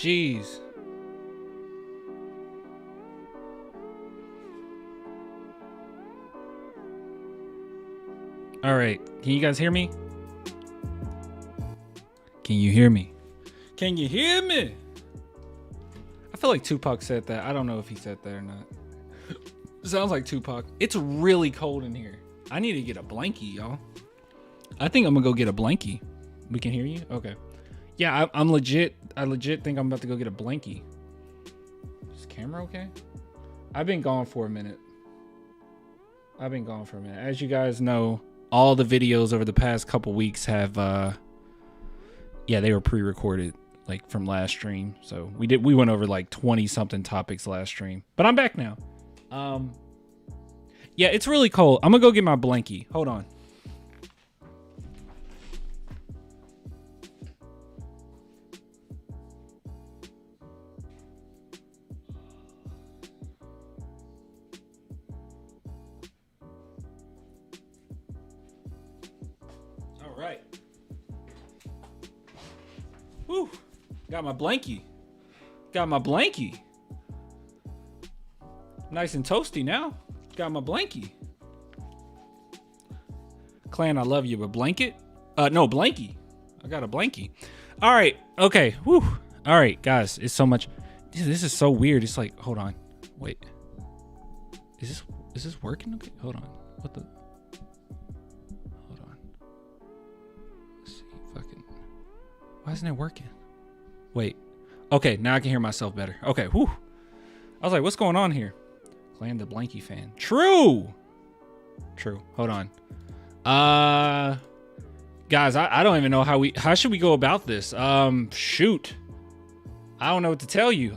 Jeez. All right. Can you guys hear me? Can you hear me? Can you hear me? I feel like Tupac said that. I don't know if he said that or not. Sounds like Tupac. It's really cold in here. I need to get a blankie, y'all. I think I'm gonna go get a blankie. We can hear you? Okay. Yeah, I'm legit. I legit think I'm about to go get a blankie. Is camera okay? I've been gone for a minute. As you guys know, all the videos over the past couple weeks have, yeah, they were pre-recorded like from last stream. So we went over like 20 something topics last stream, but I'm back now. Yeah, it's really cold. I'm gonna go get my blankie. Hold on. All right. Woo. Got my blankie. Nice and toasty now. Got my blankie. Clan, I love you, but blanket? No, blankie. I got a blankie. All right. Okay. Woo. All right, guys. It's so much. This is so weird. It's like, hold on. Wait. Is this working? Okay. Hold on. What the? Hold on. Let's see. Fucking. Why isn't it working? Wait. Okay. Now I can hear myself better. Okay. Whew. I was like, what's going on here? Clan the blankie fan. True. Hold on. Guys, I don't even know how should we go about this? Shoot. I don't know what to tell you.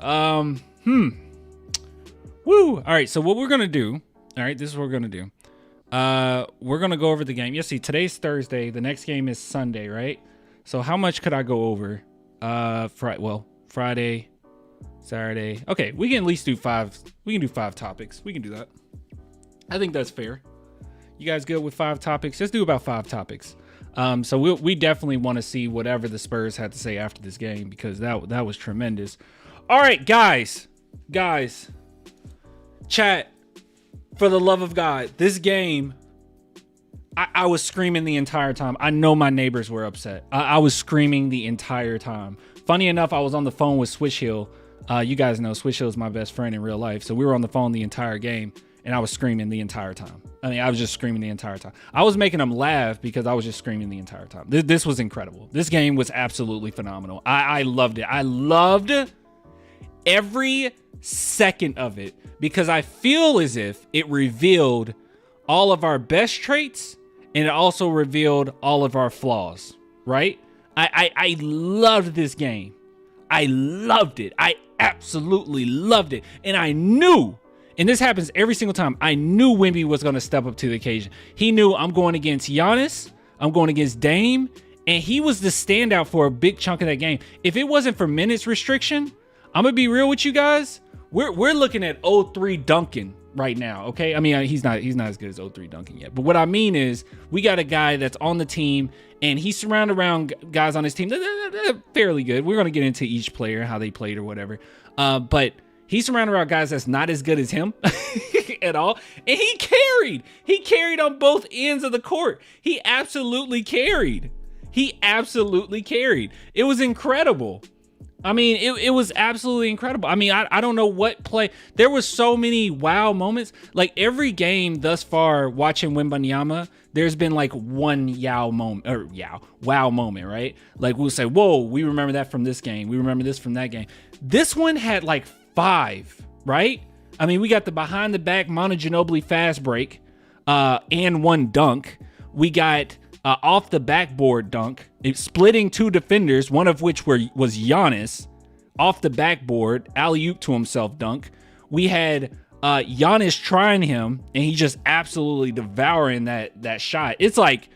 Woo. All right. So what we're going to do. All right. This is what we're going to do. We're going to go over the game. You see, today's Thursday. The next game is Sunday, right? So how much could I go over? Friday, Saturday. Okay. We can at least do 5. We can do 5 topics. We can do that. I think that's fair. You guys good with 5 topics? Let's do about 5 topics. So we definitely want to see whatever the Spurs had to say after this game, because that was tremendous. All right, guys, chat, for the love of God, this game, I was screaming the entire time. I know my neighbors were upset. I was screaming the entire time. Funny enough, I was on the phone with Switch Hill. You guys know Switch Hill is my best friend in real life. So we were on the phone the entire game, and I was screaming the entire time. I mean, I was just screaming the entire time. I was making them laugh because I was just screaming the entire time. This was incredible. This game was absolutely phenomenal. I loved it. I loved every second of it, because I feel as if it revealed all of our best traits, and it also revealed all of our flaws, right? I loved this game. I loved it. I absolutely loved it. And I knew, and this happens every single time, I knew Wemby was going to step up to the occasion. He knew, I'm going against Giannis, I'm going against Dame, and he was the standout for a big chunk of that game. If it wasn't for minutes restriction, I'm going to be real with you guys, we're looking at 0-3 Duncan right now, okay? I mean, he's not as good as 0-3 Duncan yet. But what I mean is, we got a guy that's on the team, and he's surrounded around guys on his team that are fairly good. We're going to get into each player, how they played or whatever. But he's surrounded around guys that's not as good as him at all. And he carried. He carried on both ends of the court. He absolutely carried. It was incredible. I mean, it was absolutely incredible. I mean, I don't know what play. There was so many wow moments. Like every game thus far, watching Wembanyama, there's been like one wow moment, right? Like we'll say, whoa, we remember that from this game. We remember this from that game. This one had like 5, right? I mean, we got the behind the back Manu Ginobili fast break and one dunk. We got off the backboard dunk, splitting 2 defenders, one of which was Giannis, off the backboard, alley-oop to himself dunk. We had Giannis trying him, and he just absolutely devouring that shot. It's like,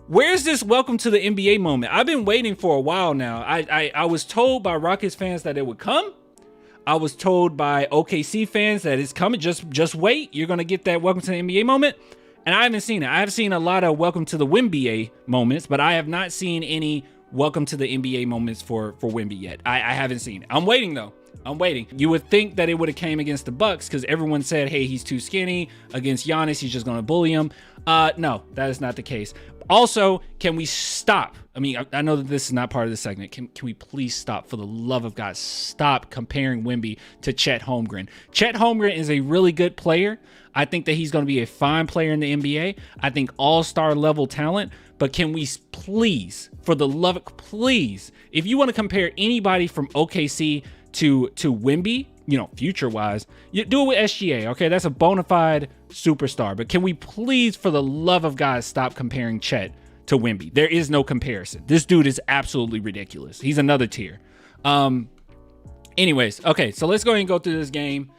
where's this welcome to the NBA moment? I've been waiting for a while now. I was told by Rockets fans that it would come. I was told by OKC fans that it's coming. Just wait. You're going to get that welcome to the NBA moment. And I haven't seen it. I have seen a lot of welcome to the WNBA moments, but I have not seen any welcome to the NBA moments for Wemby yet. I haven't seen it. I'm waiting though. I'm waiting. You would think that it would have came against the Bucks because everyone said, hey, he's too skinny. Against Giannis, he's just going to bully him. No, that is not the case. Also, can we stop? I mean, I know that this is not part of the segment. Can we please stop? For the love of God, stop comparing Wemby to Chet Holmgren. Chet Holmgren is a really good player. I think that he's going to be a fine player in the NBA. I think all-star level talent. But can we please, for the love of, please, if you want to compare anybody from OKC to Wemby, you know, future-wise, you do it with SGA, okay? That's a bona fide superstar. But can we please, for the love of God, stop comparing Chet to Wemby? There is no comparison. This dude is absolutely ridiculous. He's another tier. Anyways, okay, so let's go ahead and go through this game.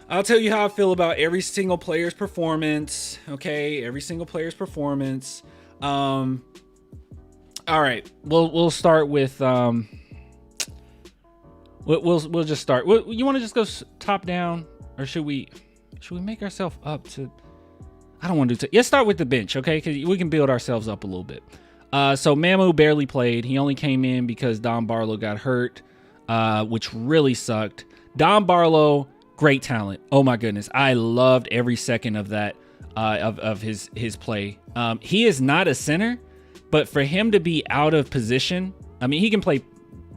I'll tell you how I feel about every single player's performance, okay? Every single player's performance. All right, we'll start with we'll just start. You want to just go top down, or should we make ourselves up to? I don't want to do. Let's start with the bench, okay? Because we can build ourselves up a little bit. So Mamu barely played. He only came in because Don Barlow got hurt, which really sucked. Don Barlow, great talent. Oh my goodness, I loved every second of that. Of his play. He is not a center, but for him to be out of position, I mean, he can play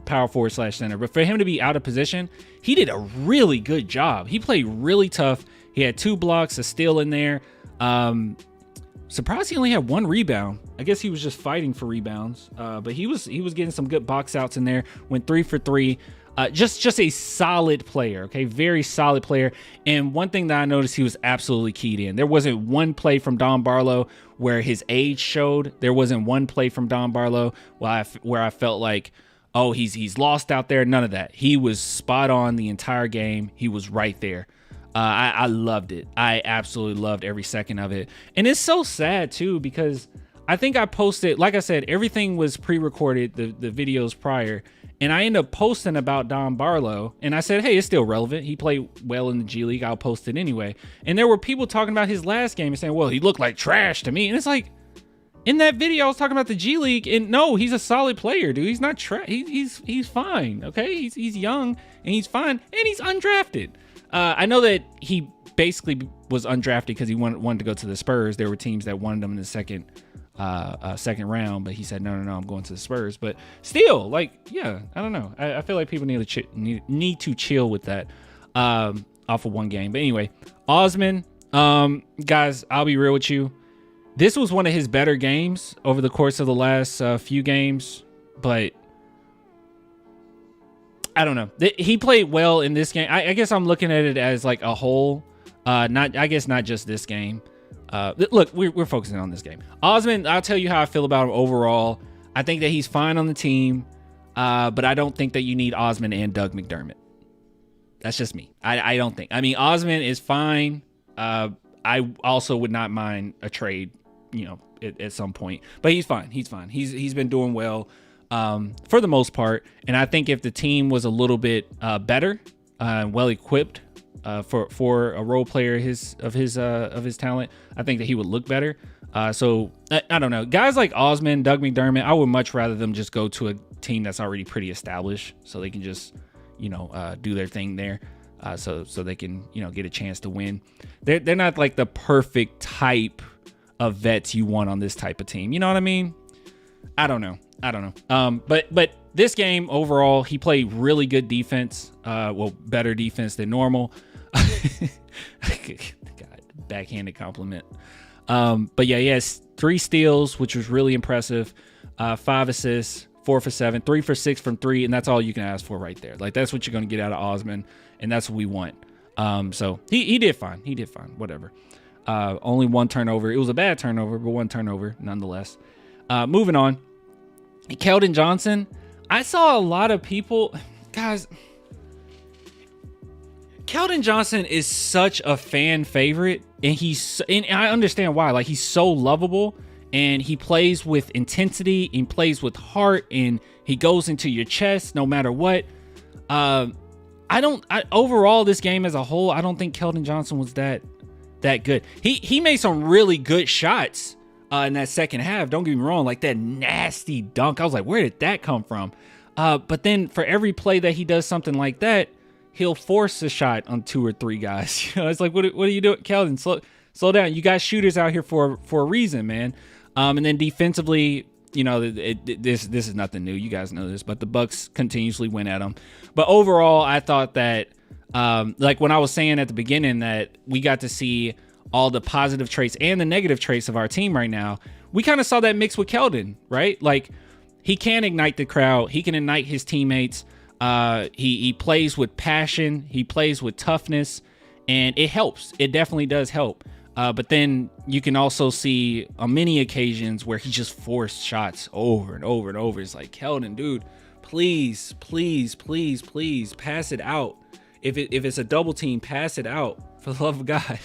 power forward / center, but for him to be out of position, he did a really good job. He played really tough. He had 2 blocks, a steal in there. Surprised he only had 1 rebound. I guess he was just fighting for rebounds. But he was getting some good box outs in there. Went 3 for 3. Just a solid player, okay? Very solid player. And one thing that I noticed, he was absolutely keyed in. There wasn't one play from Don Barlow where his age showed. There wasn't one play from Don Barlow where I felt like, oh, he's lost out there. None of that. He was spot on the entire game. He was right there. I loved it. I absolutely loved every second of it. And it's so sad, too, because I think I posted, like I said, everything was pre-recorded, the videos prior. And I ended up posting about Don Barlow, and I said, hey, it's still relevant. He played well in the G League. I'll post it anyway. And there were people talking about his last game and saying, well, he looked like trash to me. And it's like, in that video, I was talking about the G League, and no, he's a solid player, dude. He's not trash. He's fine, okay? He's young, and he's fine, and he's undrafted. I know that he basically was undrafted because he wanted to go to the Spurs. There were teams that wanted him in the second round, but he said no, I'm going to the Spurs. But still, like, yeah, I don't know. I feel like people need to chill with that off of one game. But anyway, Osman, guys, I'll be real with you. This was one of his better games over the course of the last few games, but I don't know. He played well in this game. I guess I'm looking at it as like a whole, not just this game. Look, we're focusing on this game. Osman, I'll tell you how I feel about him overall. I think that he's fine on the team, but I don't think that you need Osman and Doug McDermott. That's just me. I don't think. I mean, Osman is fine. I also would not mind a trade, at some point. But he's fine. He's fine. He's been doing well for the most part. And I think if the team was a little bit better, well equipped, for a role player of his talent, I think that he would look better. So I don't know, guys like Osman, Doug McDermott, I would much rather them just go to a team that's already pretty established, so they can just do their thing there, so they can get a chance to win. They're not like the perfect type of vets you want on this type of team. You know what I mean? I don't know. But this game overall, he played really good defense. Better defense than normal. God, backhanded compliment. But yeah, he has 3 steals, which was really impressive. 5 assists, 4 for 7, 3 for 6 from 3, and that's all you can ask for right there. Like, that's what you're going to get out of Osman, and that's what we want. So he did fine. He did fine. Whatever. Only 1 turnover. It was a bad turnover, but 1 turnover nonetheless. Moving on. Keldon Johnson. I saw a lot of people, guys. Keldon Johnson is such a fan favorite, and I understand why. Like, he's so lovable, and he plays with intensity, and plays with heart, and he goes into your chest no matter what. Overall, this game as a whole, I don't think Keldon Johnson was that good. He made some really good shots, in that second half. Don't get me wrong, like that nasty dunk. I was like, where did that come from? But then for every play that he does something like that, he'll force a shot on 2 or 3 guys. It's like, what are you doing, Keldon? Slow down. You got shooters out here for a reason, man. And then defensively, this is nothing new. You guys know this, but the Bucks continuously win at them. But overall, I thought that, like when I was saying at the beginning that we got to see all the positive traits and the negative traits of our team right now, we kind of saw that mix with Keldon, right? Like he can ignite the crowd. He can ignite his teammates. He plays with passion. He plays with toughness, and it helps. It definitely does help. But then you can also see on many occasions where he just forced shots over and over and over. It's like, Keldon, dude, please pass it out. If it's a double team, pass it out for the love of God.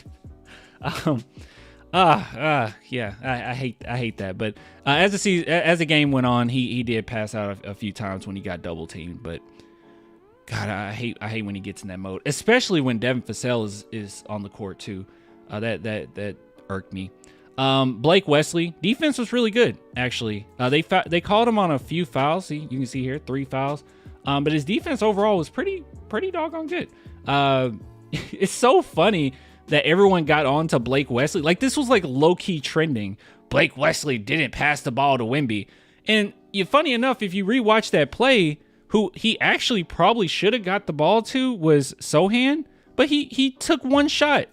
Yeah, I hate that. But as the game went on, he did pass out a few times when he got double teamed. But God, I hate when he gets in that mode, especially when Devin Vassell is on the court too. That irked me. Blake Wesley defense was really good actually. They called him on a few fouls. See, you can see here 3 fouls. But his defense overall was pretty doggone good. It's so funny that everyone got on to Blake Wesley. Like this was like low key trending. Blake Wesley didn't pass the ball to Wemby. And funny enough, if you rewatch that play, who he actually probably should have got the ball to was Sohan, but he took one shot.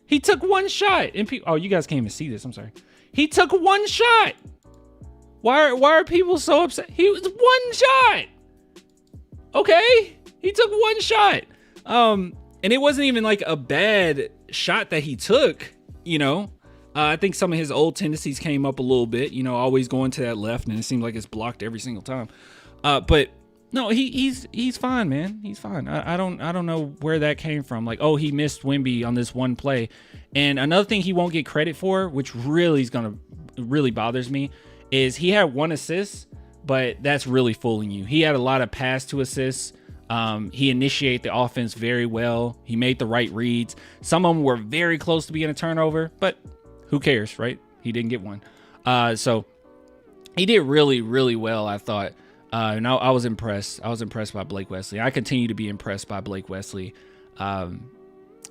He took one shot. And oh, you guys can't even see this. I'm sorry. He took one shot. Why are people so upset? He was one shot. Okay, he took one shot. And it wasn't even like a bad shot that he took. I think some of his old tendencies came up a little bit. Always going to that left, and it seemed like it's blocked every single time. But no, he's fine, man. He's fine. I don't know where that came from. Like, oh, he missed Wemby on this one play. And another thing he won't get credit for, which really bothers me, is he had 1 assist, but that's really fooling you. He had a lot of pass to assists. He initiated the offense very well. He made the right reads. Some of them were very close to being a turnover, but who cares, right? He didn't get one. So he did really, really well, I thought. And I was impressed. I was impressed by Blake Wesley. I continue to be impressed by Blake Wesley.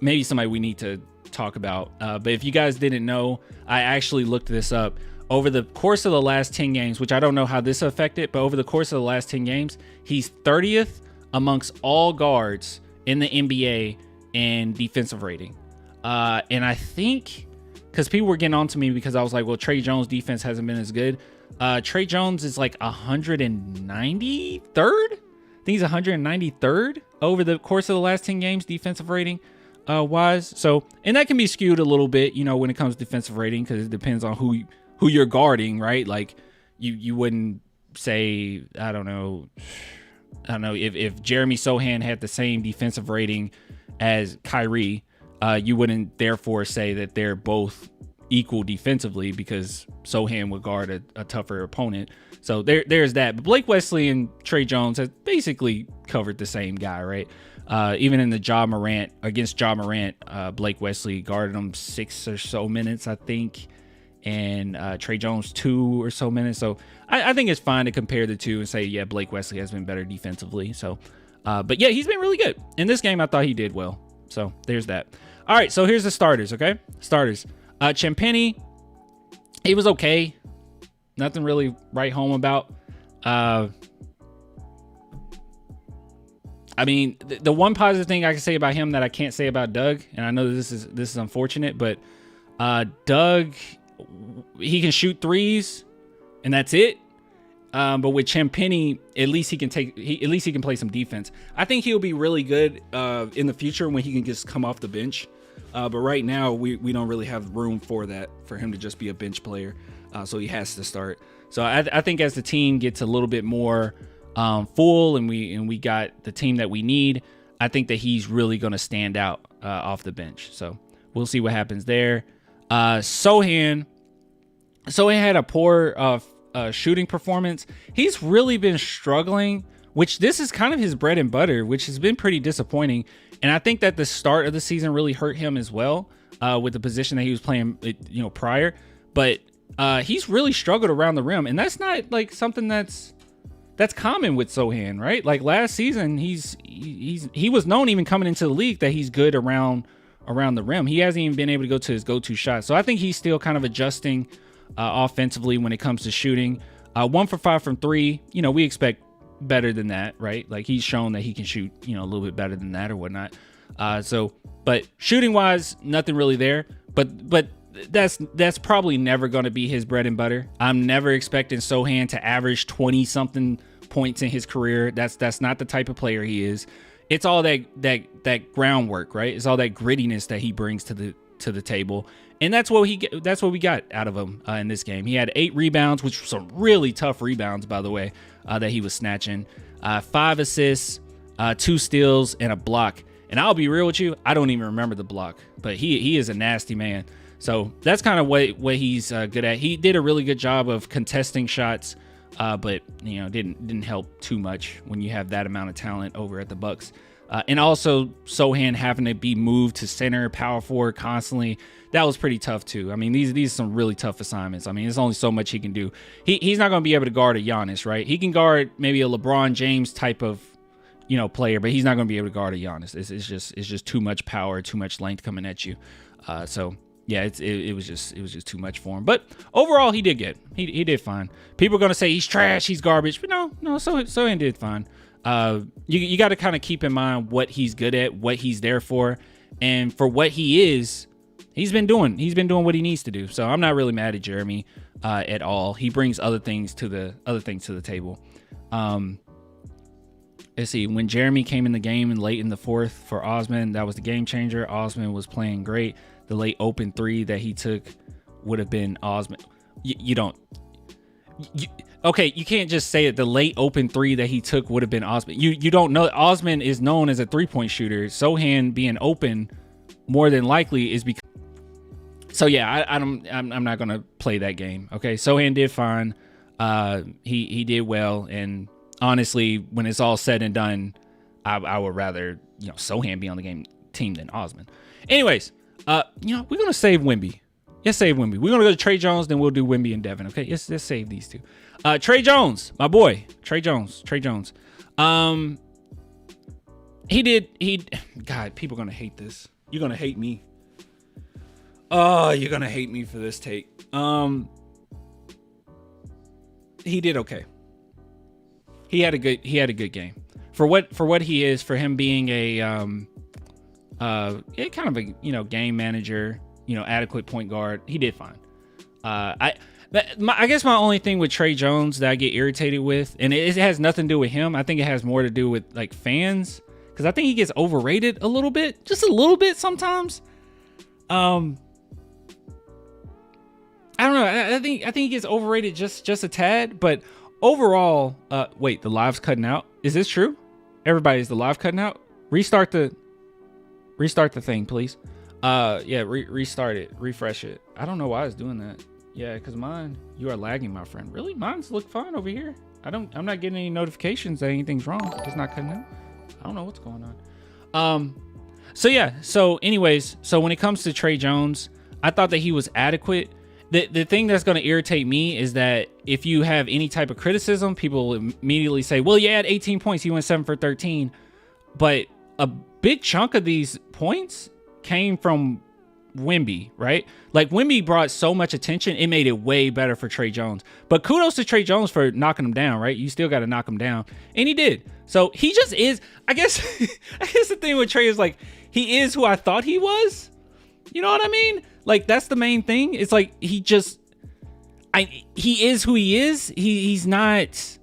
Maybe somebody we need to talk about. But if you guys didn't know, I actually looked this up. Over the course of the last 10 games, which I don't know how this affected, but over the course of the last 10 games, he's 30th amongst all guards in the NBA in defensive rating. And I think, because people were getting on to me because I was like, well, Trey Jones' defense hasn't been as good. Trey Jones is like 193rd. I think he's 193rd over the course of the last 10 games defensive rating wise. So, and that can be skewed a little bit, when it comes to defensive rating, because it depends on who you're guarding, right? Like you wouldn't say, I don't know if Jeremy Sohan had the same defensive rating as Kyrie, you wouldn't therefore say that they're both equal defensively, because Sohan would guard a tougher opponent. So there's that. But Blake Wesley and Trey Jones have basically covered the same guy, right? Even in the against Ja Morant, Blake Wesley guarded him 6 or so minutes, I think, and Trey Jones 2 or so minutes. So I think it's fine to compare the two and say, yeah, Blake Wesley has been better defensively. So, but yeah, he's been really good. In this game, I thought he did well. So there's that. All right, so here's the starters, okay? Starters. Champagnie, he was okay. Nothing really write home about. I mean, the one positive thing I can say about him that I can't say about Doug, and I know this is unfortunate, but Doug, he can shoot threes, and that's it. But with Champagnie, at least he can play some defense. I think he'll be really good in the future when he can just come off the bench. But right now we don't really have room for that, for him to just be a bench player. So he has to start. So I think as the team gets a little bit more full and we got the team that we need, I think that he's really going to stand out off the bench. So we'll see what happens there. Sohan had a poor shooting performance. He's really been struggling, which this is kind of his bread and butter, which has been pretty disappointing. And I think that the start of the season really hurt him as well with the position that he was playing, prior. But he's really struggled around the rim, and that's not like something that's common with Sohan, right? Like last season, he was known even coming into the league that he's good around the rim. He hasn't even been able to go to his go-to shot. So I think he's still kind of adjusting offensively when it comes to shooting. 1 for 5 from 3. You know, we expect better than that, right? Like he's shown that he can shoot, you know, a little bit better than that or whatnot. But shooting wise, nothing really there. But that's probably never going to be his bread and butter. I'm never expecting Sohan to average 20 something points in his career. That's not the type of player he is. It's all that groundwork, right? It's all that grittiness that he brings to the table. And that's what we got out of him in this game. He had 8 rebounds, which were some really tough rebounds, by the way, that he was snatching. 5 assists, 2 steals, and a block. And I'll be real with you, I don't even remember the block, but he is a nasty man. So that's kind of what he's good at. He did a really good job of contesting shots, but you know didn't help too much when you have that amount of talent over at the Bucks. And also Sohan having to be moved to center, power forward constantly. That was pretty tough too. I mean, these are some really tough assignments. I mean, there's only so much he can do. He's not going to be able to guard a Giannis, right? He can guard maybe a LeBron James type of, you know, player, but he's not going to be able to guard a Giannis. It's just too much power, too much length coming at you. So yeah, it was just too much for him. But overall, he did good. He did fine. People are going to say he's trash, he's garbage, but no. So he did fine. You got to kind of keep in mind what he's good at, what he's there for, and for what he is. He's been doing what he needs to do. So I'm not really mad at Jeremy at all. He brings other things to the table. Let's see. When Jeremy came in the game and late in the fourth for Osman, that was the game changer. Osman was playing great. The late open 3 that he took would have been Osman. Okay, you can't just say it. The late open 3 that he took would have been Osman. You don't know. Osman is known as a 3-point shooter. Sohan being open more than likely is because. So yeah, I'm not gonna play that game. Okay, Sohan did fine. He did well, and honestly, when it's all said and done, I would rather Sohan be on the team than Osman. Anyways, we're gonna save Wemby. Let's save Wemby. We're gonna go to Trey Jones, then we'll do Wemby and Devin. Okay, let's save these two. Trey Jones, my boy, Trey Jones. God, people are gonna hate this. You're gonna hate me. Oh, you're gonna hate me for this take. He did okay. He had a good game for what he is, for him being a kind of a game manager, adequate point guard. He did fine. I guess my only thing with Trey Jones that I get irritated with, and it has nothing to do with him. I think it has more to do with like fans, because I think he gets overrated a little bit, just a little bit sometimes. I don't know. I think he gets overrated just a tad, but overall, wait, the live's cutting out. Is this true? Everybody's the live cutting out? Restart the thing, please. Restart it, refresh it. I don't know why it's doing that. Yeah, because you are lagging, my friend. Really? Mine's look fine over here. I'm not getting any notifications that anything's wrong. It's not cutting out. I don't know what's going on. So anyways, when it comes to Trey Jones, I thought that he was adequate. The thing that's going to irritate me is that if you have any type of criticism, people will immediately say, well, you had 18 points. He went 7 for 13. But a big chunk of these points came from Wemby, right? Like Wemby brought so much attention. It made it way better for Trey Jones. But kudos to Trey Jones for knocking him down, right? You still got to knock him down. And he did. So he just is, I guess the thing with Trey is like, he is who I thought he was. You know what I mean? Like, that's the main thing. It's like, he is who he is. He's not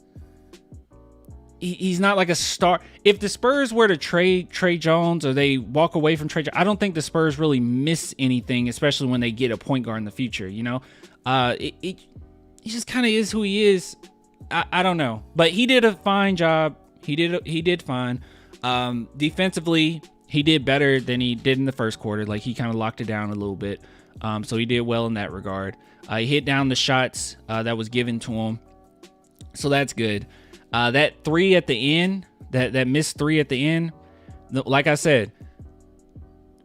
like a star. If the Spurs were to trade Trey Jones, or they walk away from Trey Jones, I don't think the Spurs really miss anything, especially when they get a point guard in the future, He just kind of is who he is. I don't know. But he did a fine job. He did fine. Defensively, he did better than he did in the first quarter. Like, he kind of locked it down a little bit. So he did well in that regard. He hit down the shots that was given to him. So that's good. That 3 at the end, that missed 3 at the end, like I said,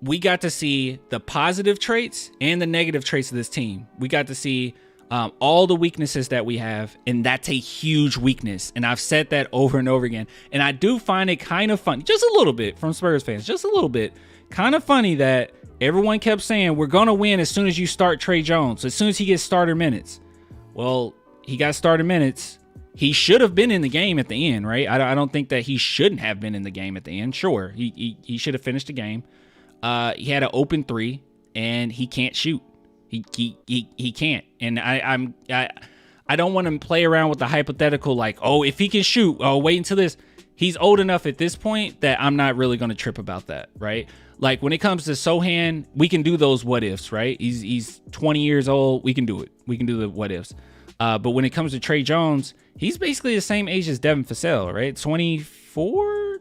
we got to see the positive traits and the negative traits of this team. We got to see all the weaknesses that we have, and that's a huge weakness. And I've said that over and over again. And I do find it kind of funny, just a little bit from Spurs fans, just a little bit, kind of funny that everyone kept saying we're going to win as soon as you start Trey Jones, as soon as he gets starter minutes. Well, he got starter minutes. He should have been in the game at the end, right? I don't think that he shouldn't have been in the game at the end. Sure, he should have finished the game. He had an open 3, and he can't shoot. He can't. And I don't want to play around with the hypothetical like, oh, if he can shoot, oh, wait until this. He's old enough at this point that I'm not really going to trip about that, right? Like when it comes to Sohan, we can do those what ifs, right? He's 20 years old. We can do it. We can do the what ifs. But when it comes to Trey Jones, he's basically the same age as Devin Vassell, right? 24.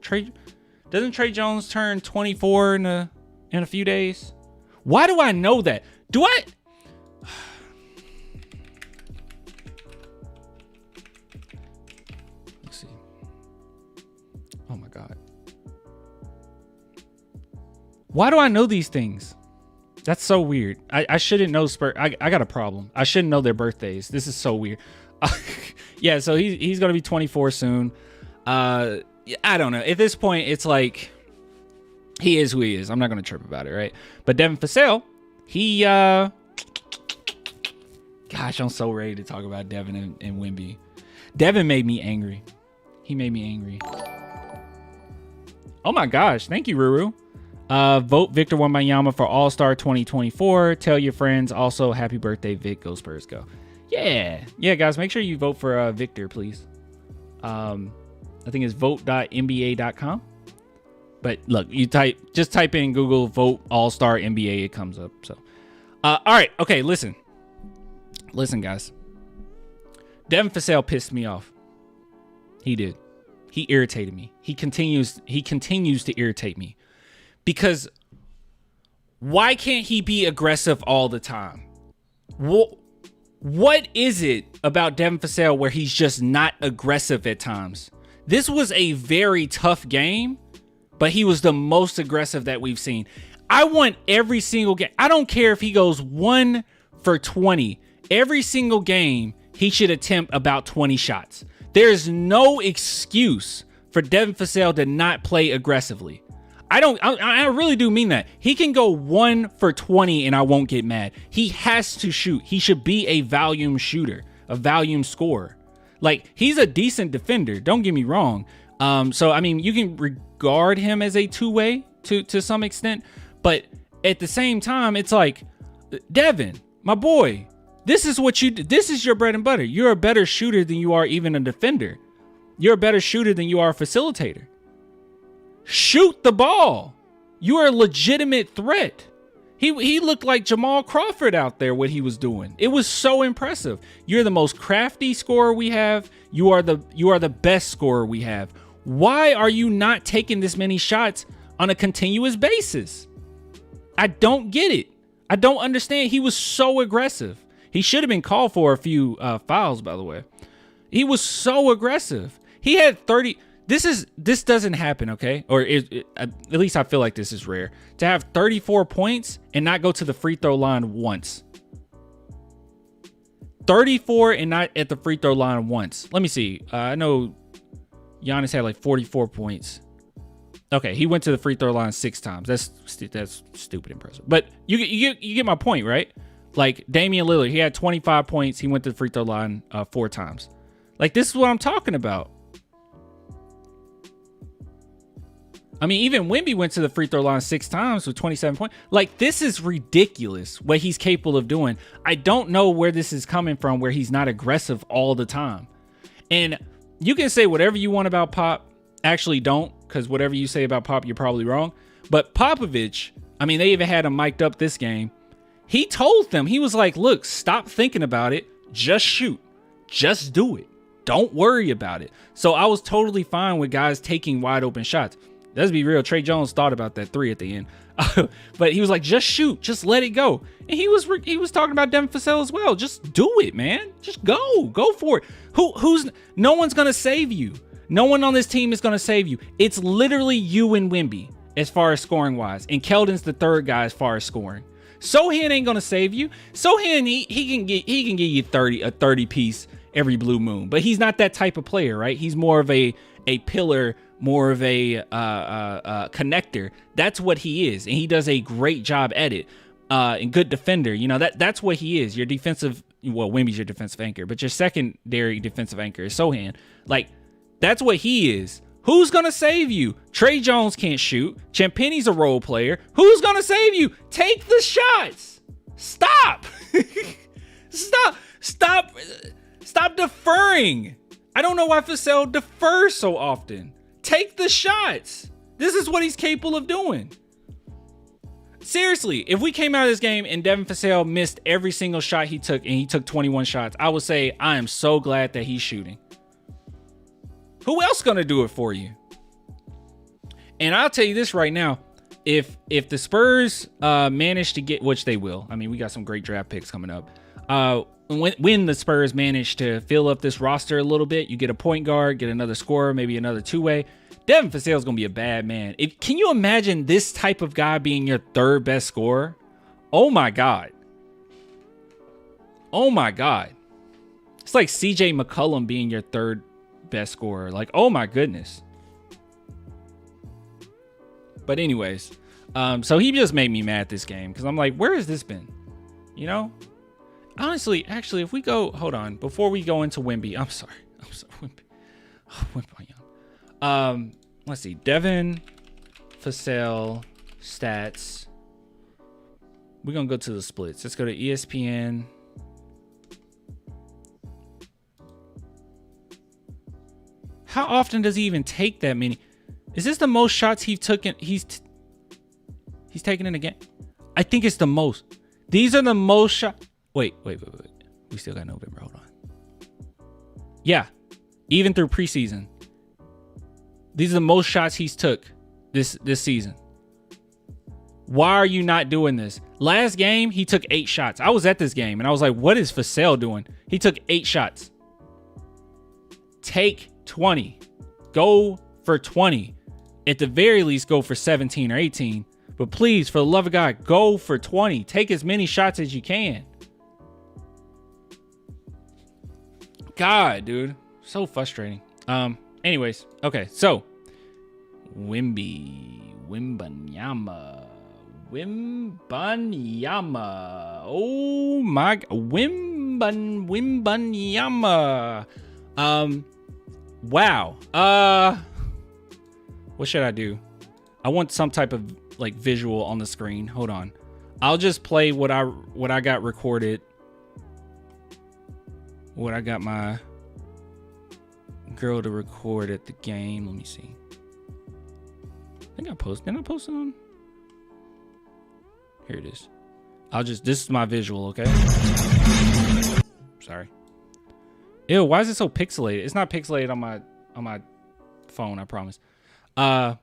Doesn't Trey Jones turn 24 in a few days? Why do I know that? Do I? Let's see. Oh my God. Why do I know these things? That's so weird. I shouldn't know Spurs. I got a problem. I shouldn't know their birthdays. This is so weird. Yeah, so he's going to be 24 soon. I don't know. At this point, it's like he is who he is. I'm not going to trip about it, right? But Devin Vassell, he... Gosh, I'm so ready to talk about Devin and Wemby. Devin made me angry. He made me angry. Oh my gosh. Thank you, Ruru. Vote Victor Wembanyama for All-Star 2024. Tell your friends also happy birthday, Vic. Go Spurs, go. Yeah, guys, make sure you vote for Victor, please. I think it's vote.nba.com. But look, just type in Google vote All-Star NBA, it comes up. So, all right, okay, listen, guys. Devin Vassell pissed me off. He did. He irritated me. He continues to irritate me. Because why can't he be aggressive all the time? What is it about Devin Vassell where he's just not aggressive at times? This was a very tough game, but he was the most aggressive that we've seen. I want every single game. I don't care if he goes 1 for 20. Every single game, he should attempt about 20 shots. There's no excuse for Devin Vassell to not play aggressively. I really do mean that. He can go 1 for 20 and I won't get mad. He has to shoot. He should be a volume shooter, a volume scorer. Like, he's a decent defender. Don't get me wrong. So, I mean, you can regard him as a two-way to some extent. But at the same time, it's like, Devin, my boy, this is what you do. This is your bread and butter. You're a better shooter than you are even a defender. You're a better shooter than you are a facilitator. Shoot the ball. You are a legitimate threat. He looked like Jamal Crawford out there, what he was doing. It was so impressive. You're the most crafty scorer we have. You are the best scorer we have. Why are you not taking this many shots on a continuous basis? I don't get it. I don't understand. He was so aggressive. He should have been called for a few fouls, by the way. He was so aggressive. He had 30. This doesn't happen, okay? Or at least I feel like this is rare. To have 34 points and not go to the free throw line once. 34 and not at the free throw line once. Let me see. I know Giannis had like 44 points. Okay, he went to the free throw line 6 times. That's stupid impressive. But you get my point, right? Like Damian Lillard, he had 25 points. He went to the free throw line 4 times. Like, this is what I'm talking about. I mean, even Wemby went to the free throw line 6 times with 27 points. Like, this is ridiculous what he's capable of doing. I don't know where this is coming from, where he's not aggressive all the time. And you can say whatever you want about Pop. Actually, don't, because whatever you say about Pop, you're probably wrong. But Popovich, I mean, they even had him mic'd up this game. He told them, he was like, look, stop thinking about it. Just shoot. Just do it. Don't worry about it. So I was totally fine with guys taking wide open shots. Let's be real. Trey Jones thought about that 3 at the end, but he was like, just shoot, just let it go. And he was talking about Devin Vassell as well. Just do it, man. Just go for it. No one's going to save you. No one on this team is going to save you. It's literally you and Wemby as far as scoring wise. And Keldon's the third guy as far as scoring. Sohan ain't gonna save you. Sohan, he can get you a 30 piece every blue moon, but he's not that type of player, right? He's more of a pillar, more of a connector. That's what he is, and he does a great job at it. And good defender, you know, that's what he is. Your defensive, well, Wemby's your defensive anchor, but your secondary defensive anchor is Sohan. Like, that's what he is. Who's gonna save you? Trey Jones can't shoot. Champagne's a role player. Who's gonna save you? Take the shots. Stop. Stop deferring. I don't know why Vassell defers so often. Take the shots. This is what he's capable of doing. Seriously, if we came out of this game and Devin Vassell missed every single shot he took, and he took 21 shots, I would say I am so glad that he's shooting. Who else gonna do it for you? And I'll tell you this right now, if the Spurs manage to get, which they will, I mean, we got some great draft picks coming up. When the Spurs manage to fill up this roster a little bit, you get a point guard, get another scorer, maybe another two-way. Devin Vassell is gonna be a bad man. Can you imagine this type of guy being your third best scorer? Oh my God. Oh my God. It's like CJ McCollum being your third best scorer. Like, oh my goodness. But anyways, so he just made me mad this game, because I'm like, where has this been? You know? Honestly, actually, if we go, hold on, before we go into Wemby, I'm sorry, Wemby. Oh, Wemby. Let's see, Devin Vassell stats. We're gonna go to the splits. Let's go to ESPN. How often does he even take that many? Is this the most shots he's taken? He's taken in a game. I think it's the most. These are the most shots. Wait. We still got November. Hold on. Yeah, even through preseason, these are the most shots he's took this season. Why are you not doing this? Last game, he took 8 shots. I was at this game, and I was like, what is Vassell doing? He took 8 shots. Take 20. Go for 20. At the very least, go for 17 or 18. But please, for the love of God, go for 20. Take as many shots as you can. God, dude. So frustrating. Anyways, okay, so Wembanyama. Oh my God. Wembanyama. Wow. What should I do? I want some type of like visual on the screen. Hold on. I'll just play what I got recorded. What I got my girl to record at the game. Let me see. I think I posted. Didn't I post it on? Here it is. This is my visual, okay? Sorry. Ew, why is it so pixelated? It's not pixelated on my phone, I promise. Yeah,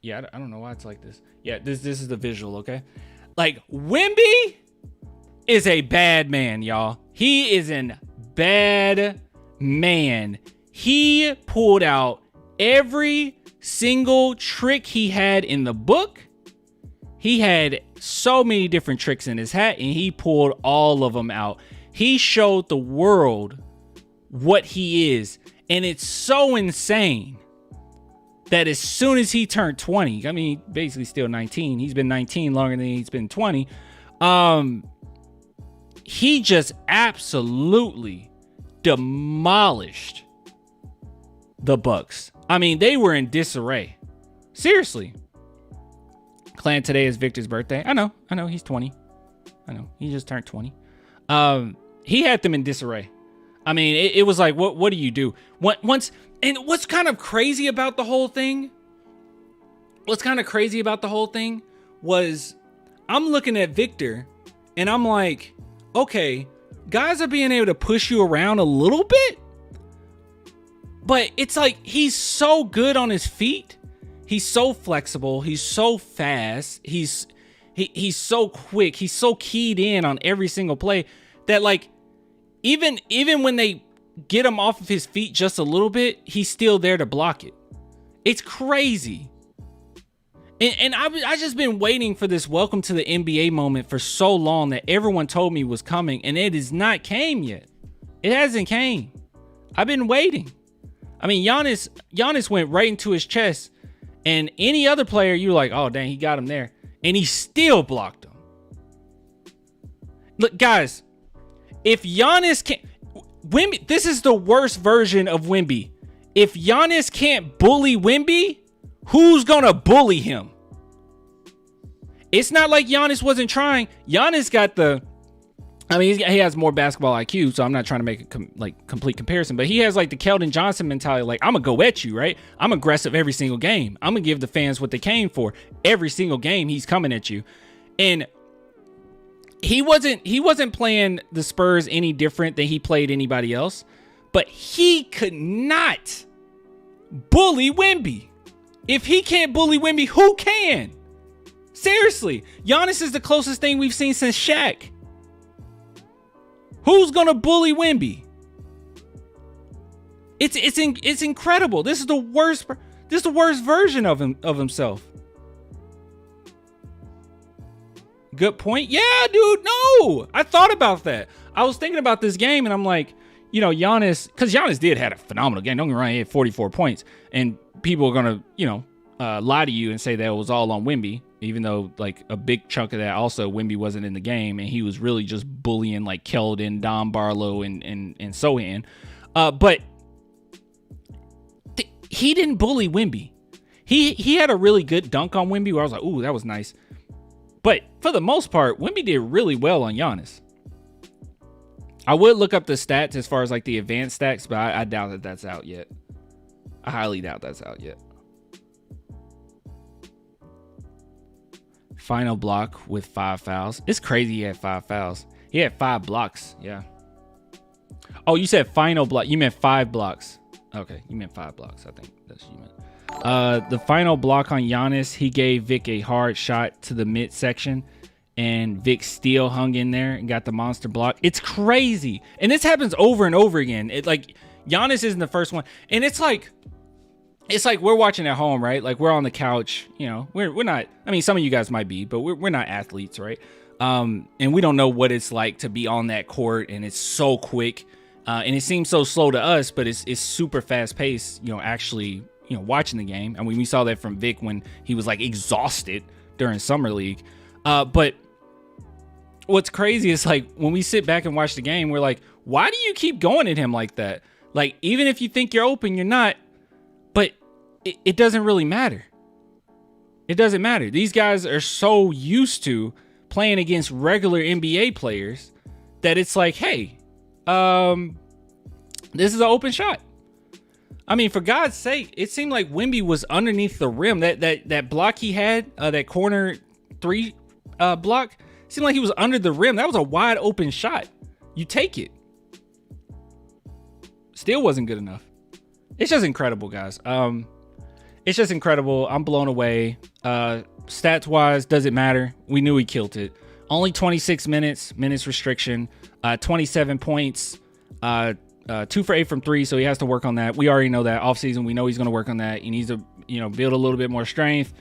I don't know why it's like this. Yeah, this is the visual, okay? Like, Wemby is a bad man, y'all. He is a bad man. He pulled out every single trick he had in the book. He had so many different tricks in his hat, and he pulled all of them out. He showed the world what he is, and it's so insane that as soon as he turned 20, I mean, basically still 19. He's been 19 longer than he's been 20. He just absolutely demolished the Bucks. I mean, they were in disarray. Seriously. Clan, today is Victor's birthday. I know, he's 20. I know, he just turned 20. He had them in disarray. I mean, it was like, what do you do? What's kind of crazy about the whole thing? Was I'm looking at Victor and I'm like, okay, guys are being able to push you around a little bit, but it's like he's so good on his feet. He's so flexible. He's so fast. He's so quick. He's so keyed in on every single play that, like, even when they get him off of his feet just a little bit, he's still there to block it. It's crazy. And I just been waiting for this welcome to the NBA moment for so long that everyone told me was coming, and it has not came yet. It hasn't came. I've been waiting. I mean, Giannis went right into his chest, and any other player, you're like, oh, dang, he got him there. And he still blocked him. Look, guys, if Giannis can't... Wemby, this is the worst version of Wemby. If Giannis can't bully Wemby, who's going to bully him? It's not like Giannis wasn't trying. Giannis got the... I mean, he has more basketball IQ, so I'm not trying to make a complete comparison, but he has like the Keldon Johnson mentality, like, I'm going to go at you, right? I'm aggressive every single game. I'm going to give the fans what they came for. Every single game, he's coming at you. And he wasn't playing the Spurs any different than he played anybody else, but he could not bully Wemby. If he can't bully Wemby, who can? Seriously, Giannis is the closest thing we've seen since Shaq. Who's gonna bully Wemby? It's incredible. This is the worst. This is the worst version of himself. Good point. Yeah, dude. No, I thought about that. I was thinking about this game, and I'm like, you know, Giannis, because Giannis did had a phenomenal game. Don't get me wrong, he had 44 points, and people are gonna, you know, lie to you and say that it was all on Wemby, even though like a big chunk of that also Wemby wasn't in the game, and he was really just bullying like Keldon, Don Barlow, and Sohan. But he didn't bully Wemby. He had a really good dunk on Wemby where I was like, ooh, that was nice. But for the most part, Wemby did really well on Giannis. I would look up the stats as far as like the advanced stats, but I doubt that that's out yet. I highly doubt that's out yet. Final block with 5 fouls. It's crazy he had 5 fouls. He had 5 blocks. Yeah. Oh, you said final block. You meant 5 blocks. Okay, you meant 5 blocks. I think that's what you meant. The final block on Giannis, he gave Vic a hard shot to the midsection, and Vic still hung in there and got the monster block. It's crazy. And this happens over and over again. It like Giannis isn't the first one. And it's like we're watching at home, right? Like we're on the couch, you know, we're not, I mean, some of you guys might be, but we're not athletes, right? And we don't know what it's like to be on that court, and it's so quick. And it seems so slow to us, but it's super fast paced, you know, actually, you know, watching the game. I mean, we saw that from Vic when he was like exhausted during Summer League. But what's crazy is like when we sit back and watch the game, we're like, why do you keep going at him like that? Like, even if you think you're open, you're not. But it doesn't really matter. It doesn't matter. These guys are so used to playing against regular NBA players that it's like, hey, this is an open shot. I mean, for God's sake, it seemed like Wemby was underneath the rim. That block he had, that corner 3 block, seemed like he was under the rim. That was a wide open shot. You take it. Still wasn't good enough. It's just incredible, guys. It's just incredible. I'm blown away. Stats wise, doesn't matter. We knew he killed it. Only 26 minutes restriction, 27 points, 2 for 8 from 3. So he has to work on that. We already know that offseason. We know he's going to work on that. He needs to, you know, build a little bit more strength.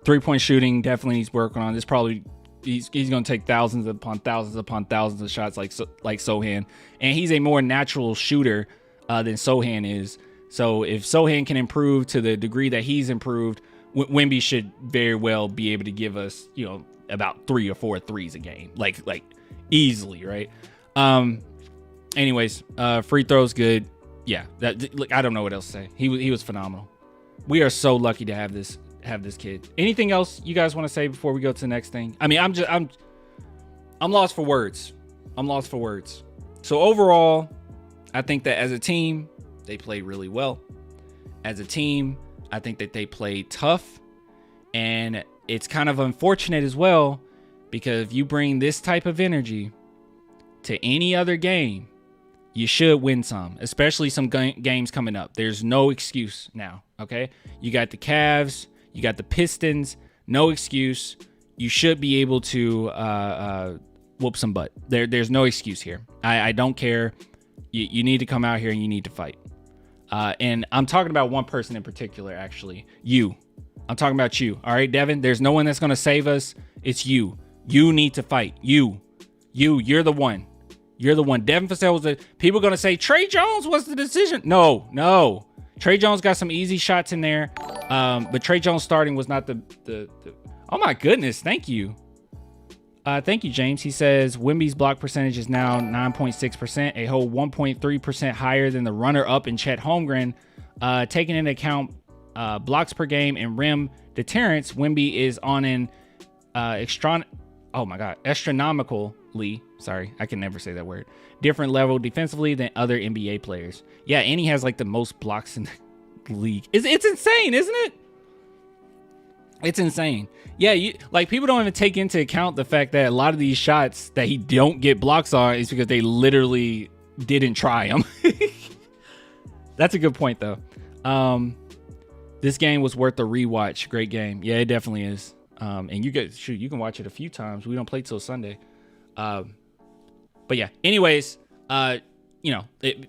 3-point shooting definitely needs working on. This probably he's going to take thousands upon thousands upon thousands of shots like Sohan, and he's a more natural shooter than Sohan is. So if Sohan can improve to the degree that he's improved, Wemby should very well be able to give us, you know, about 3 or 4 threes a game, like easily, right? Anyways, free throws good. Yeah, look, I don't know what else to say. He was phenomenal. We are so lucky to have this kid. Anything else you guys want to say before we go to the next thing? I mean, I'm lost for words. I'm lost for words. So overall, I think that as a team, they played really well. As a team, I think that they played tough, and it's kind of unfortunate as well, because if you bring this type of energy to any other game, you should win some, especially some games coming up. There's no excuse now, okay? You got the Cavs, you got the Pistons, no excuse. You should be able to whoop some butt. There's no excuse here. I don't care. You need to come out here and you need to fight. And I'm talking about one person in particular, actually. You. I'm talking about you. All right, Devin. There's no one that's gonna save us. It's you. You need to fight. You're the one. You're the one. Devin Vassell was the people gonna say Trey Jones was the decision. No. Trey Jones got some easy shots in there. But Trey Jones starting was not the oh my goodness, thank you. Thank you, James. He says Wemby's block percentage is now 9.6%, a whole 1.3% higher than the runner-up in Chet Holmgren. Taking into account blocks per game and rim deterrence, Wemby is on an astronomically, sorry, I can never say that word, different level defensively than other NBA players. Yeah, and he has like the most blocks in the league. It's insane, isn't it? It's insane. Yeah, people don't even take into account the fact that a lot of these shots that he don't get blocks on is because they literally didn't try them. That's a good point, though. This game was worth a rewatch. Great game. Yeah, it definitely is. And you can watch it a few times. We don't play till Sunday. But yeah, anyways,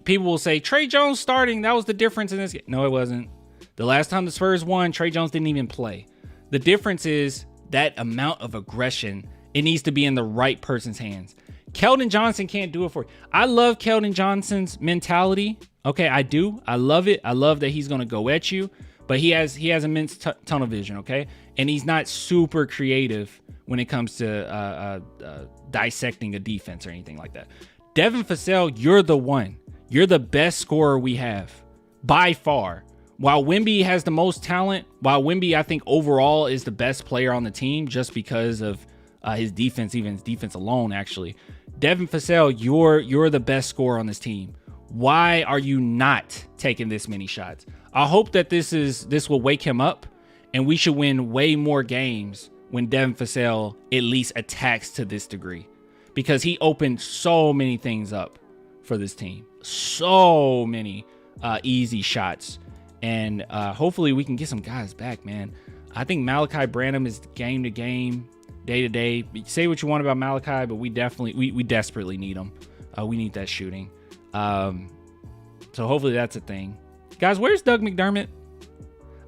people will say Trey Jones starting. That was the difference in this game. No, it wasn't. The last time the Spurs won, Trey Jones didn't even play. The difference is that amount of aggression. It needs to be in the right person's hands. Keldon Johnson can't do it for you. I love Keldon Johnson's mentality. Okay, I do. I love it. I love that he's going to go at you, but he has immense tunnel vision. Okay, and he's not super creative when it comes to dissecting a defense or anything like that. Devin Vassell, you're the one. You're the best scorer we have by far. While Wemby has the most talent, while Wemby, I think overall is the best player on the team just because of his defense, even his defense alone, actually. Devin Vassell, you're the best scorer on this team. Why are you not taking this many shots? I hope that this will wake him up, and we should win way more games when Devin Vassell at least attacks to this degree, because he opened so many things up for this team. So many easy shots. And hopefully we can get some guys back, man. I think Malachi Branham is game to game, day to day. Say what you want about Malachi, but we desperately need him. We need that shooting. So hopefully that's a thing. Guys, where's Doug McDermott?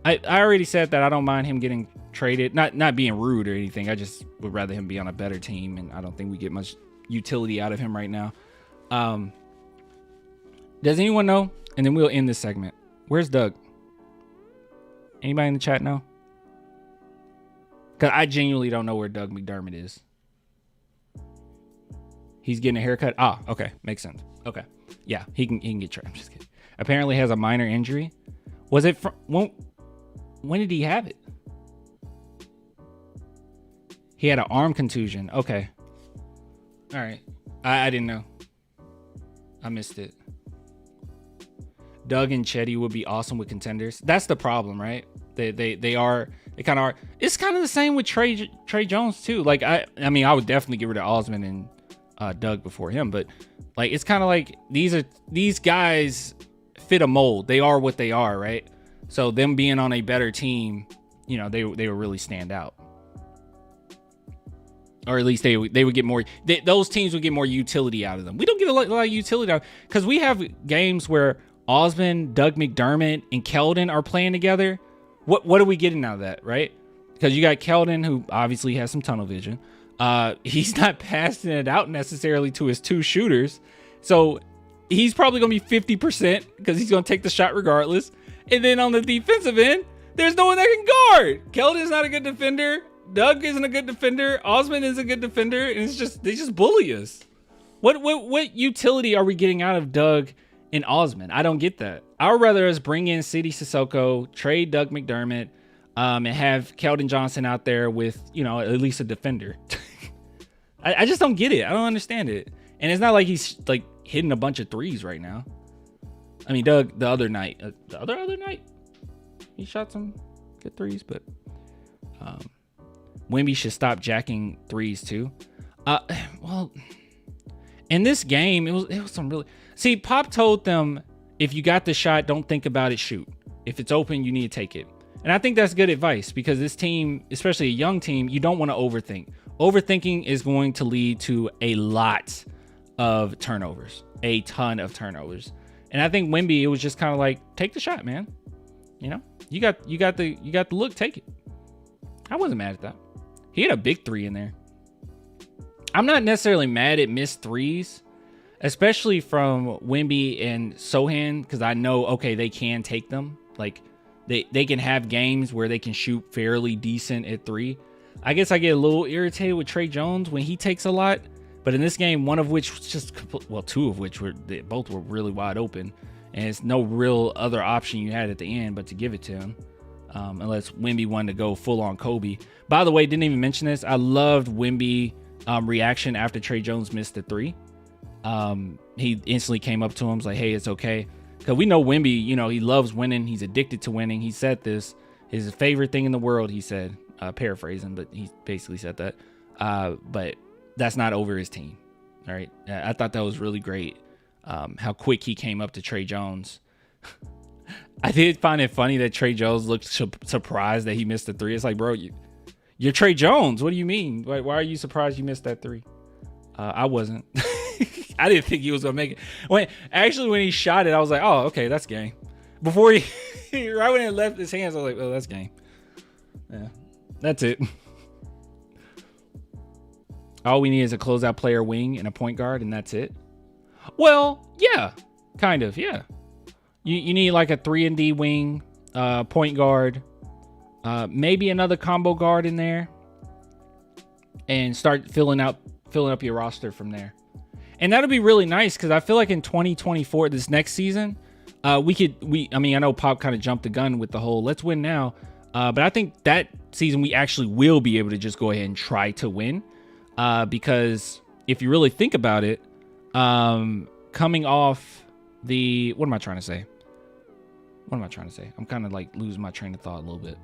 I already said that I don't mind him getting traded. Not being rude or anything. I just would rather him be on a better team, and I don't think we get much utility out of him right now. Does anyone know? And then we'll end this segment. Where's Doug? Anybody in the chat know? Because I genuinely don't know where Doug McDermott is. He's getting a haircut. Ah, okay. Makes sense. Okay. Yeah, he can get traded. I'm just kidding. Apparently has a minor injury. Was it from... When did he have it? He had an arm contusion. Okay. All right. I didn't know. I missed it. Doug and Chetty would be awesome with contenders. That's the problem, right? They kind of are. It's kind of the same with Trey Jones too. Like I mean, I would definitely get rid of Osman and Doug before him, but like it's kind of like these guys fit a mold. They are what they are, right? So them being on a better team, they would really stand out. Or at least they would get more. Those teams would get more utility out of them. We don't get a lot of utility out because we have games where Osman, Doug McDermott, and Keldon are playing together. What are we getting out of that, right? Because you got Keldon, who obviously has some tunnel vision. He's not passing it out necessarily to his two shooters. So he's probably going to be 50% because he's going to take the shot regardless. And then on the defensive end, there's no one that can guard. Keldon's not a good defender. Doug isn't a good defender. Osman is a good defender. And they just bully us. What utility are we getting out of Doug and Osman? I don't get that. I would rather us bring in Sidi Sissoko, trade Doug McDermott, and have Keldon Johnson out there with, at least a defender. I just don't get it. I don't understand it. And it's not like he's like hitting a bunch of threes right now. I mean, Doug, the other night, he shot some good threes, but Wemby should stop jacking threes too. Well, in this game, it was some really... See, Pop told them, if you got the shot, don't think about it, shoot. If it's open, you need to take it. And I think that's good advice because this team, especially a young team, you don't want to overthink. Overthinking is going to lead to a lot of turnovers, a ton of turnovers. And I think Wemby, it was just kind of like, take the shot, man. You know, you got the look. Take it. I wasn't mad at that. He had a big 3 in there. I'm not necessarily mad at missed threes, especially from Wemby and Sohan, because I know, okay, they can take them. Like, they can have games where they can shoot fairly decent at 3. I guess I get a little irritated with Trey Jones when he takes a lot. But in this game, one of which was just, well, 2 of which both were really wide open. And it's no real other option you had at the end but to give it to him. Unless Wemby wanted to go full on Kobe. By the way, didn't even mention this. I loved Wemby reaction after Trey Jones missed the 3. He instantly came up to him, was like, hey, it's okay. Because we know Wemby, you know, he loves winning. He's addicted to winning. He said this. His favorite thing in the world, he said. Paraphrasing, but he basically said that. But that's not over his team. All right. I thought that was really great. How quick he came up to Trey Jones. I did find it funny that Trey Jones looked surprised that he missed the 3. It's like, bro, you're Trey Jones. What do you mean? Why are you surprised you missed that 3? I wasn't. I didn't think he was gonna make it. When he shot it, I was like, oh, okay, that's game. Before he right when it left his hands, I was like, oh, that's game. Yeah, that's it. All we need is a closeout player, wing, and a point guard, and that's it. Well, yeah, kind of, yeah. You need like a 3-and-D wing, point guard, maybe another combo guard in there, and start filling up your roster from there. And that'll be really nice because I feel like in 2024, this next season, I know Pop kind of jumped the gun with the whole let's win now, but I think that season we actually will be able to just go ahead and try to win, because if you really think about it, coming off what am I trying to say? I'm kind of like losing my train of thought a little bit.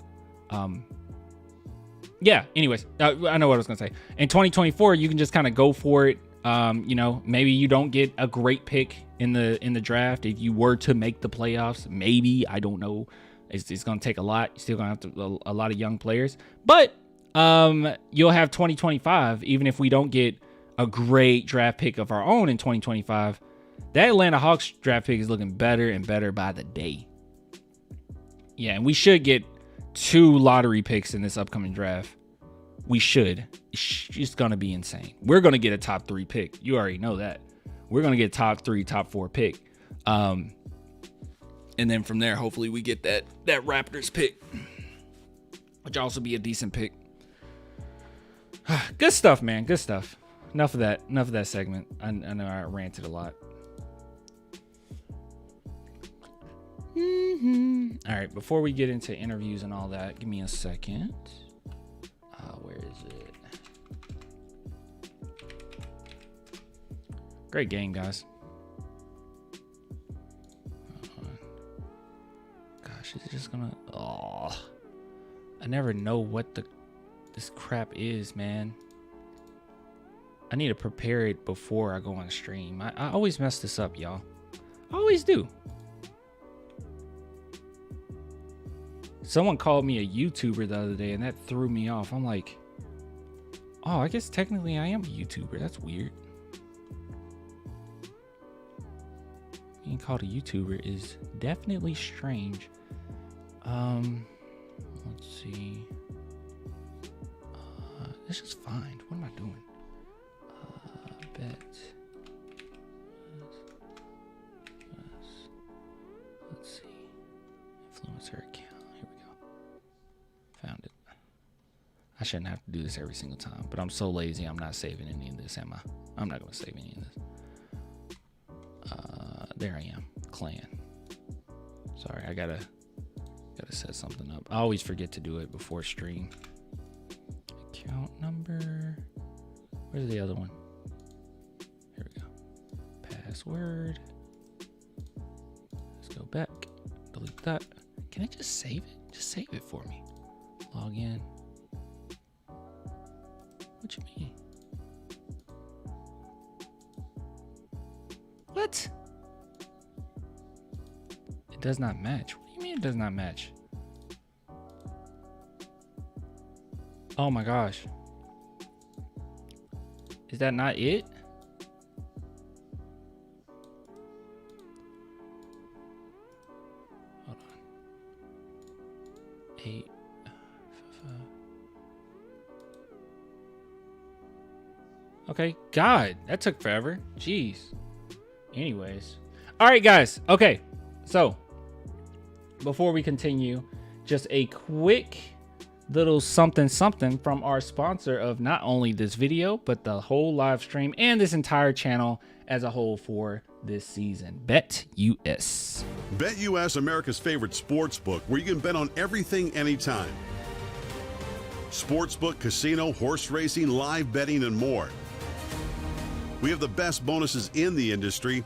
Yeah, anyways, I know what I was going to say. In 2024, you can just kind of go for it. You know, maybe you don't get a great pick in the draft. If you were to make the playoffs, maybe, I don't know. It's going to take a lot. You're still going to have a lot of young players. But you'll have 2025, even if we don't get a great draft pick of our own in 2025. That Atlanta Hawks draft pick is looking better and better by the day. Yeah, and we should get 2 lottery picks in this upcoming draft. We should. It's just going to be insane. We're going to get a top 3 pick. You already know that. We're going to get top 3, top 4 pick. And then from there, hopefully we get that Raptors pick, which also be a decent pick. Good stuff, man. Good stuff. Enough of that segment. I know I ranted a lot. All right, before we get into interviews and all that, give me a second. Where is it? Great game, guys. Gosh, is it just gonna... Oh, I never know what this crap is, man. I need to prepare it before I go on stream. I always mess this up, y'all. I always do. Someone called me a YouTuber the other day, and that threw me off. I'm like, oh, I guess technically I am a YouTuber. That's weird. Being called a YouTuber is definitely strange. Let's see. This is fine. What am I doing? Bet. Let's see. Influencer account. Here we go. Found it. I shouldn't have to do this every single time, but I'm so lazy. I'm not saving any of this, am I? I'm not going to save any of this. There I am. Clan. Sorry, I gotta set something up. I always forget to do it before stream. Account number. Where's the other one? Here we go. Password. Let's go back. Delete that. Can I just save it? Just save it for me. Log in. What you mean? What? It does not match. What do you mean it does not match? Oh my gosh. Is that not it? Hold on. Okay, God, that took forever. Jeez. Anyways. All right, guys. Okay, so before we continue, just a quick little something from our sponsor of not only this video, but the whole live stream and this entire channel as a whole for this season. BetUS. BetUS, America's favorite sports book, where you can bet on everything, anytime. Sportsbook, casino, horse racing, live betting, and more. We have the best bonuses in the industry.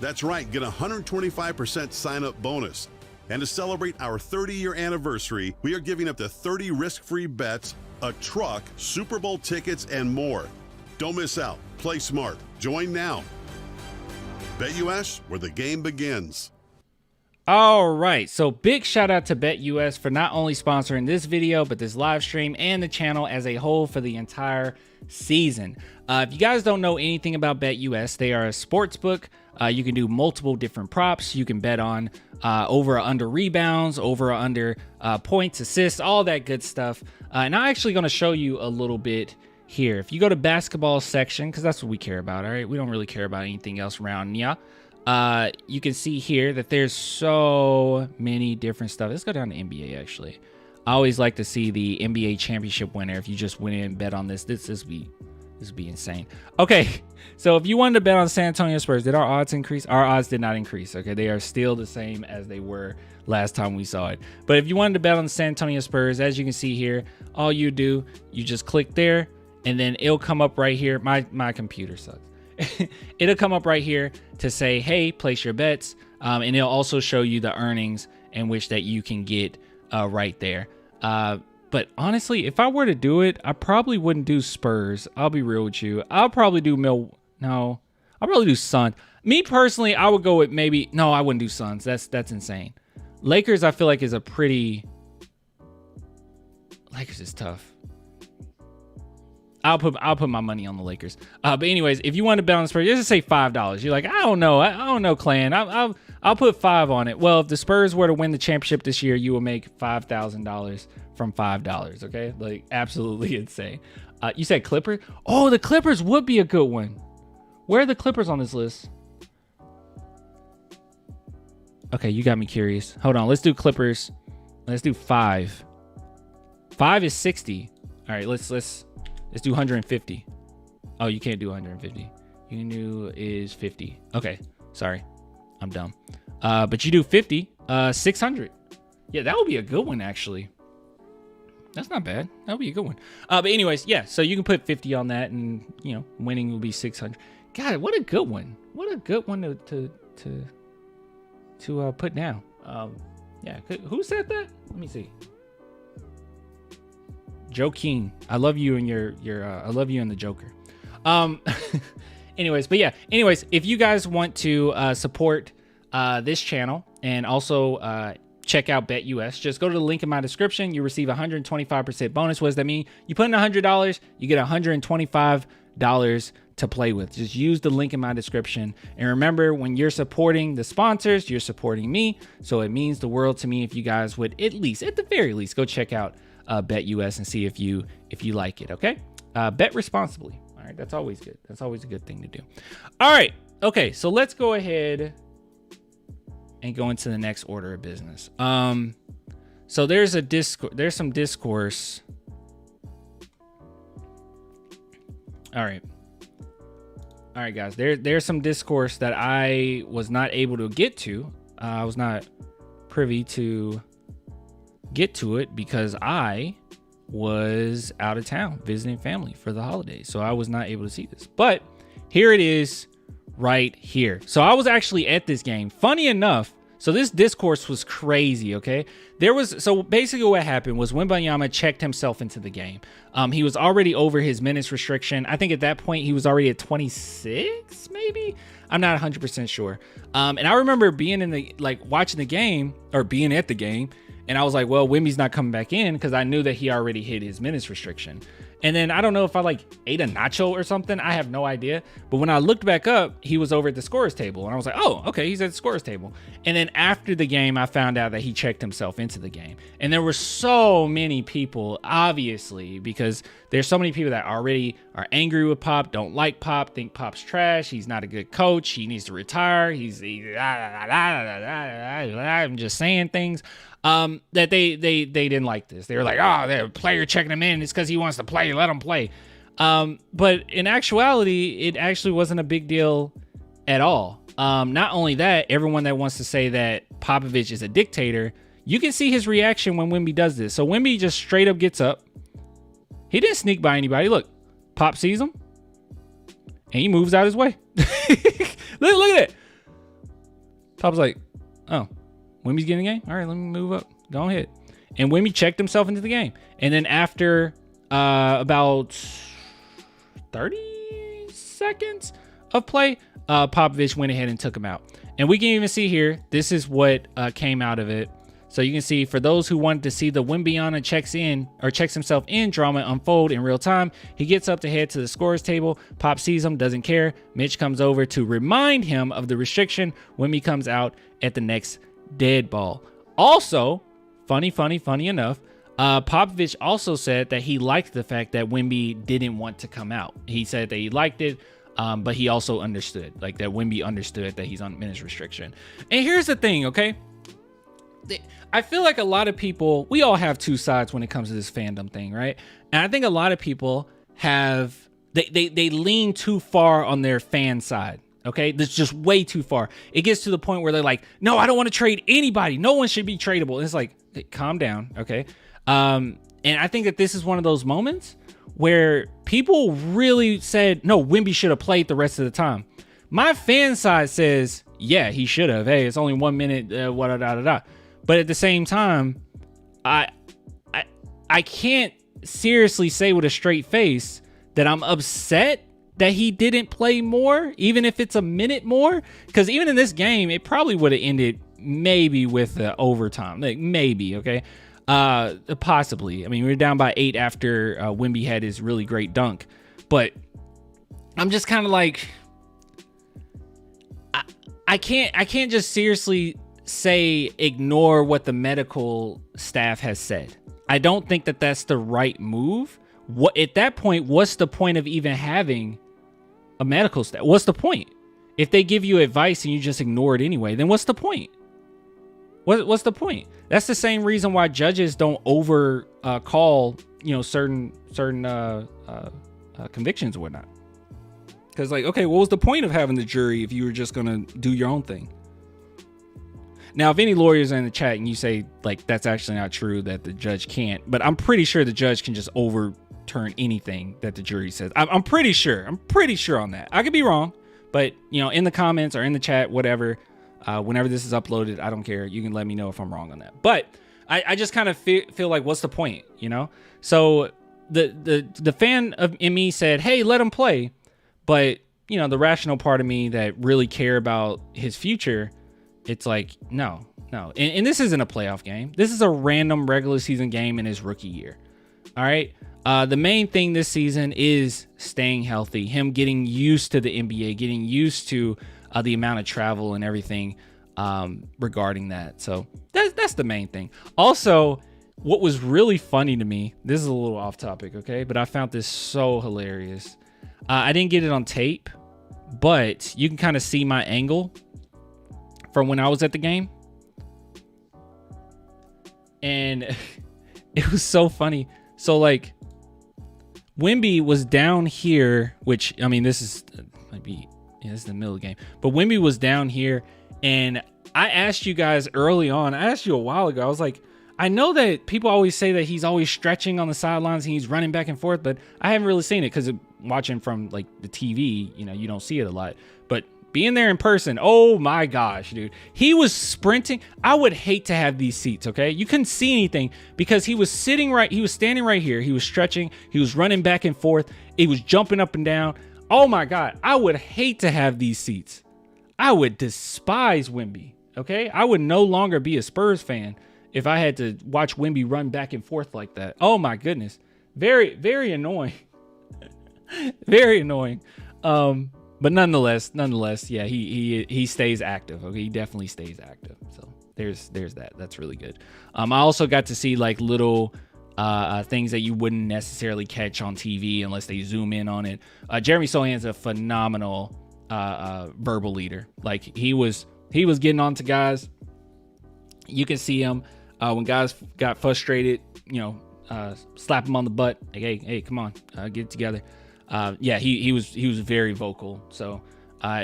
That's right, get a 125% sign-up bonus. And to celebrate our 30-year anniversary, we are giving up to 30 risk-free bets, a truck, Super Bowl tickets, and more. Don't miss out. Play smart. Join now. BetUS, where the game begins. All right, so big shout out to BetUS for not only sponsoring this video, but this live stream and the channel as a whole for the entire season. If you guys don't know anything about BetUS, they are a sports book. You can do multiple different props. You can bet on over or under rebounds, over or under points, assists, all that good stuff. And I'm actually going to show you a little bit here. If you go to basketball section, because that's what we care about, all right? We don't really care about anything else around here. You can see here that there's so many different stuff. Let's go down to NBA, actually. I always like to see the NBA championship winner. If you just went in and bet on this would be insane. Okay, so if you wanted to bet on San Antonio Spurs, did our odds increase? Our odds did not increase. Okay, they are still the same as they were last time we saw it. But if you wanted to bet on the San Antonio Spurs, as you can see here, all you do, you just click there, and then it'll come up right here. My computer sucks. It'll come up right here to say, hey, place your bets, and it'll also show you the earnings in which that you can get right there. But honestly, if I were to do it, I probably wouldn't do Spurs. I'll be real with you. I'll probably do I'll probably do Suns. Me personally, I would go with I wouldn't do Suns. That's insane. Lakers, I feel like Lakers is tough. I'll put my money on the Lakers. But anyways, if you want to bet on the Spurs, just say $5. You're like, I don't know, Clan. I'll put $5 on it. Well, if the Spurs were to win the championship this year, you will make $5,000 from $5. Okay, like absolutely insane. You said Clippers? Oh, the Clippers would be a good one. Where are the Clippers on this list? Okay, you got me curious. Hold on, let's do Clippers. Let's do 5. 5 is 60. All right, let's do 150. Oh, you can't do 150. You can do is 50. Okay, sorry, I'm dumb. But you do 50. 600. Yeah, that would be a good one actually. That's not bad. That would be a good one. But anyways, yeah. So you can put 50 on that, and winning will be 600. God, what a good one. What a good one to put down. Yeah. Who said that? Let me see. Joe King. I love you and I love you and the Joker. Anyways, if you guys want to support this channel and also check out BetUS, just go to the link in my description. You receive 125% bonus. What does that mean? You put in $100, you get $125 to play with. Just use the link in my description. And remember, when you're supporting the sponsors, you're supporting me. So it means the world to me if you guys would at the very least, go check out BetUS and see if you like it. Okay, bet responsibly. All right, that's always good. That's always a good thing to do. All right, okay, so let's go ahead and go into the next order of business. So there's some discourse. All right, guys. There's some discourse that I was not able to get to. I was not privy to get to it because I was out of town visiting family for the holidays, so I was not able to see this. But here it is right here. So I was actually at this game. Funny enough, so this discourse was crazy, okay? So basically what happened was Wembanyama checked himself into the game. He was already over his minutes restriction. I think at that point he was already at 26, maybe? I'm not 100% sure. And I remember being watching the game, or being at the game, And I was like, well, Wemby's not coming back in because I knew that he already hit his minutes restriction. And then I don't know if I like ate a nacho or something. I have no idea. But when I looked back up, he was over at the scorer's table. And I was like, oh, okay, he's at the scorer's table. And then after the game, I found out that he checked himself into the game. And there were so many people, obviously, because there's so many people that already are angry with Pop, don't like Pop, think Pop's trash. He's not a good coach. He needs to retire. I'm just saying things. That they didn't like this. They were like, oh, they're a player checking him in. It's because he wants to play. Let him play. But in actuality, it actually wasn't a big deal at all. Not only that, everyone that wants to say that Popovich is a dictator, you can see his reaction when Wemby does this. So Wemby just straight up gets up. He didn't sneak by anybody. Look, Pop sees him, and he moves out his way. Look at it. Pop's like, oh. Wemby's getting the game? All right, let me move up. Go ahead. And Wemby checked himself into the game. And then after about 30 seconds of play, Popovich went ahead and took him out. And we can even see here, this is what came out of it. So you can see, for those who wanted to see the Wembyana checks himself in drama unfold in real time, he gets up to head to the scorer's table. Pop sees him, doesn't care. Mitch comes over to remind him of the restriction. Wemby comes out at the next dead ball. Also, funny enough, Popovich also said that he liked the fact that Wemby didn't want to come out. He said that he liked it, but he also understood, like that Wemby understood that he's on minutes restriction. And here's the thing, okay? I feel like a lot of people, we all have two sides when it comes to this fandom thing, right? And I think a lot of people have, they lean too far on their fan side. Okay, that's just way too far. It gets to the point where they're like, no, I don't want to trade anybody. No one should be tradable. And it's like, hey, calm down, okay? And I think that this is one of those moments where people really said, no, Wemby should have played the rest of the time. My fan side says, yeah, he should have. Hey, it's only 1 minute, But at the same time, I can't seriously say with a straight face that I'm upset that he didn't play more, even if it's a minute more. Because even in this game, it probably would have ended maybe with overtime. Like, maybe, okay? Possibly. I mean, we were down by 8 after Wemby had his really great dunk. But I'm just kind of like, I can't just seriously say ignore what the medical staff has said. I don't think that that's the right move. What at that point, what's the point of even having a medical staff? What's the point? If they give you advice and you just ignore it anyway, then what's the point? What's the point? That's the same reason why judges don't over call, certain convictions or whatnot. Because like, okay, what was the point of having the jury if you were just gonna do your own thing? Now, if any lawyers are in the chat and you say like that's actually not true, that the judge can't, but I'm pretty sure the judge can just overturn anything that the jury says. I'm pretty sure on that. I could be wrong, but in the comments or in the chat, whatever, whenever this is uploaded, I don't care. You can let me know if I'm wrong on that. But I just kind of feel like, what's the point? So the fan in me said, hey, let him play. But the rational part of me that really care about his future, it's like, no. And this isn't a playoff game. This is a random regular season game in his rookie year. All right. The main thing this season is staying healthy, him getting used to the NBA, getting used to the amount of travel and everything regarding that. So that's the main thing. Also, what was really funny to me, this is a little off topic, okay? But I found this so hilarious. I didn't get it on tape, but you can kind of see my angle from when I was at the game. And it was so funny. So like Wemby was down here, which, I mean, this is this is the middle of the game, but Wemby was down here. And I asked you guys early on, I asked you a while ago, I was like, I know that people always say that he's always stretching on the sidelines and he's running back and forth, but I haven't really seen it because watching from like the TV, you don't see it a lot. But being there in person, oh my gosh, dude. He was sprinting. I would hate to have these seats, okay? You couldn't see anything because he was standing right here. He was stretching. He was running back and forth. He was jumping up and down. Oh my God. I would hate to have these seats. I would despise Wemby, okay? I would no longer be a Spurs fan if I had to watch Wemby run back and forth like that. Oh my goodness. Very, very annoying. Very annoying. But nonetheless, yeah, he stays active. Okay, he definitely stays active. So there's that. That's really good. I also got to see like little things that you wouldn't necessarily catch on TV unless they zoom in on it. Jeremy Sohan's a phenomenal verbal leader. Like he was getting on to guys. You can see him when guys got frustrated, slap him on the butt. Like, hey, come on, get it together. Yeah, he was very vocal. So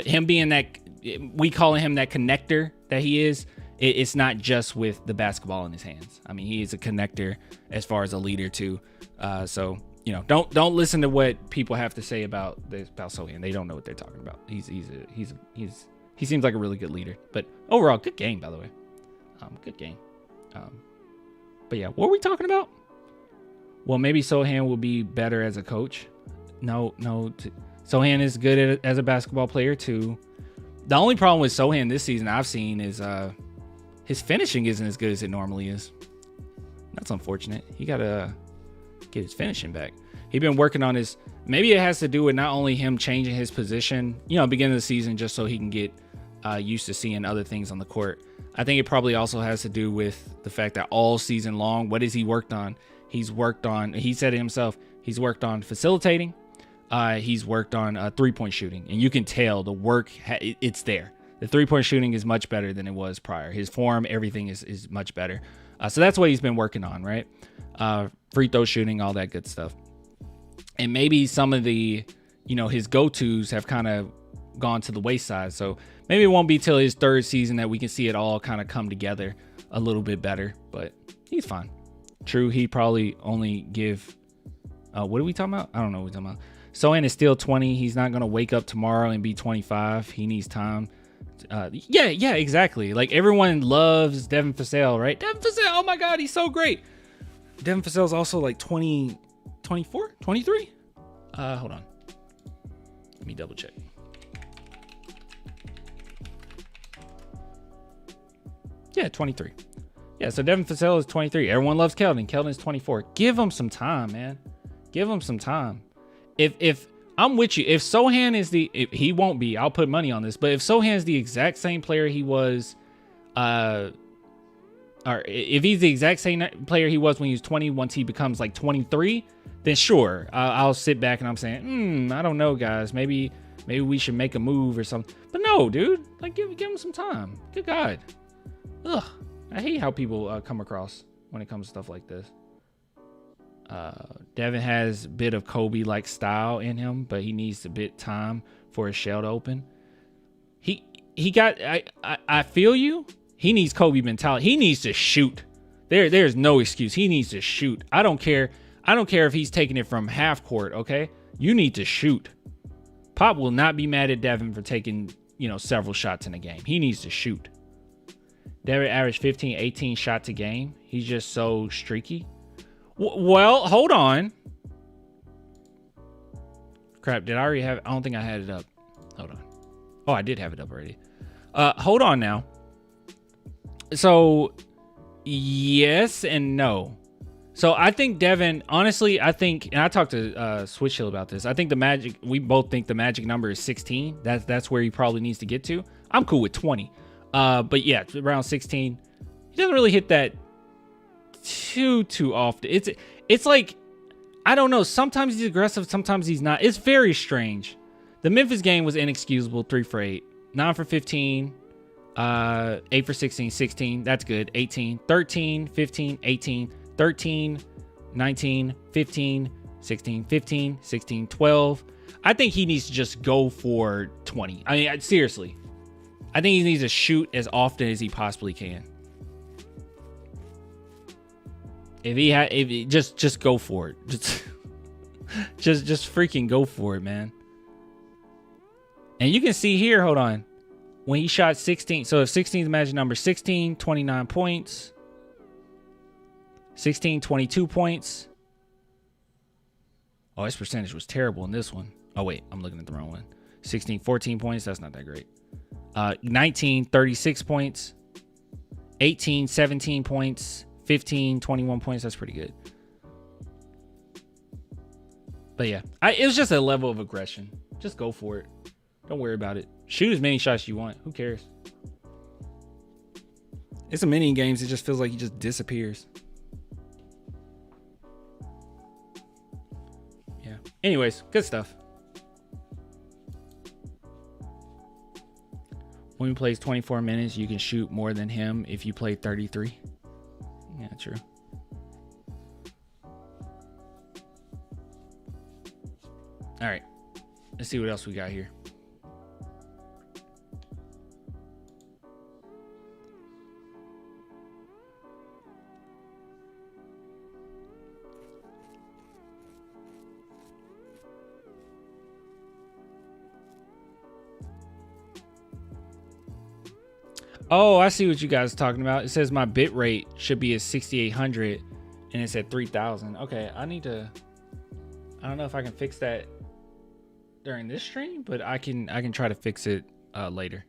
him being that, we call him that connector that he is. It's not just with the basketball in his hands. I mean, he is a connector as far as a leader too. So don't listen to what people have to say about Sohan. They don't know what they're talking about. He seems like a really good leader. But overall, good game, by the way. Good game. But yeah, what were we talking about? Well, maybe Sohan will be better as a coach. No. Sohan is good as a basketball player too. The only problem with Sohan this season I've seen is his finishing isn't as good as it normally is. That's unfortunate. He gotta get his finishing back. He's been working on his. Maybe it has to do with not only him changing his position, beginning of the season, just so he can get used to seeing other things on the court. I think it probably also has to do with the fact that all season long, what has he worked on? He said it himself, he's worked on facilitating. He's worked on 3-point shooting, and you can tell the work, it's there. The 3-point shooting is much better than it was prior. His form, everything is much better. So that's what he's been working on, right? Free throw shooting, all that good stuff. And maybe some of the, his go-tos have kind of gone to the wayside. So maybe it won't be till his third season that we can see it all kind of come together a little bit better, but he's fine. True, he probably only give, what are we talking about? I don't know what we're talking about. Sohan is still 20. He's not going to wake up tomorrow and be 25. He needs time. Yeah, exactly. Like everyone loves Devin Vassell, right? Devin Vassell, oh my God, he's so great. Devin Vassell's also like 20, 24, 23. Hold on. Let me double check. Yeah, 23. Yeah, so Devin Vassell is 23. Everyone loves Keldon. Keldon's 24. Give him some time, man. Give him some time. If I'm with you, if Sohan is if he won't be, I'll put money on this, but if Sohan is the exact same player he was, or if he's the exact same player he was when he was 20, once he becomes like 23, then sure, I'll sit back and I'm saying, I don't know, guys, maybe we should make a move or something. But no, dude, like give him some time. Good God. Ugh, I hate how people come across when it comes to stuff like this. Devin has a bit of Kobe-like style in him, but he needs a bit time for his shell to open. He got. I feel you. He needs Kobe mentality. He needs to shoot. There's no excuse. He needs to shoot. I don't care if he's taking it from half court. Okay, you need to shoot. Pop will not be mad at Devin for taking several shots in a game. He needs to shoot. Devin averaged 15, 18 shots a game. He's just so streaky. Well, hold on. Crap, did I already have it? I don't think I had it up. Hold on. Oh, I did have it up already. Hold on now. So, yes and no. So, I think Devin, honestly, and I talked to Switch Hill about this. I think we both think the magic number is 16. That's where he probably needs to get to. I'm cool with 20. But yeah, around 16. He doesn't really hit that too often. It's like, I don't know, sometimes he's aggressive, sometimes he's not. It's very strange. The Memphis game was inexcusable. 3 for 8, 9 for 15, 8 for 16, 16, that's good, 18, 13, 15, 18, 13, 19, 15, 16, 15, 16, 12. I think he needs to just go for 20. I mean, seriously, I think he needs to shoot as often as he possibly can. Just go for it. Just freaking go for it, man. And you can see here, hold on, when he shot 16. So if 16 is the magic number, 16, 29 points, 16, 22 points. Oh, his percentage was terrible in this one. Oh wait, I'm looking at the wrong one. 16, 14 points. That's not that great. 19, 36 points. 18, 17 points, 15, 21 points. That's pretty good. But yeah, it was just a level of aggression. Just go for it. Don't worry about it. Shoot as many shots you want. Who cares? It's a mini games. It just feels like he just disappears. Yeah. Anyways, good stuff. When he plays 24 minutes, you can shoot more than him if you play 33. Yeah, true. All right. Let's see what else we got here. Oh, I see what you guys are talking about. It says my bit rate should be at 6,800 and it's at 3,000. Okay, I don't know if I can fix that during this stream, but I can try to fix it later.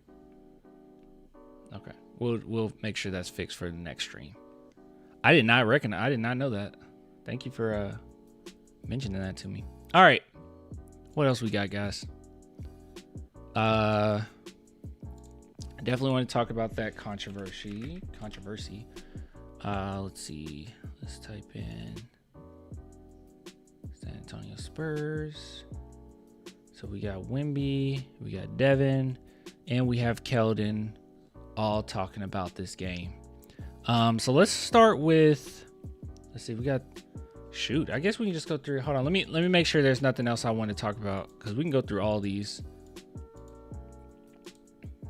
Okay, we'll make sure that's fixed for the next stream. I did not know that. Thank you for mentioning that to me. All right, what else we got, guys? I definitely want to talk about that controversy. Let's see. Let's type in San Antonio Spurs. So we got Wemby, we got Devin, and we have Keldon all talking about this game. So let's start with, let's see, we got, shoot, I guess we can just go through. Hold on, let me make sure there's nothing else I want to talk about, because we can go through all these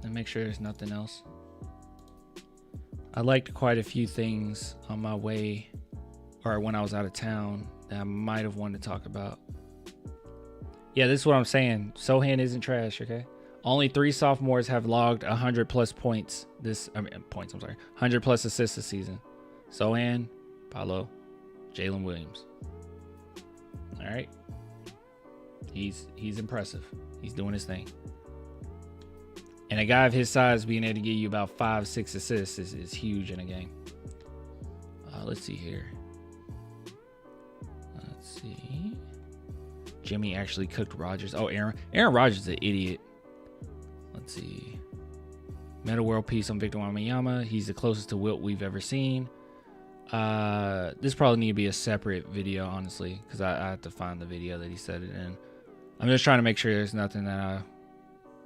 and make sure there's nothing else. I liked quite a few things on my way, or when I was out of town, that I might have wanted to talk about. Yeah, this is what I'm saying. Sohan isn't trash, okay? Only 3 sophomores have logged 100 plus points 100 plus assists this season. Sohan, Paolo, Jalen Williams. All right. He's impressive. He's doing his thing. And a guy of his size being able to give you about 5-6 assists is huge in a game. Let's see here. Let's see. Jimmy actually cooked Rodgers. Oh, Aaron Rodgers is an idiot. Let's see. Meta World Peace on Victor Wembanyama. He's the closest to Wilt we've ever seen. This probably need to be a separate video, honestly, because I have to find the video that he said it in. I'm just trying to make sure there's nothing that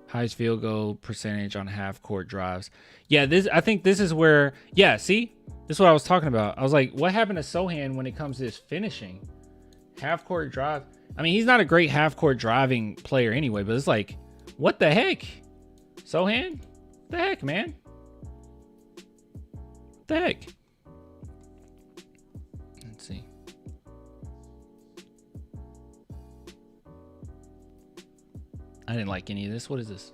highest field goal percentage on half court drives. Yeah, I think this is where, yeah, see? This is what I was talking about. I was like, what happened to Sohan when it comes to his finishing? Half court drive. I mean, he's not a great half court driving player anyway, but it's like, what the heck? Sohan? What the heck, man? What the heck? Let's see. I didn't like any of this. What is this?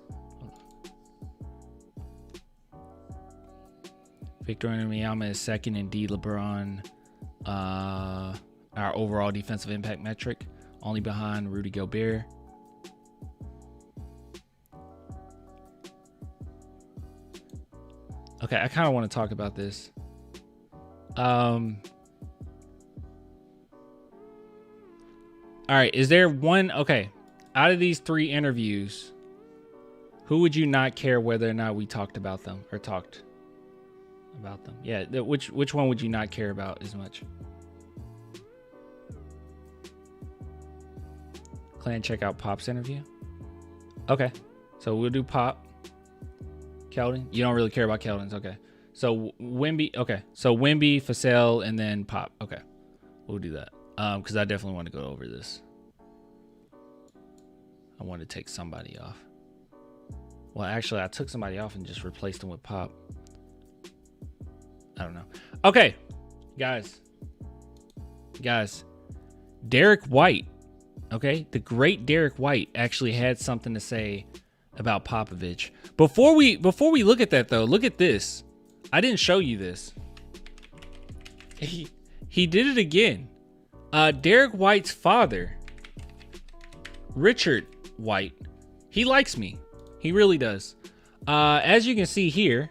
Victor Wembanyama is second in D LeBron, our overall defensive impact metric, only behind Rudy Gobert. Okay, I kind of want to talk about this. All right, is there one? Okay, out of these 3 interviews, who would you not care whether or not we talked about them or talked about them? Yeah, which one would you not care about as much? Clan, check out Pop's interview. Okay, so we'll do Pop. Keldon, you don't really care about Keldon's. Okay, so Wemby. Okay, so Wemby, Fasel, and then Pop. Okay, we'll do that. Because I definitely want to go over this. I want to take somebody off. Well, actually, I took somebody off and just replaced them with Pop. I don't know. Okay, guys. Derek White. Okay, the great Derek White actually had something to say about Popovich. Before we look at that though, look at this. I didn't show you this. He did it again. Derek White's father, Richard White, he likes me. He really does. As you can see here,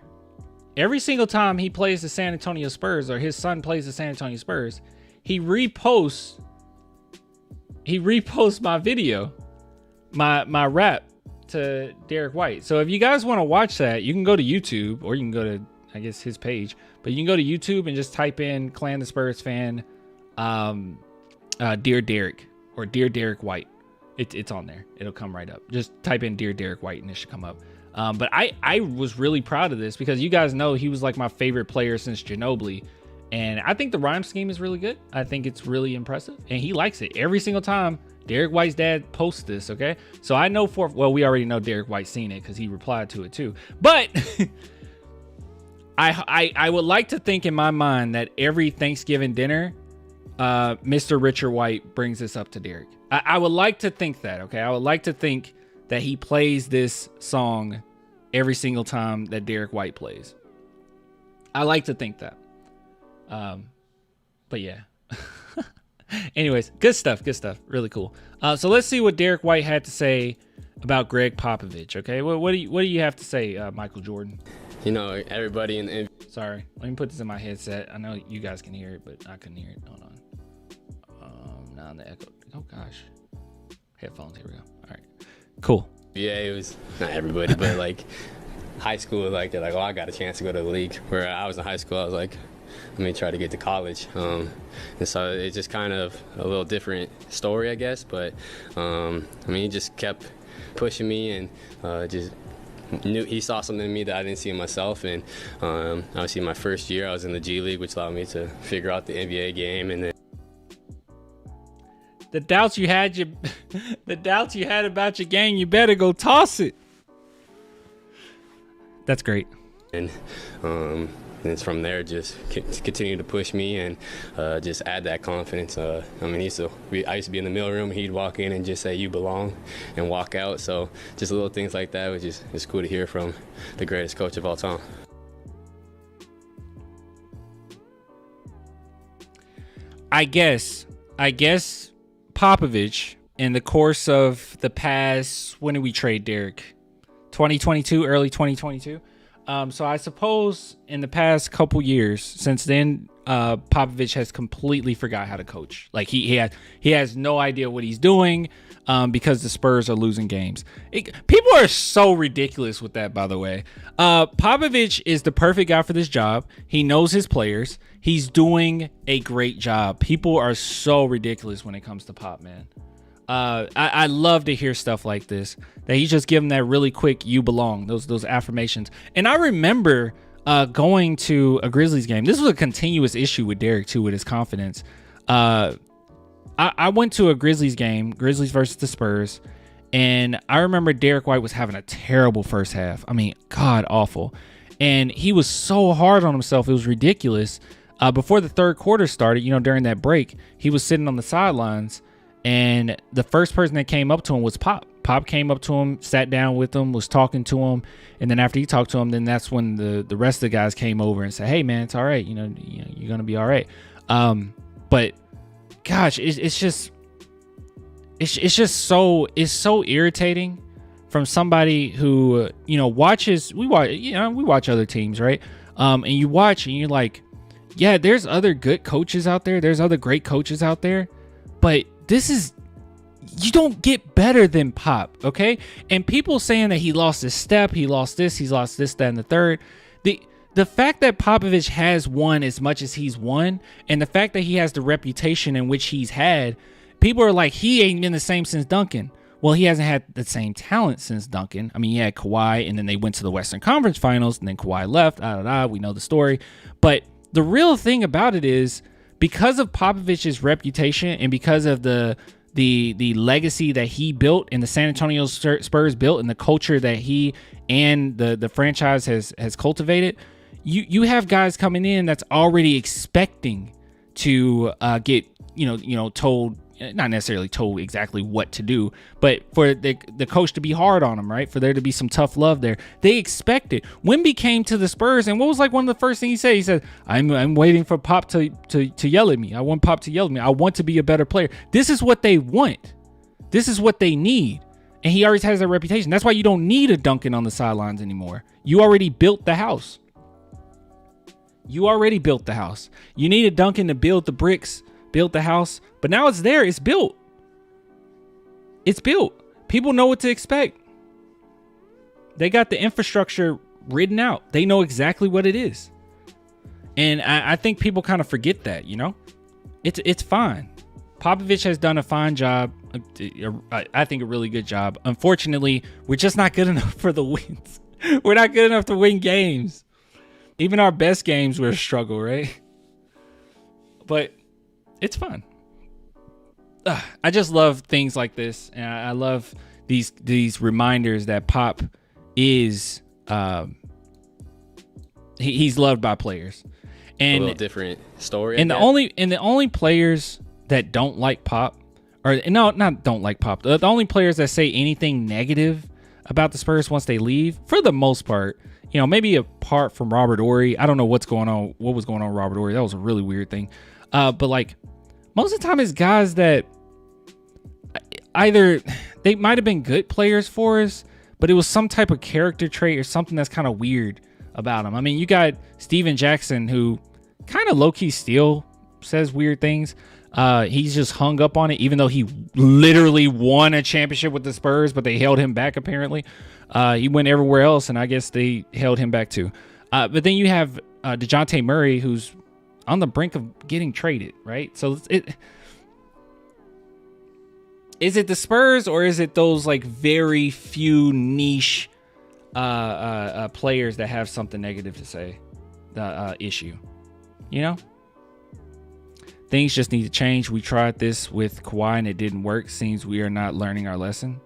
every single time he plays the San Antonio Spurs or his son plays the San Antonio Spurs, he reposts my video, my rap to Derek White. So if you guys want to watch that, you can go to YouTube, or you can go to, I guess, his page, but you can go to YouTube and just type in Clan the Spurs fan, Dear Derek, or Dear Derek White. It's on there. It'll come right up. Just type in Dear Derek White and it should come up. But I was really proud of this because you guys know he was like my favorite player since Ginobili. And I think the rhyme scheme is really good. I think it's really impressive. And he likes it. Every single time Derek White's dad posts this, okay? So I know we already know Derek White's seen it because he replied to it too. But I would like to think in my mind that every Thanksgiving dinner, Mr. Richard White brings this up to Derek. I would like to think that, okay? I would like to think that he plays this song every single time that Derek White plays. I like to think that. But yeah. Anyways, good stuff. Really cool. So let's see what Derek White had to say about Greg Popovich, okay? What do you have to say, Michael Jordan? You know, everybody in the... Sorry, let me put this in my headset. I know you guys can hear it, but I couldn't hear it. Hold on. Now in the echo. Oh gosh. Headphones, here we go. All right. Cool. Yeah, it was not everybody, but like high school, like they're like, oh, I got a chance to go to the league. Where I was in high school, I was like, let me try to get to college. And so it's just kind of a little different story, I guess. But I mean, he just kept pushing me and just knew he saw something in me that I didn't see in myself. And obviously, my first year, I was in the G League, which allowed me to figure out the NBA game. And then the doubts you had about your game, you better go toss it. That's great. And it's from there, just continue to push me and just add that confidence. I mean, I used to be in the mailroom. He'd walk in and just say, "You belong," and walk out. So just little things like that, which is cool to hear from the greatest coach of all time. I guess Popovich, in the course of the past, when did we trade Derek? 2022, early 2022. So I suppose in the past couple years since then, Popovich has completely forgot how to coach. Like he has no idea what he's doing because the Spurs are losing games. People are so ridiculous with that, by the way. Popovich is the perfect guy for this job. He knows his players. He's doing a great job. People are so ridiculous when it comes to Pop, man. I love to hear stuff like this, that he just give them that really quick "you belong," those affirmations. And I remember going to a Grizzlies game. This was a continuous issue with Derek too, with his confidence. I went to a Grizzlies game, Grizzlies versus the Spurs, and I remember Derek White was having a terrible first half. I mean, god awful. And he was so hard on himself, it was ridiculous. Before the third quarter started, during that break, he was sitting on the sidelines, and the first person that came up to him was Pop. Pop came up to him, sat down with him, was talking to him, and then after he talked to him, then that's when the rest of the guys came over and said, "Hey man, it's all right. You're gonna be all right." But gosh, it's so irritating from somebody who watches. We watch other teams, right? And you watch and you're like, yeah, there's other good coaches out there. There's other great coaches out there, but you don't get better than Pop, okay? And people saying that he lost his step, he lost this, that, and the third. The fact that Popovich has won as much as he's won, and the fact that he has the reputation in which he's had, people are like, he ain't been the same since Duncan. Well, he hasn't had the same talent since Duncan. I mean, he had Kawhi, and then they went to the Western Conference Finals, and then Kawhi left. We know the story. But the real thing about it is, because of Popovich's reputation and because of the legacy that he built and the San Antonio Spurs built and the culture that he and the franchise has cultivated, you have guys coming in that's already expecting to get told, not necessarily told exactly what to do, but for the coach to be hard on them, right? For there to be some tough love there. They expect it. Wemby came to the Spurs, and what was like one of the first things he said? He said, I'm waiting for Pop to yell at me. I want Pop to yell at me. I want to be a better player. This is what they want. This is what they need. And he always has that reputation. That's why you don't need a Duncan on the sidelines anymore. You already built the house. You already built the house. You needed Duncan to build the bricks, build the house, but now it's there. It's built. It's built. People know what to expect. They got the infrastructure written out. They know exactly what it is. And I think people kind of forget that, you know? It's fine. Popovich has done a fine job. I think a really good job. Unfortunately, we're just not good enough for the wins. We're not good enough to win games. Even our best games were a struggle, right? But it's fun. I just love things like this, and I love these reminders that Pop is he's loved by players. And a little different story. And the only players that don't like Pop, or no, not don't like Pop. The only players that say anything negative about the Spurs once they leave, for the most part, you know, maybe apart from Robert Horry. I don't know what was going on with Robert Horry. That was a really weird thing. But like most of the time, it's guys that either they might have been good players for us, but it was some type of character trait or something that's kind of weird about them. I mean, you got Steven Jackson, who kind of low-key still says weird things. He's just hung up on it, even though he literally won a championship with the Spurs, but they held him back apparently. He went everywhere else, and I guess they held him back too. But then you have DeJounte Murray, who's on the brink of getting traded, right? So is it the Spurs, or is it those like very few niche players that have something negative to say? The issue, you know? Things just need to change. We tried this with Kawhi and it didn't work. Seems we are not learning our lesson.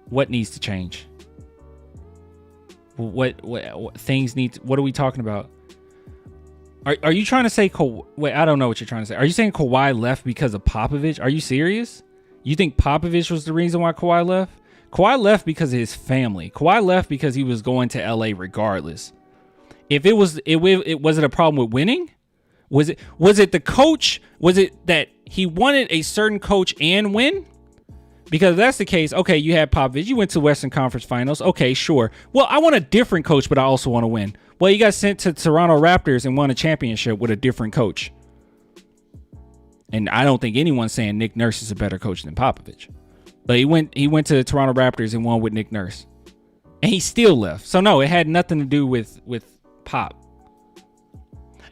What needs to change? What things need? What are we talking about? Are you trying to say wait? I don't know what you're trying to say. Are you saying Kawhi left because of Popovich? Are you serious? You think Popovich was the reason why Kawhi left? Kawhi left because of his family. Kawhi left because he was going to LA regardless. If it was it a problem with winning? Was it the coach? Was it that he wanted a certain coach and win? Because if that's the case, okay, you had Popovich. You went to Western Conference Finals. Okay, sure. Well, I want a different coach, but I also want to win. Well, you got sent to Toronto Raptors and won a championship with a different coach. And I don't think anyone's saying Nick Nurse is a better coach than Popovich. But he went to the Toronto Raptors and won with Nick Nurse. And he still left. So no, it had nothing to do with Pop.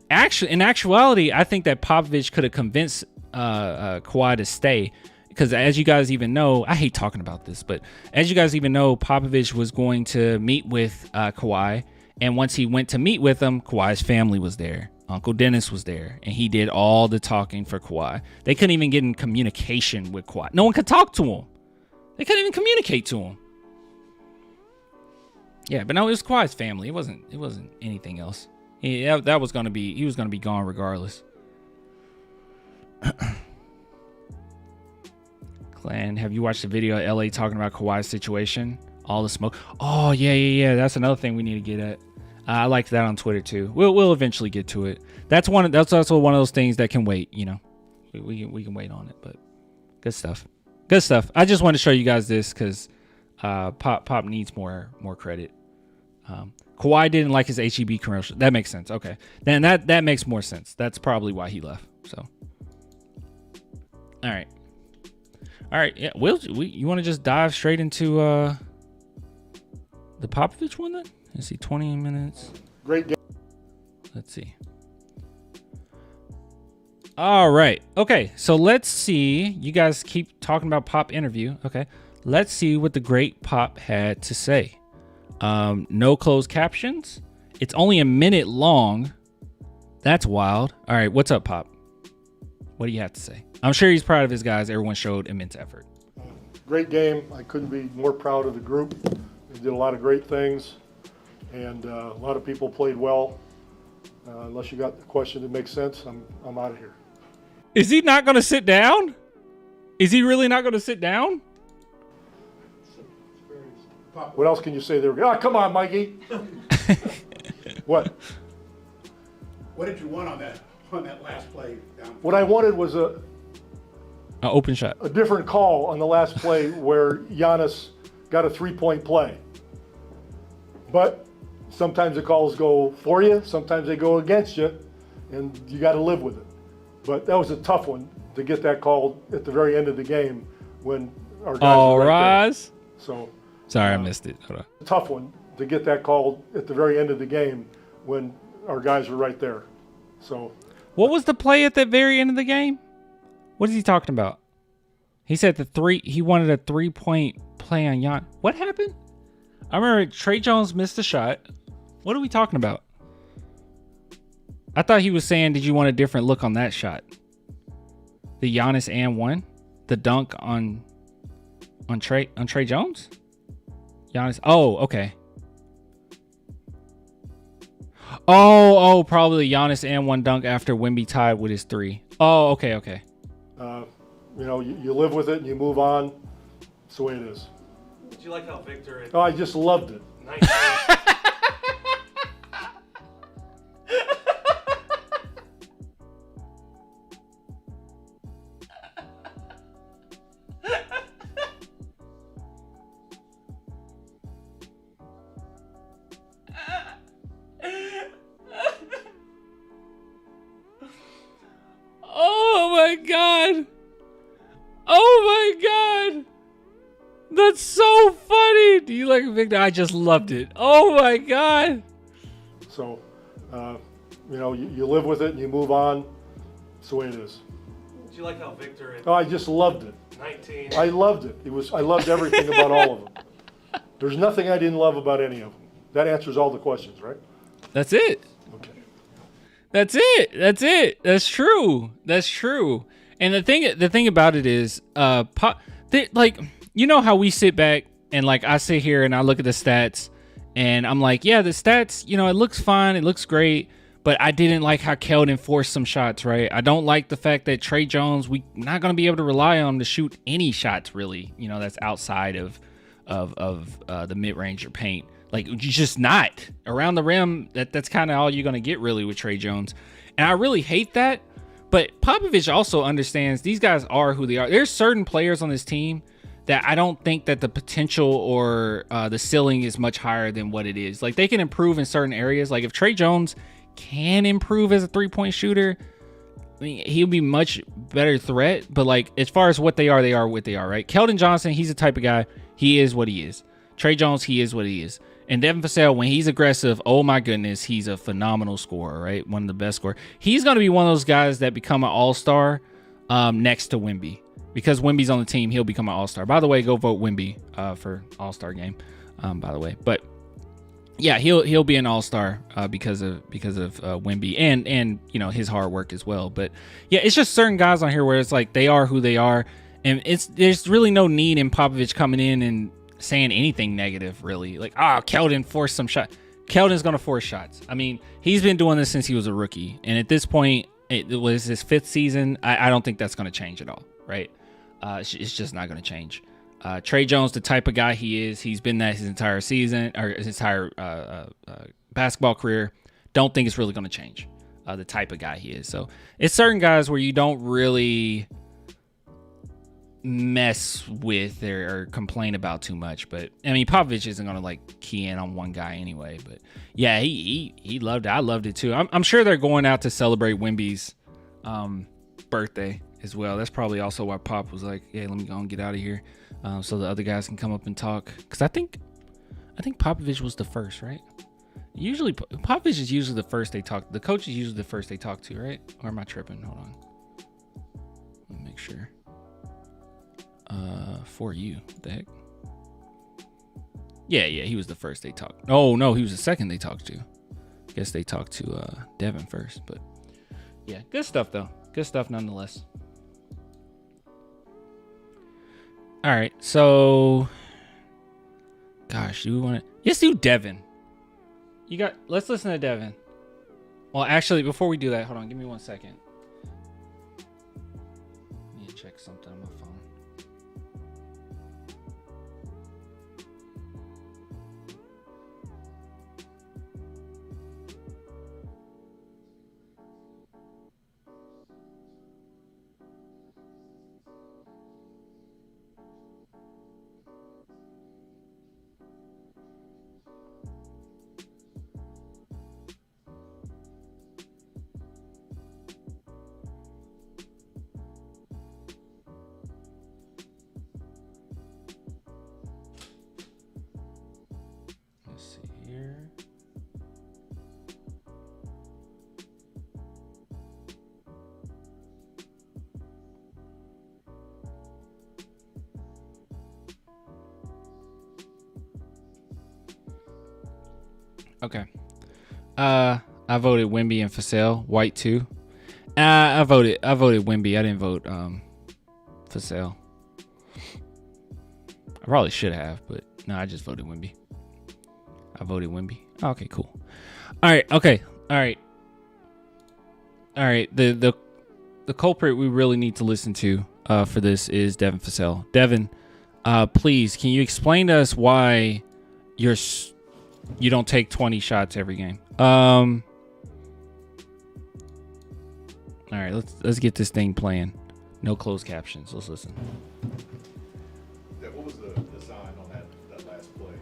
Actually, in actuality, I think that Popovich could have convinced Kawhi to stay, because as you guys even know, I hate talking about this, but as you guys even know, Popovich was going to meet with Kawhi, and once he went to meet with him, Kawhi's family was there. Uncle Dennis was there, and he did all the talking for Kawhi. They couldn't even get in communication with Kawhi. No one could talk to him. They couldn't even communicate to him. Yeah, but no, it was Kawhi's family. It wasn't anything else. He was gonna be gone regardless. Clan, have you watched the video of LA talking about Kawhi's situation? All the smoke. Oh yeah. That's another thing we need to get at. I liked that on Twitter too. We'll eventually get to it. That's also one of those things that can wait. You know, we can wait on it. But good stuff. Good stuff. I just wanted to show you guys this because Pop needs more credit. Kawhi didn't like his HEB commercial. That makes sense. Okay, then that makes more sense. That's probably why he left. So, all right. Yeah, you want to just dive straight into the Popovich one then? Let's see, 20 minutes. Great game. Let's see. All right. Okay, so let's see. You guys keep talking about Pop interview. Okay, let's see what the great Pop had to say. No closed captions. It's only a minute long. That's wild. All right, what's up, Pop? What do you have to say? I'm sure he's proud of his guys. Everyone showed immense effort. Great game. I couldn't be more proud of the group. They did a lot of great things, and a lot of people played well. Unless you got the question that makes sense, I'm out of here. Is he not going to sit down? Is he really not going to sit down? What else can you say there? Oh, come on, Mikey. What? What did you want on that last play? What I wanted was An open shot. a different call on the last play where Giannis got a three-point play. But sometimes the calls go for you, sometimes they go against you, and you got to live with it. But that was a tough one to get that call at the very end of the game when our guys All were right rise. there. So Sorry, I missed it. Hold on. tough one to get that call at the very end of the game when our guys were right there. So What was the play at the very end of the game? What is he talking about? He said he wanted a 3-point play on Jan. What happened? I remember Trey Jones missed a shot. What are we talking about? I thought he was saying, did you want a different look on that shot? The Giannis and one? The dunk on Trey Jones? Giannis. Oh, okay. Oh, probably Giannis and one dunk after Wemby tied with his 3. Oh, okay. you live with it and you move on. That's the way it is. Did you like how Victor Oh, I just loved it. Oh my god. Oh my god. That's so funny. Do you like Victor? I just loved it. Oh my god. So, you live with it and you move on. That's the way it is. Did you like how Victor Oh, I just loved it. 19? I loved it. I loved everything about all of them. There's nothing I didn't love about any of them. That answers all the questions, right? That's it. Okay. That's it. That's true. And the thing about it is, you know how we sit back and like I sit here and I look at the stats and I'm like, yeah, the stats, it looks fine, it looks great, but I didn't like how Keldon forced some shots, right? I don't like the fact that Trey Jones, we not going to be able to rely on him to shoot any shots really, that's outside of the mid-range or paint. Like, you're just not around the rim. That's kind of all you're going to get really with Trey Jones. And I really hate that. But Popovich also understands these guys are who they are. There's certain players on this team that I don't think that the potential or the ceiling is much higher than what it is. Like, they can improve in certain areas. Like, if Trey Jones can improve as a three-point shooter, I mean, he'll be much better threat. But, like, as far as what they are what they are, right? Keldon Johnson, he's the type of guy. He is what he is. Trey Jones, he is what he is. And Devin Vassell, when he's aggressive, oh my goodness, he's a phenomenal scorer, right? One of the best scorers. He's going to be one of those guys that become an all-star next to Wemby. Because Wemby's on the team, he'll become an all-star. By the way, go vote Wemby for all-star game, by the way. But yeah, he'll be an all-star because of Wemby and his hard work as well. But yeah, it's just certain guys on here where it's like they are who they are. And there's really no need in Popovich coming in and saying anything negative, really. Like, Keldon forced some shot. Keldon's going to force shots. I mean, he's been doing this since he was a rookie. And at this point, it was his 5th season. I don't think that's going to change at all, right? It's just not going to change. Trey Jones, the type of guy he is, he's been that his entire season, or his entire basketball career. Don't think it's really going to change the type of guy he is. So it's certain guys where you don't really mess with or complain about too much. But I mean, Popovich isn't gonna like key in on one guy anyway. But yeah, he loved it. I loved it too. I'm sure they're going out to celebrate Wemby's birthday as well. That's probably also why Pop was like, yeah, let me go and get out of here, so the other guys can come up and talk. Because I think Popovich was the first, right? Usually Popovich is usually the first they talk. The coach is usually the first they talk to, right? Or am I tripping? Hold on, let me make sure. For you, what the heck? Yeah, he was the first they talked. Oh no, he was the second they talked to. Guess they talked to Devin first, but yeah, good stuff though. Good stuff nonetheless. All right, so gosh, do we want to? Let's do Devin. Let's listen to Devin. Well, actually, before we do that, hold on, give me 1 second. I need to check something on my phone. Okay. I voted Wemby and Fasale. White too. I voted Wemby. I didn't vote Fasale. I probably should have, but no, I just voted Wemby. I voted Wemby. Oh, okay, cool. All right. Okay. All right. All right. The culprit we really need to listen to for this is Devin Fasale. Devin, please, can you explain to us why you don't take 20 shots every game? All right, let's get this thing playing. No closed captions. Let's listen. Yeah, what was the design on that last play?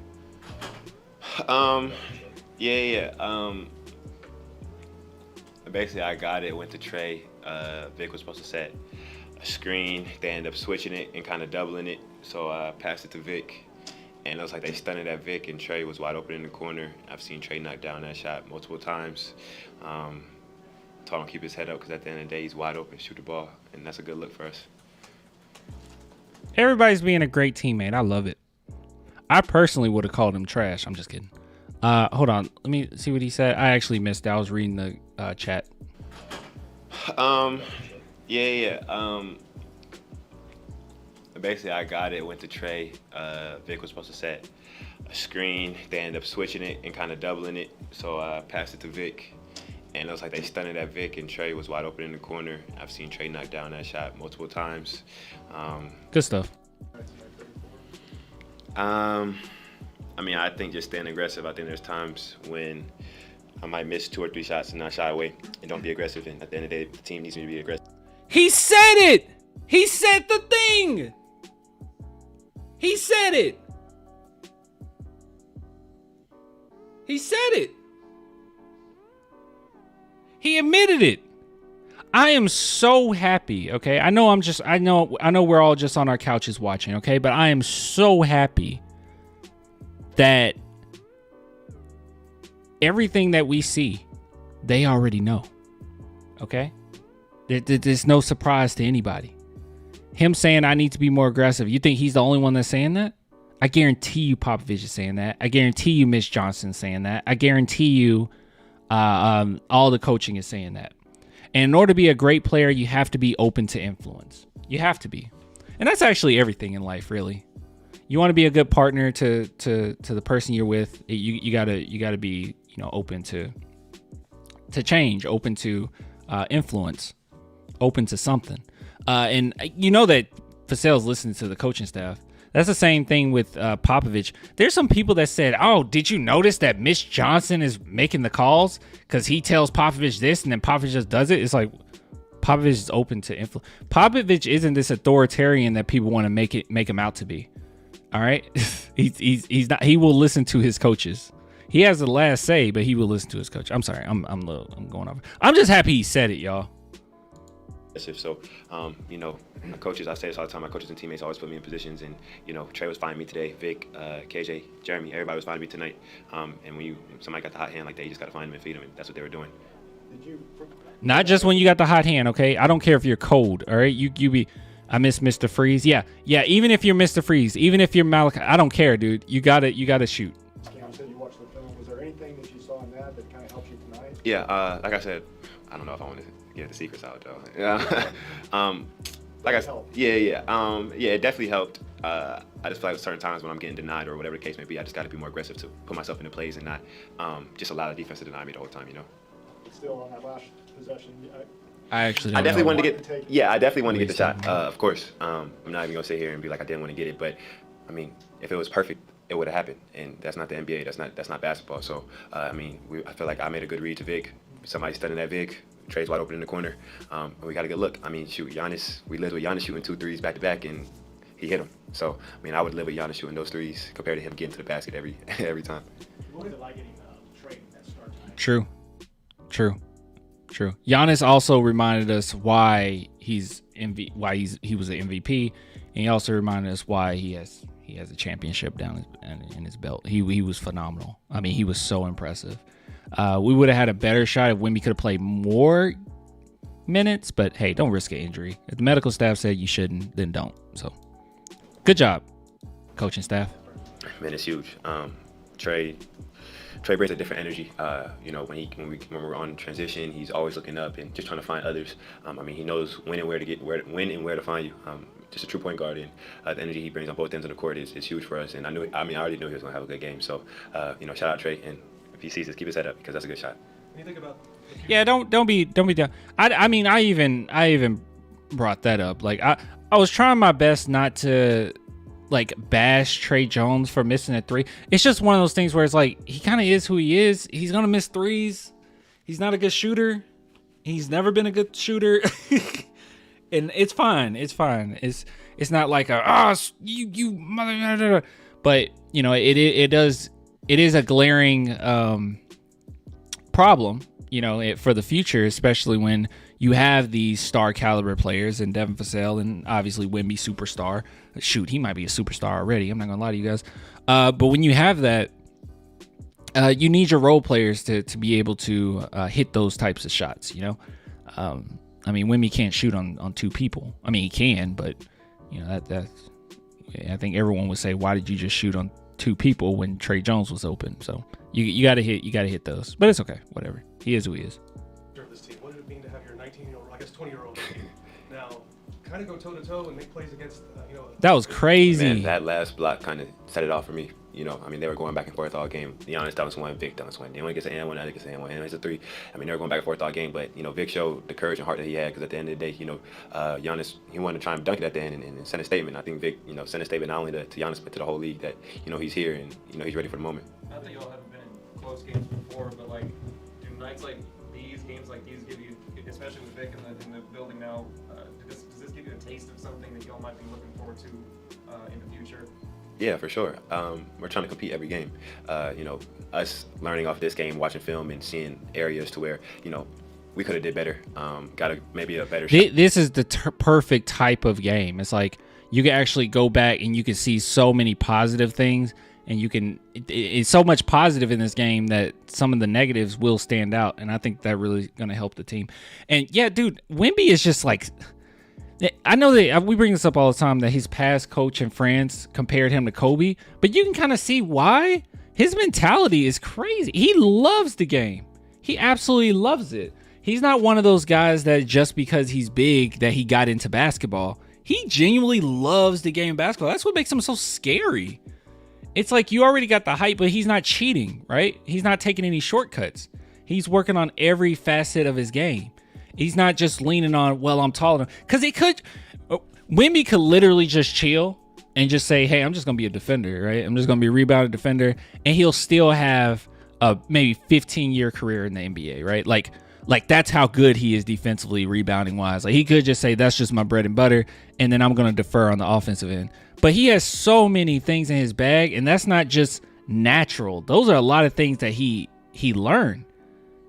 Basically, I got it, went to Trey. Vic was supposed to set a screen. They ended up switching it and kind of doubling it. So I passed it to Vic. And it looks like they stunned it at Vic, and Trey was wide open in the corner. I've seen Trey knock down that shot multiple times. Told him to keep his head up because at the end of the day, he's wide open, shoot the ball, and that's a good look for us. Everybody's being a great teammate. I love it. I personally would have called him trash. I'm just kidding. Hold on. Let me see what he said. I actually missed it. I was reading the chat. Basically, I got it, went to Trey. Vic was supposed to set a screen. They ended up switching it and kind of doubling it. So I passed it to Vic. And it looks like they stunned it at Vic, and Trey was wide open in the corner. I've seen Trey knock down that shot multiple times. Good stuff. I think just staying aggressive. I think there's times when I might miss 2 or 3 shots and not shy away and don't be aggressive. And at the end of the day, the team needs me to be aggressive. He said it. He said the thing. He said it. He said it. He admitted it. I am so happy, okay? I know we're all just on our couches watching, okay? But I am so happy that everything that we see, they already know. Okay? There's no surprise to anybody. Him saying I need to be more aggressive. You think he's the only one that's saying that? I guarantee you Popovich is saying that. I guarantee you Mitch Johnson's saying that. I guarantee you all the coaching is saying that. And in order to be a great player, you have to be open to influence. You have to be. And that's actually everything in life, really. You want to be a good partner to the person you're with. You gotta be, open to change, open to influence, open to something. And you know that Fasale's listening to the coaching staff. That's the same thing with Popovich. There's some people that said, oh, did you notice that Mitch Johnson is making the calls because he tells Popovich this and then Popovich just does it? It's like Popovich is open to influence. Popovich isn't this authoritarian that people want to make him out to be. All right, he's not. He will listen to his coaches. He has the last say, but he will listen to his coach. I'm sorry, I'm going over. I'm just happy he said it, y'all. So, my coaches, I say this all the time, my coaches and teammates always put me in positions, and, Trey was finding me today, Vic, KJ, Jeremy, everybody was finding me tonight. And when somebody got the hot hand like that, you just got to find them and feed them, and that's what they were doing. Not just when you got the hot hand, okay? I don't care if you're cold, all right? You be, I miss Mr. Freeze. Yeah, even if you're Mr. Freeze, even if you're Malachi, I don't care, dude. You got to shoot. Cam said you watched the film. Was there anything that you saw in that kind of helped you tonight? Yeah, like I said, I don't know if I want to get the secrets out, though. Yeah. Like I said, it definitely helped. I just feel like certain times when I'm getting denied or whatever the case may be, I just got to be more aggressive to put myself into plays and not just allow the defense to deny me the whole time, Still on that last possession, I definitely wanted to get. Yeah, I definitely wanted to get the shot. Of course, I'm not even gonna sit here and be like I didn't want to get it, but I mean, if it was perfect, it would have happened, and that's not the NBA. That's not basketball. So I feel like I made a good read to Vic. Somebody studying that Vic. Trey's wide open in the corner. And we got a good look. Giannis. We lived with Giannis shooting 2 threes back to back, and he hit them. So I would live with Giannis shooting those threes compared to him getting to the basket every time. What was it like getting Trey at start time? True. Giannis also reminded us why he was an MVP, and he also reminded us why he has a championship down in his belt. He was phenomenal. He was so impressive. We would have had a better shot if Wemby could have played more minutes, but hey, don't risk an injury. If the medical staff said you shouldn't, then don't. So, good job, coaching staff. Man, it's huge. Trey, Trey brings a different energy. You know, when we're on transition, he's always looking up and just trying to find others. I mean, he knows when and where to find you. Just a true point guard, and the energy he brings on both ends of the court is huge for us. And I already knew he was gonna have a good game. So, you know, shout out Trey, and if he sees this, keep his head up because that's a good shot. When you think about Yeah, don't be down. I mean, I even brought that up. Like I was trying my best not to like bash Trey Jones for missing a three. It's just one of those things where it's like he kind of is who he is. He's gonna miss threes. He's not a good shooter. He's never been a good shooter. And it's fine. It's fine. It's not like you mother. But you know, it is a glaring problem. You know, for the future, especially when you have these star caliber players in Devin Vassell and obviously Wemby superstar. Shoot, he might be a superstar already. I'm not gonna lie to you guys. But when you have that, you need your role players to be able to hit those types of shots. You know. I mean, Wemby can't shoot on two people. I mean, he can, but you know that's. I think everyone would say, "Why did you just shoot on two people when Trey Jones was open?" So you got to hit those. But it's okay, whatever. He is who he is. this team, what did it mean to have your 19-year-old, I guess 20-year-old now kind of go toe-to-toe and make plays against, That was crazy. Man, that last block kind of set it off for me. You know, I mean, they were going back and forth all game. Giannis Dallas one, Vic Dallas one. Then when it gets an and one, I gets an and one. And it's a three. I mean, they were going back and forth all game. But, you know, Vic showed the courage and heart that he had because at the end of the day, you know, Giannis, he wanted to try and dunk it at the end and send a statement. I think Vic, you know, sent a statement not only to Giannis but to the whole league that, you know, he's here and, you know, he's ready for the moment. Not that y'all haven't been in close games before, but, like, do nights like these, games like these give you, especially with Vic in the building now, does this give you a taste of something that y'all might be looking forward to in the future? Yeah, for sure. We're trying to compete every game. You know, us learning off this game, watching film and seeing areas to where, you know, we could have did better. Got maybe a better shot. This is the perfect type of game. It's like you can actually go back and you can see so many positive things, and you can. It's so much positive in this game that some of the negatives will stand out, and I think that really going to help the team. And yeah, dude, Wemby is just like. I know that we bring this up all the time that his past coach and friends compared him to Kobe, but you can kind of see why. His mentality is crazy. He loves the game. He absolutely loves it. He's not one of those guys that just because he's big that he got into basketball. He genuinely loves the game of basketball. That's what makes him so scary. It's like you already got the hype, but he's not cheating, right? He's not taking any shortcuts. He's working on every facet of his game. He's not just leaning on, well, I'm taller. Because he could, Wemby could literally just chill and just say, hey, I'm just going to be a defender, right? I'm just going to be a rebounding defender. And he'll still have a maybe 15-year career in the NBA, right? Like that's how good he is defensively, rebounding wise. Like he could just say, that's just my bread and butter. And then I'm going to defer on the offensive end. But he has so many things in his bag. And that's not just natural. Those are a lot of things that he learned,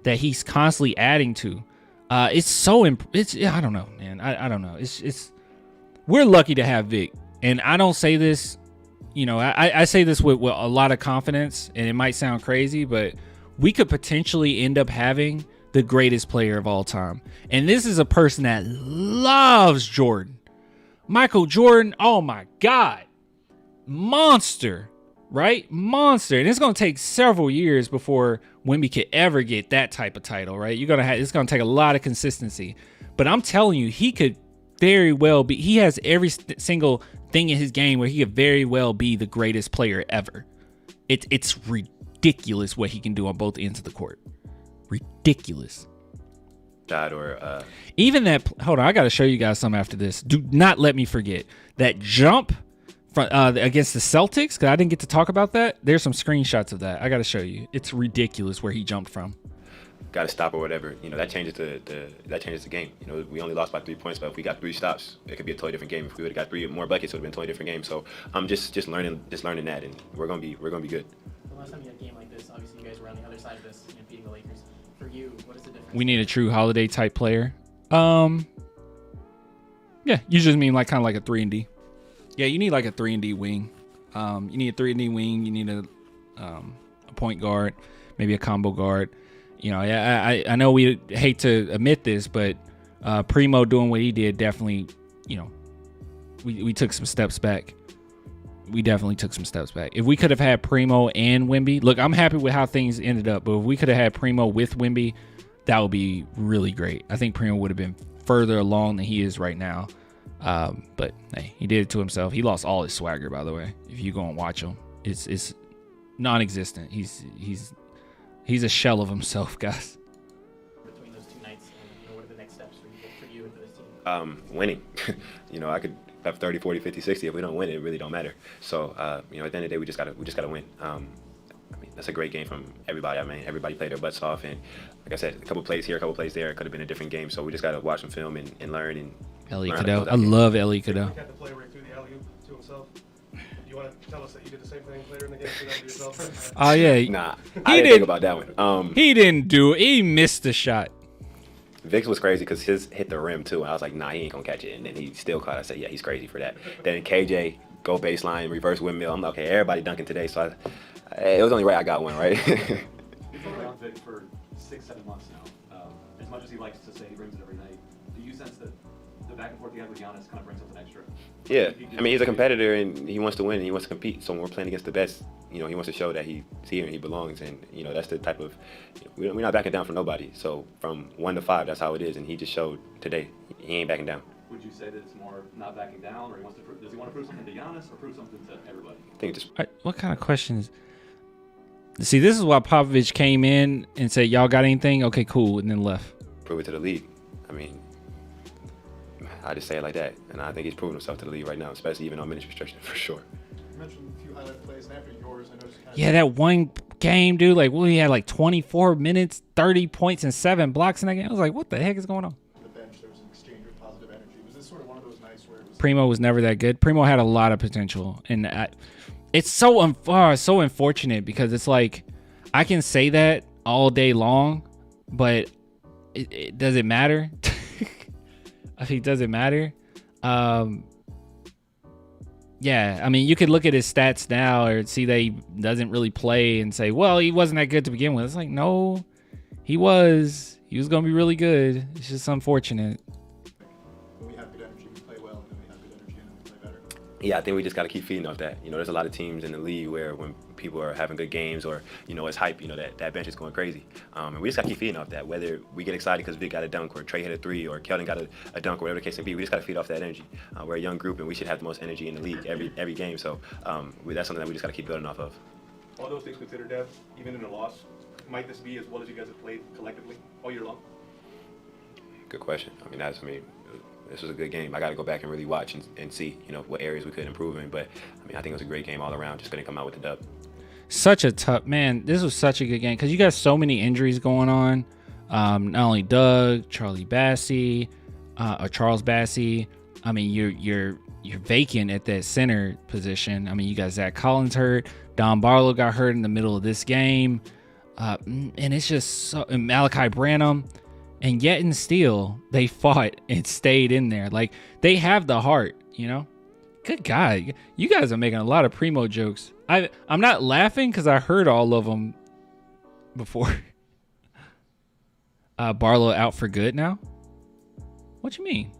that he's constantly adding to. It's I don't know, man. I don't know. We're lucky to have Vic, and I don't say this, you know, I say this with a lot of confidence, and it might sound crazy, but we could potentially end up having the greatest player of all time. And this is a person that loves Jordan. Michael Jordan, oh my God. Monster. Right? Monster. And it's going to take several years before Wemby could ever get that type of title, right? It's going to take a lot of consistency. But I'm telling you, he could very well be, he has every single thing in his game where he could very well be the greatest player ever. It's ridiculous what he can do on both ends of the court. Ridiculous. Even that, hold on, I got to show you guys something after this. Do not let me forget that jump against the Celtics, because I didn't get to talk about that. There's some screenshots of that. I got to show you. It's ridiculous where he jumped from. Got to stop or whatever. You know, that changes the game. You know, we only lost by 3 points, but if we got 3 stops, it could be a totally different game. If we would have got 3 more buckets, it would have been a totally different game. So I'm just learning that, and we're gonna be good. The last time you had a game like this, obviously you guys were on the other side of this, beating the Lakers. For you, what is the difference? We need a true Holiday type player. Yeah, you just mean like kind of like a 3-and-D. Yeah, you need like a 3-and-D wing. You need a 3-and-D wing. You need a point guard, maybe a combo guard. You know, I know we hate to admit this, but Primo doing what he did definitely, you know, we took some steps back. we definitely took some steps back. If we could have had Primo and Wemby, look, I'm happy with how things ended up, but if we could have had Primo with Wemby, that would be really great. I think Primo would have been further along than he is right now. But hey, he did it to himself. He lost all his swagger, by the way. If you go and watch him, it's non-existent. He's a shell of himself, guys. Between those 2 nights, and what are the next steps for you and for this team? Winning. I could have 30, 40, 50, 60. If we don't win, it really don't matter. So, at the end of the day, we just gotta win. That's a great game from everybody. Everybody played their butts off, and like I said, a couple plays here, a couple plays there. It could have been a different game. So we just gotta watch some film and learn. And Ellie Cadeau. I love Ellie Cadeau. He had to play right through the alley-oop to himself. You want to tell us that you did the same thing later in the game to yourself? Oh yeah. Nah, I didn't think about that one. He didn't do it. He missed the shot. Vic's was crazy because his hit the rim too. I was like, nah, he ain't gonna catch it, and then he still caught it. I said, yeah, he's crazy for that. Then KJ go baseline, reverse windmill. I'm like, okay, everybody dunking today, so it was only right I got one, right? You've been around Vic for 6-7 months now. As much as he likes to say he brings it every night, do you sense that the back and forth you have with Giannis kind of brings something extra? Yeah, he's a competitor and he wants to win and he wants to compete. So when we're playing against the best, he wants to show that he's here and he belongs. And that's the type of, we're not backing down for nobody. So from 1 to 5, that's how it is. And he just showed today he ain't backing down. Would you say that it's more not backing down, or does he want to prove something to Giannis or prove something to everybody? I think just. What kind of questions? See, this is why Popovich came in and said, y'all got anything? Okay, cool. And then left. Prove it to the league. I just say it like that. And I think he's proven himself to the league right now, especially even on minutes restriction, for sure. You mentioned a few highlight plays, and after yours, I noticed kind of... Yeah, that one game, dude, he had like 24 minutes, 30 points, and 7 blocks in that game. I was like, what the heck is going on? On the bench, there was an exchange of positive energy. Was this sort of one of those nights where it was... Primo was never that good. Primo had a lot of potential. And it's so unfortunate because it's like, I can say that all day long, but it does it matter? I think does it matter? Yeah, you could look at his stats now or see that he doesn't really play and say, well, he wasn't that good to begin with. It's like, no, he was going to be really good. It's just unfortunate. When we have good energy, we play well, and then we have good energy, and we play better. Yeah, I think we just got to keep feeding off that. There's a lot of teams in the league where when people are having good games or, it's hype, that bench is going crazy. And we just got to keep feeding off that. Whether we get excited because Vic got a dunk or Trey hit a 3 or Keldon got a dunk or whatever the case may be, we just got to feed off that energy. We're a young group and we should have the most energy in the league every game. So that's something that we just got to keep building off of. All those things considered, Dev, even in a loss, might this be as well as you guys have played collectively all year long? Good question. This was a good game. I got to go back and really watch and see, what areas we could improve in. But, I think it was a great game all around. Just couldn't come out with the dub. Such a tough, man, this was such a good game because you got so many injuries going on. Not only Doug, Charles Bassey. You're vacant at that center position. You got Zach Collins hurt. Don Barlow got hurt in the middle of this game. And it's just and Malachi Branham. And yet and still, they fought and stayed in there. Like, they have the heart, Good God. You guys are making a lot of Primo jokes. I'm not laughing because I heard all of them before. Barlow out for good now? What you mean?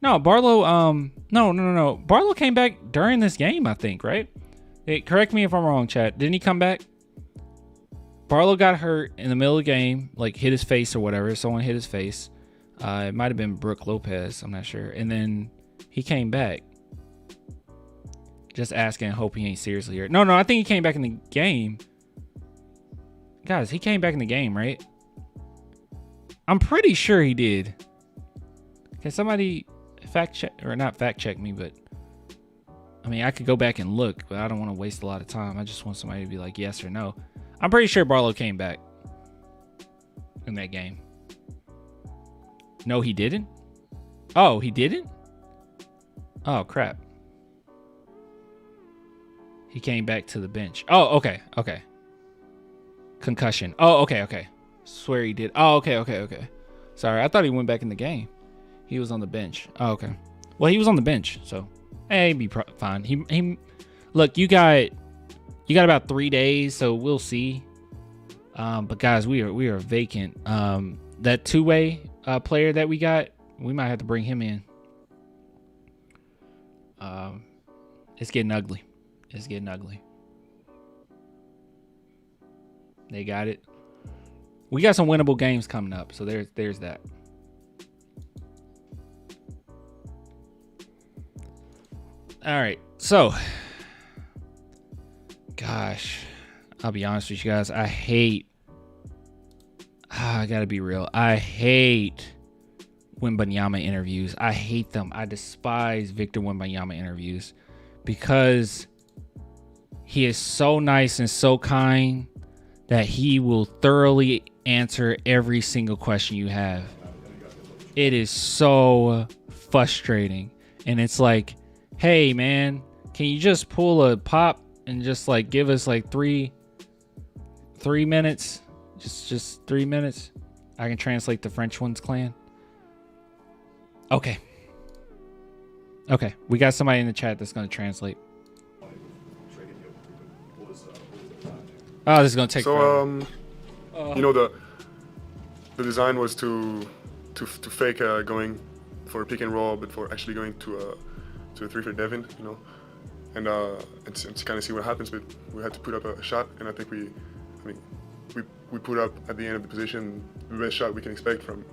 No, Barlow, no. Barlow came back during this game, I think, right? Hey, correct me if I'm wrong, chat. Didn't he come back? Barlow got hurt in the middle of the game, hit his face or whatever. Someone hit his face. It might have been Brooke Lopez. I'm not sure. And then he came back. Just asking, hoping he ain't seriously hurt. No, I think he came back in the game. Guys, he came back in the game, right? I'm pretty sure he did. Can somebody fact check, or not fact check me, but I could go back and look, but I don't want to waste a lot of time. I just want somebody to be like yes or no. I'm pretty sure Barlow came back in that game. No, he didn't? Oh, he didn't? Oh, crap. He came back to the bench. Oh, okay. Concussion. Oh, okay. Swear he did. Oh, okay. Sorry, I thought he went back in the game. He was on the bench. Oh, okay. Well, he was on the bench, so he'd be fine. He look, you got about 3 days, so we'll see. But guys, we are vacant. That two-way player that we got, we might have to bring him in. It's getting ugly. It's getting ugly. They got it. We got some winnable games coming up, so there's that. All right, so, gosh, I'll be honest with you guys. I gotta be real. I hate Wembanyama interviews. I hate them. I despise Victor Wembanyama interviews because he is so nice and so kind that he will thoroughly answer every single question you have. It is so frustrating. And it's like, hey man, can you just pull a pop and just like give us like three minutes? Just 3 minutes. I can translate the French ones, clan. Okay. We got somebody in the chat that's going to translate. Oh, this is going to take forever. You know, the design was to fake going for a pick and roll, but for actually going to a 3 for Devin, you know, and to kind of see what happens. But we had to put up a shot, and I think we put up at the end of the position the best shot we can expect from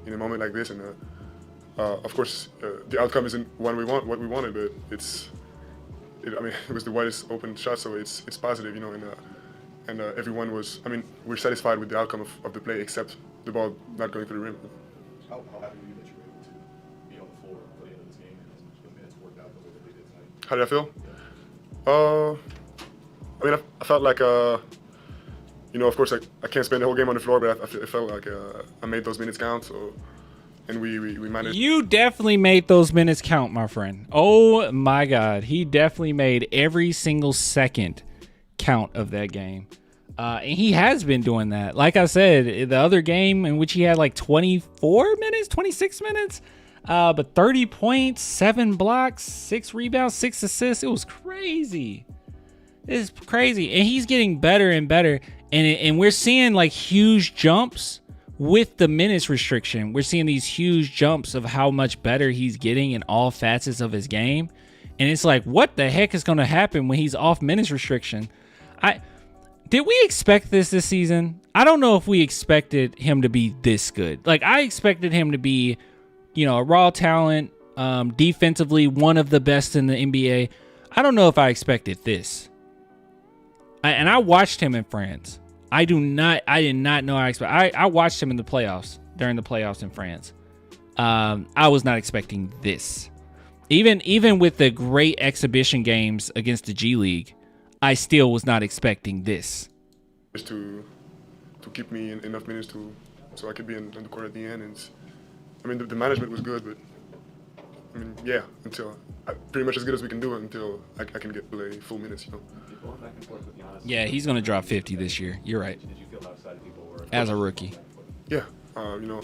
in a moment like this. And of course, the outcome isn't what we wanted, but it was the widest open shot, so it's positive, you know, and everyone was. I mean, we're satisfied with the outcome of the play, except the ball not going through the rim. How happy were you that you were able to be on the floor for the end of this game and as much of the minutes worked out the way that they did tonight? How did I feel? I mean, I felt like, you know, of course, I can't spend the whole game on the floor, but I felt like I made those minutes count. So, and we managed. You definitely made those minutes count, my friend. Oh my God, he definitely made every single second count of that game. And he has been doing that. Like I said, the other game in which he had like 24 minutes, 26 minutes, but 30 points, 7 blocks, 6 rebounds, 6 assists. It was crazy. It's crazy. And he's getting better and better. And we're seeing like huge jumps with the minutes restriction. We're seeing these huge jumps of how much better he's getting in all facets of his game. And it's like, what the heck is going to happen when he's off minutes restriction? Did we expect this season? I don't know if we expected him to be this good. Like, I expected him to be, you know, a raw talent, defensively, one of the best in the NBA. I don't know if I expected this. And I watched him in France. I did not know I watched him in the playoffs, during the playoffs in France. I was not expecting this. Even with the great exhibition games against the G League, I still was not expecting this. Just to keep me in enough minutes so I could be in the court at the end. And I mean, the management was good, but I mean, yeah, until pretty much as good as we can do it until I can play full minutes, you know. Yeah, he's gonna drop 50 this year. You're right. Did you feel outside people were as a rookie? Yeah, you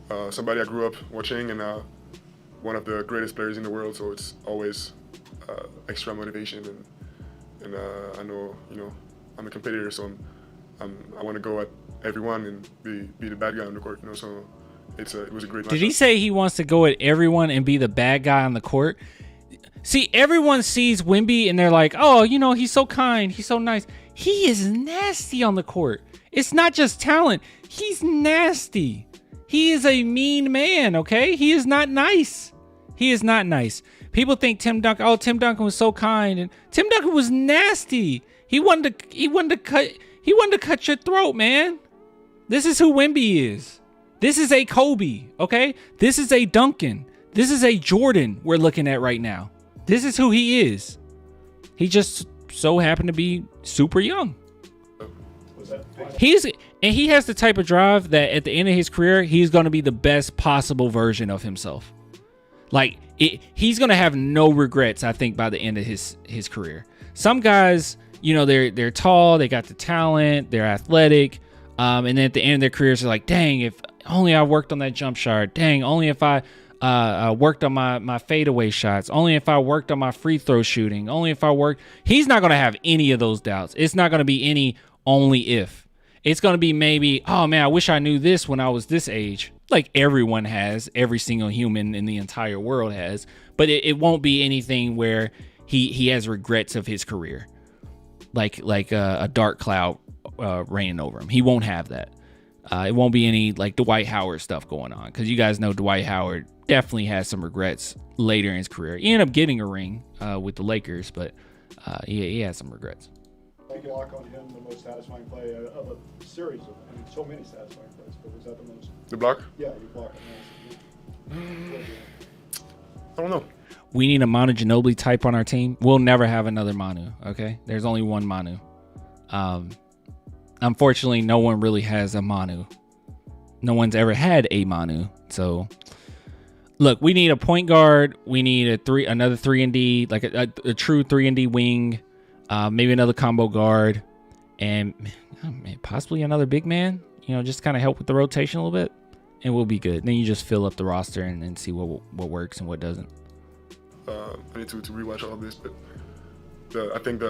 know, somebody I grew up watching and one of the greatest players in the world. So it's always extra motivation and I know, you know, I'm a competitor, so I want to go at everyone and be the bad guy on the court, you know. So it was a great matchup. Did he say he wants to go at everyone and be the bad guy on the court? See, everyone sees Wemby and they're like, oh, you know, he's so kind, he's so nice. He is nasty on the court. It's not just talent. He's nasty. He is a mean man, okay? He is not nice. He is not nice. People think Tim Duncan was so kind, and Tim Duncan was nasty. He wanted to cut your throat, man. This is who Wemby is. This is a Kobe, okay? This is a Duncan. This is a Jordan we're looking at right now. This is who he is. He just so happened to be super young. He has the type of drive that at the end of his career, he's going to be the best possible version of himself. Like, he's going to have no regrets, I think, by the end of his career. Some guys, you know, they're tall, they got the talent, they're athletic, and then at the end of their careers, they're like, dang, if only I worked on that jump shot. Dang, only if I worked on my fadeaway shots. Only if I worked on my free throw shooting. Only if I worked. He's not going to have any of those doubts. It's not going to be any only if. It's going to be maybe, oh man, I wish I knew this when I was this age. Like everyone has, every single human in the entire world has. But it won't be anything where he has regrets of his career, like a dark cloud raining over him. He won't have that. It won't be any like Dwight Howard stuff going on, because you guys know Dwight Howard definitely has some regrets later in his career. He ended up getting a ring with the Lakers, but he has some regrets. Block on him, the most satisfying play of a series of, I mean, so many satisfying plays, but was that the most? The block? Yeah, you blocked him. I don't know. We need a Manu Ginobili type on our team. We'll never have another Manu, okay? There's only one Manu. Unfortunately, no one really has a Manu. No one's ever had a Manu. So, look, we need a point guard. We need another 3-and-D, like a true 3-and-D wing. Maybe another combo guard, and possibly another big man. You know, just kind of help with the rotation a little bit, and we'll be good. Then you just fill up the roster and see what works and what doesn't. I need to rewatch all of this, but I think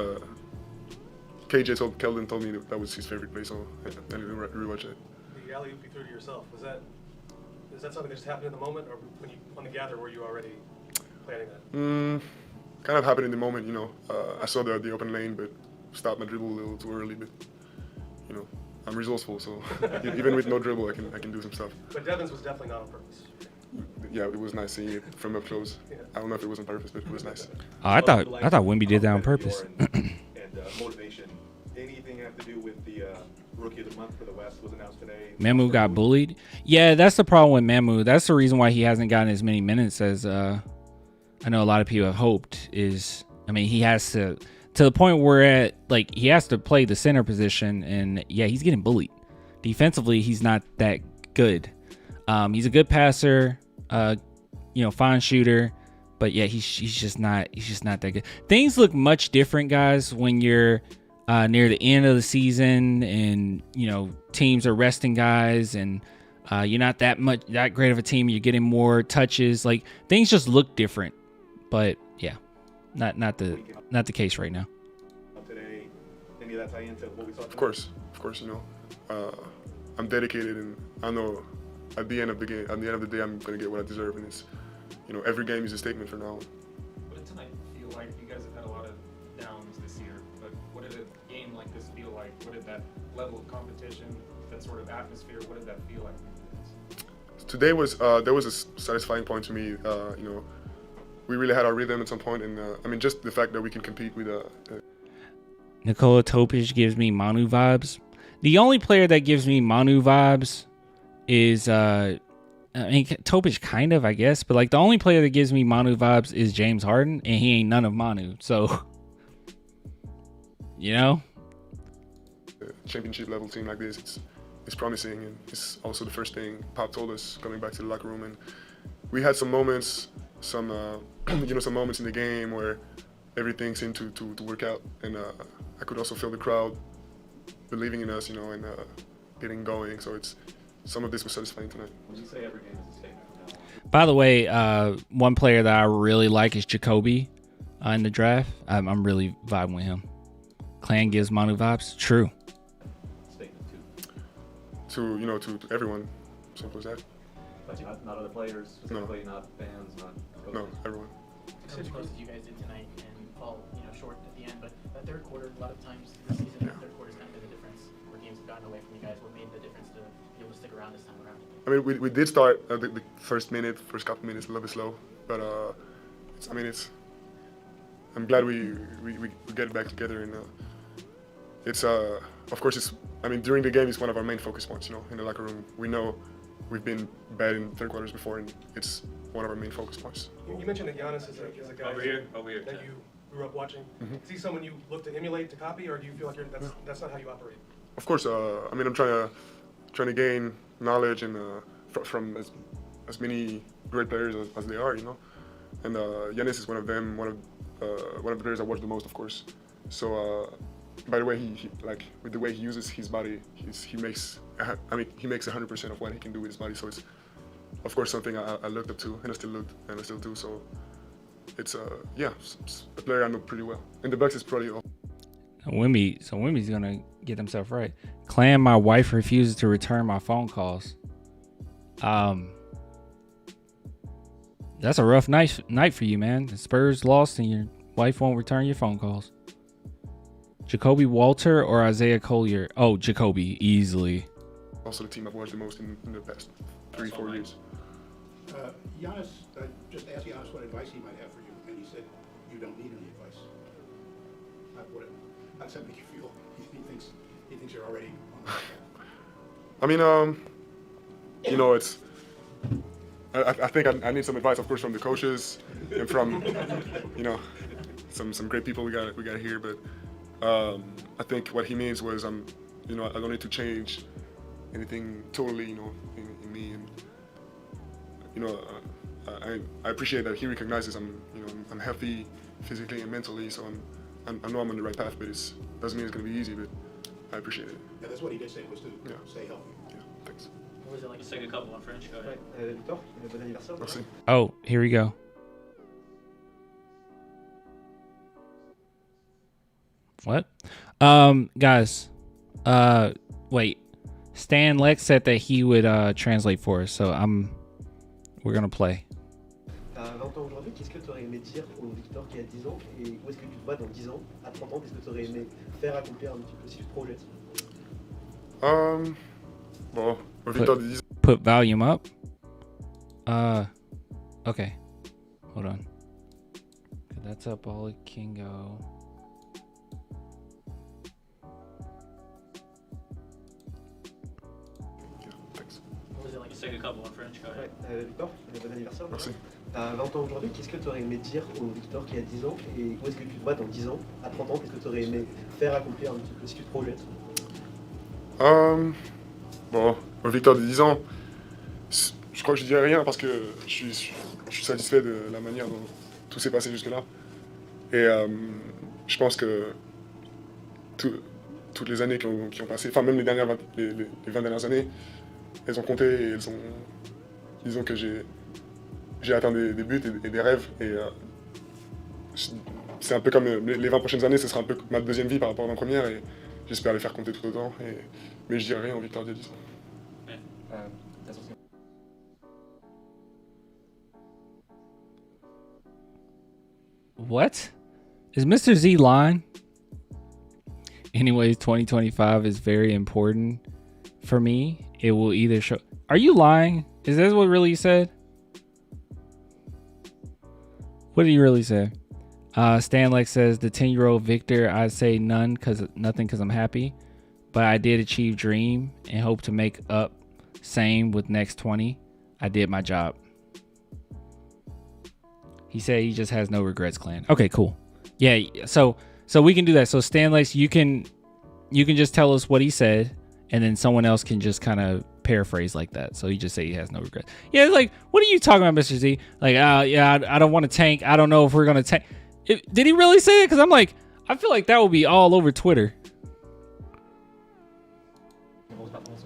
Keldon told me that was his favorite play, so I need to rewatch it. The alley-oop you threw to yourself, is that something that just happened in the moment, or when you on the gather were you already planning that? Kind of happened in the moment, you know. I saw the open lane, but stopped my dribble a little too early. But you know, I'm resourceful, so even with no dribble, I can do some stuff. But Devon's was definitely not on purpose. Yeah, it was nice seeing it from up close. Yeah. I don't know if it was on purpose, but it was nice. I thought Wemby did that on purpose. and motivation. Anything have to do with the Rookie of the Month for the West was announced today? Mamu got bullied. Yeah, that's the problem with Mamu. That's the reason why he hasn't gotten as many minutes as I know a lot of people have hoped. He has to the point where he has to play the center position, and yeah, he's getting bullied. Defensively, he's not that good. He's a good passer, fine shooter, but yeah, he's just not that good. Things look much different, guys, when you're near the end of the season, and teams are resting guys, and you're not that great of a team. You're getting more touches. Like, things just look different. But yeah, not the case right now. Today, any of that tie into what we saw? Of course, I'm dedicated, and I know at the end of the day, I'm gonna get what I deserve, and it's, every game is a statement from now on. What did tonight feel like? You guys have had a lot of downs this year, but what did a game like this feel like? What did that level of competition, that sort of atmosphere, what did that feel like? Today was there was a satisfying point to me. We really had our rhythm at some point, and just the fact that we can compete with Nikola Topic gives me Manu vibes. The only player that gives me Manu vibes is Topic kind of, I guess, but like the only player that gives me Manu vibes is James Harden, and he ain't none of Manu. So, championship level team like this, it's promising, and it's also the first thing Pop told us coming back to the locker room. And we had some moments, some moments in the game where everything seemed to work out, and I could also feel the crowd believing in us, and getting going. So some of this was satisfying tonight. When you say every game is a statement from now on. By the way, one player that I really like is Jacoby in the draft. I'm really vibing with him. Clan gives Manu vibes. True. Statement To everyone. Simple as that. But not other players, specifically, not fans, not coaches. No, everyone. How close as you guys did tonight and fall, short at the end, but that third quarter, a lot of times this season, the third quarter's kind of been the difference where games have gotten away from you guys. What made the difference to be able to stick around this time around? I mean, we did start the first couple minutes a little bit slow, but I'm glad we get back together, and during the game, it's one of our main focus points, in the locker room. We know we've been bad in third quarters before, and it's one of our main focus points. You mentioned that Giannis is a guy over here. that you grew up watching. Is he someone you look to emulate, to copy, or do you feel like that's not how you operate? Of course, I'm trying to gain knowledge and from as many great players as they are, And Giannis is one of them, one of the players I watch the most, of course. So by the way, he with the way he uses his body, he makes 100% of what he can do with his body. So it's, of course, something I looked up to, and I still do. So it's a player I know pretty well. And the Bucks is probably all. Wemby's gonna get himself right. Clan, my wife refuses to return my phone calls. That's a rough night for you, man. The Spurs lost, and you're Wife won't return your phone calls. Jacoby Walter or Isaiah Collier? Oh, Jacoby, easily. Also the team I've watched the most in the past 3-4 years. Giannis, just asked Giannis what advice he might have for you, and he said you don't need any advice. How does that make you feel? He thinks you're already on the track. I mean, you know, it's. I think I need some advice, of course, from the coaches and from, you know, some great people we got here. But I think what he means was, you know, I don't need to change anything totally, you know, in me. And you know, I appreciate that he recognizes I'm healthy physically and mentally, so I know I'm on the right path. But it doesn't mean it's gonna be easy. But I appreciate it. Yeah, that's what he did say, was to stay healthy. Yeah, thanks. What was it like? Let's take a couple in French. Go ahead. Victor, bon anniversaire. Merci. Oh, here we go. What? Guys, wait. Stan Lex said that he would translate for us, so we're gonna play. À 20 ans aujourd'hui, qu'est-ce que tu aurais aimé dire au Victor qui a 10 ans et où est-ce que tu te vois dans 10 ans? À 30 ans, qu'est-ce que tu aurais aimé faire, accomplir un petit peu si tu te projettes? Bon, au Victor de 10 ans. Put volume up. Okay. Hold on. That's up all it can go. Let's take a couple in French. Go ahead. Victor, bon anniversaire. Merci. À 20 ans aujourd'hui, qu'est-ce que tu aurais aimé dire au Victor qui a 10 ans et où est-ce que tu te vois dans 10 ans? À 30 ans, qu'est-ce que tu aurais aimé faire, accomplir un petit peu si tu te projettes? Bon, au Victor de 10 ans, je crois que je dirais rien parce que je suis satisfait de la manière dont tout s'est passé jusque-là. Et je pense que toutes les années qui ont passé, enfin même les 20 dernières années, elles ont compté et disons que j'ai atteint des buts et des rêves. Et c'est un peu comme les 20 prochaines années, ce sera un peu ma deuxième vie par rapport à ma première et j'espère les faire compter tout autant. Mais je dirais rien au Victor de 10 ans. What? Is Mr. Z lying? Anyways, 2025 is very important for me. It will either show. Are you lying? Is that what really you said? What did you really say? Stanley says the 10-year-old Victor, I'd say nothing because I'm happy, but I did achieve dream and hope to make up same with next 20. I did my job. He said he just has no regrets, clan. Okay, cool. Yeah, so we can do that. So Stanley, you can just tell us what he said, and then someone else can just kind of paraphrase like that. So he just say he has no regrets. Yeah, like, what are you talking about, Mr. Z? Like, yeah, I don't want to tank. I don't know if we're gonna tank. Did he really say it? Because I'm like, I feel like that would be all over Twitter.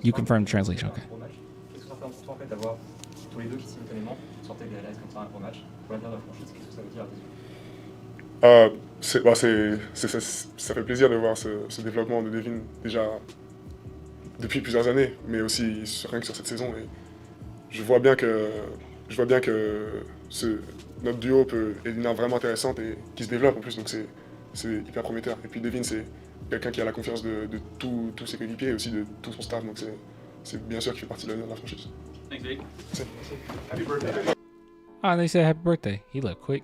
You confirmed the translation, okay. Qu'est-ce que ça fait pour toi en fait d'avoir tous les deux qui simultanément sortaient des highlights comme ça avant match pour l'avenir de la franchise? Qu'est-ce que ça veut dire à tes yeux? Ça fait plaisir de voir ce développement de Devin déjà depuis plusieurs années, mais aussi rien que sur cette saison. Et je vois bien que notre duo est une arme vraiment intéressante et qui se développe en plus, donc c'est hyper prometteur. Et puis Devin, c'est quelqu'un qui a la confiance de tous ses coéquipiers et aussi de tout son staff, donc c'est bien sûr qu'il fait partie de l'avenir de la franchise. Thanks, Vic. Happy birthday. Oh, they said happy birthday. He looked quick.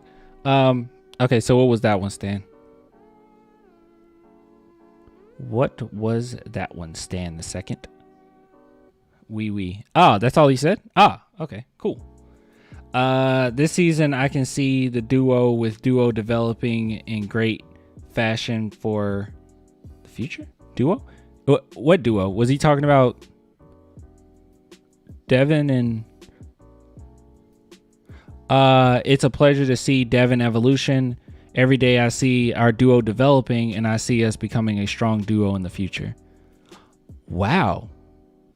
Okay, so what was that one, Stan? What was that one, Stan the second? Ah, that's all he said? Ah, okay, cool. This season, I can see the duo developing in great fashion for the future. Duo? What duo? Was he talking about Devin and... It's a pleasure to see Devin evolution. Every day I see our duo developing and I see us becoming a strong duo in the future. Wow.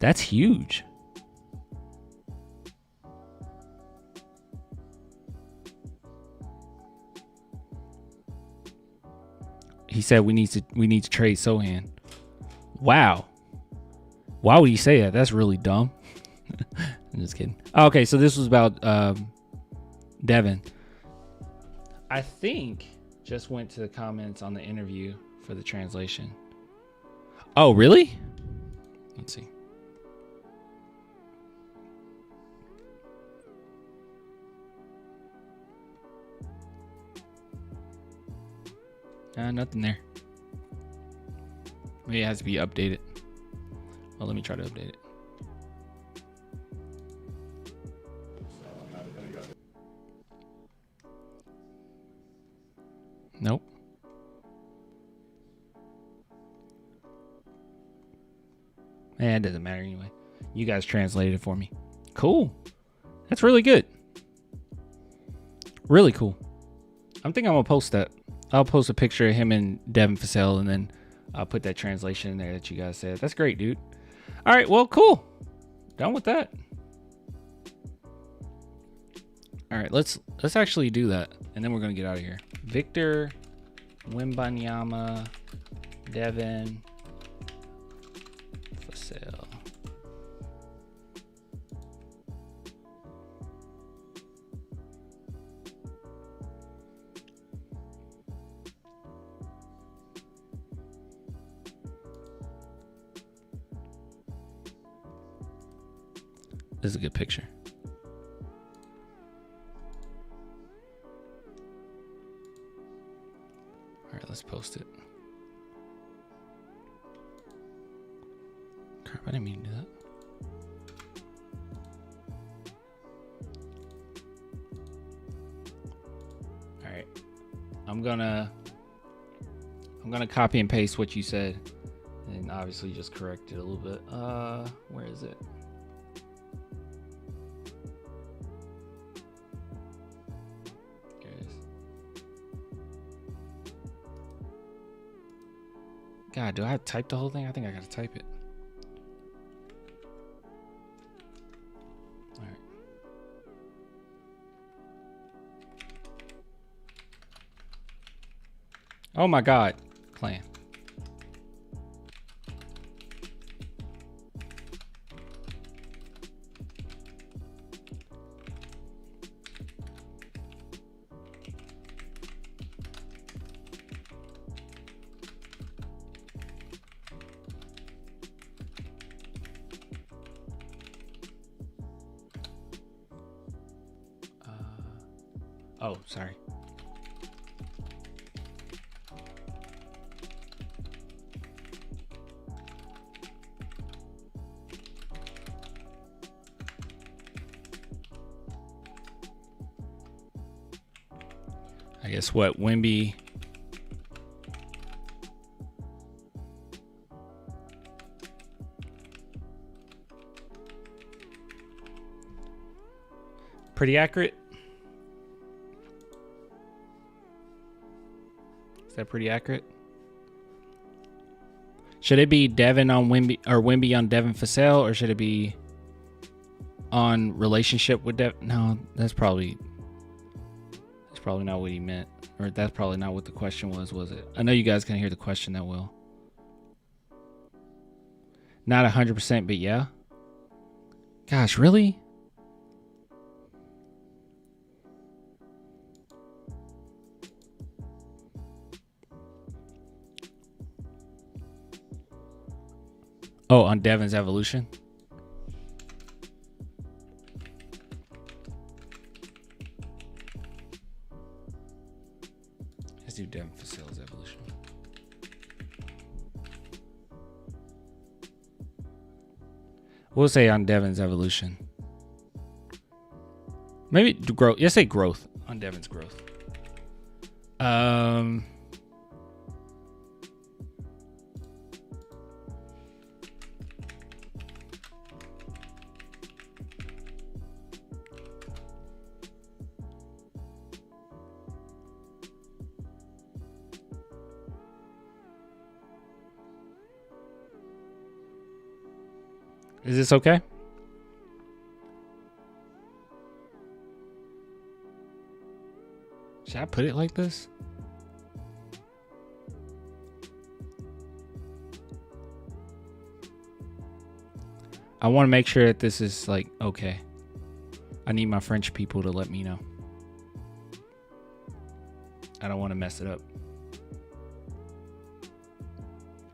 That's huge. He said we need to trade Sohan. Wow. Why would he say that? That's really dumb. I'm just kidding. Okay, so this was about Devin. I think Just went to the comments on the interview for the translation. Oh, really? Let's see. Nothing there. Maybe it has to be updated. Well, let me try to update it. Nope. It doesn't matter anyway. You guys translated it for me. Cool. That's really good. Really cool. I'm thinking I'm gonna post that. I'll post a picture of him and Devin Vassell, and then I'll put that translation in there that you guys said. That's great, dude. All right, well, cool. Done with that. All right, let's actually do that, and then we're gonna get out of here. Victor Wembanyama, Devin Vassell. This is a good picture. All right, let's post it. Crap, I didn't mean to do that. All right, I'm gonna copy and paste what you said, and obviously just correct it a little bit. Where is it? God, do I have to type the whole thing? I think I gotta type it. All right. Oh my God, clan. Oh, sorry. I guess what, Wemby. Pretty accurate. Is that pretty accurate? Should it be Devin on Wemby or Wemby on Devin Vassell, or should it be on relationship with Devin? No, that's probably not what he meant, or that's probably not what the question was it? I know you guys can hear the question that well. Not 100%, but yeah. Gosh, really? Oh, on Devin's evolution? Let's do Devin Vassell's evolution. We'll say on Devin's evolution. Maybe growth. Let's say growth on Devin's growth. Is this okay? Should I put it like this? I want to make sure that this is like okay. I need my French people to let me know. I don't want to mess it up.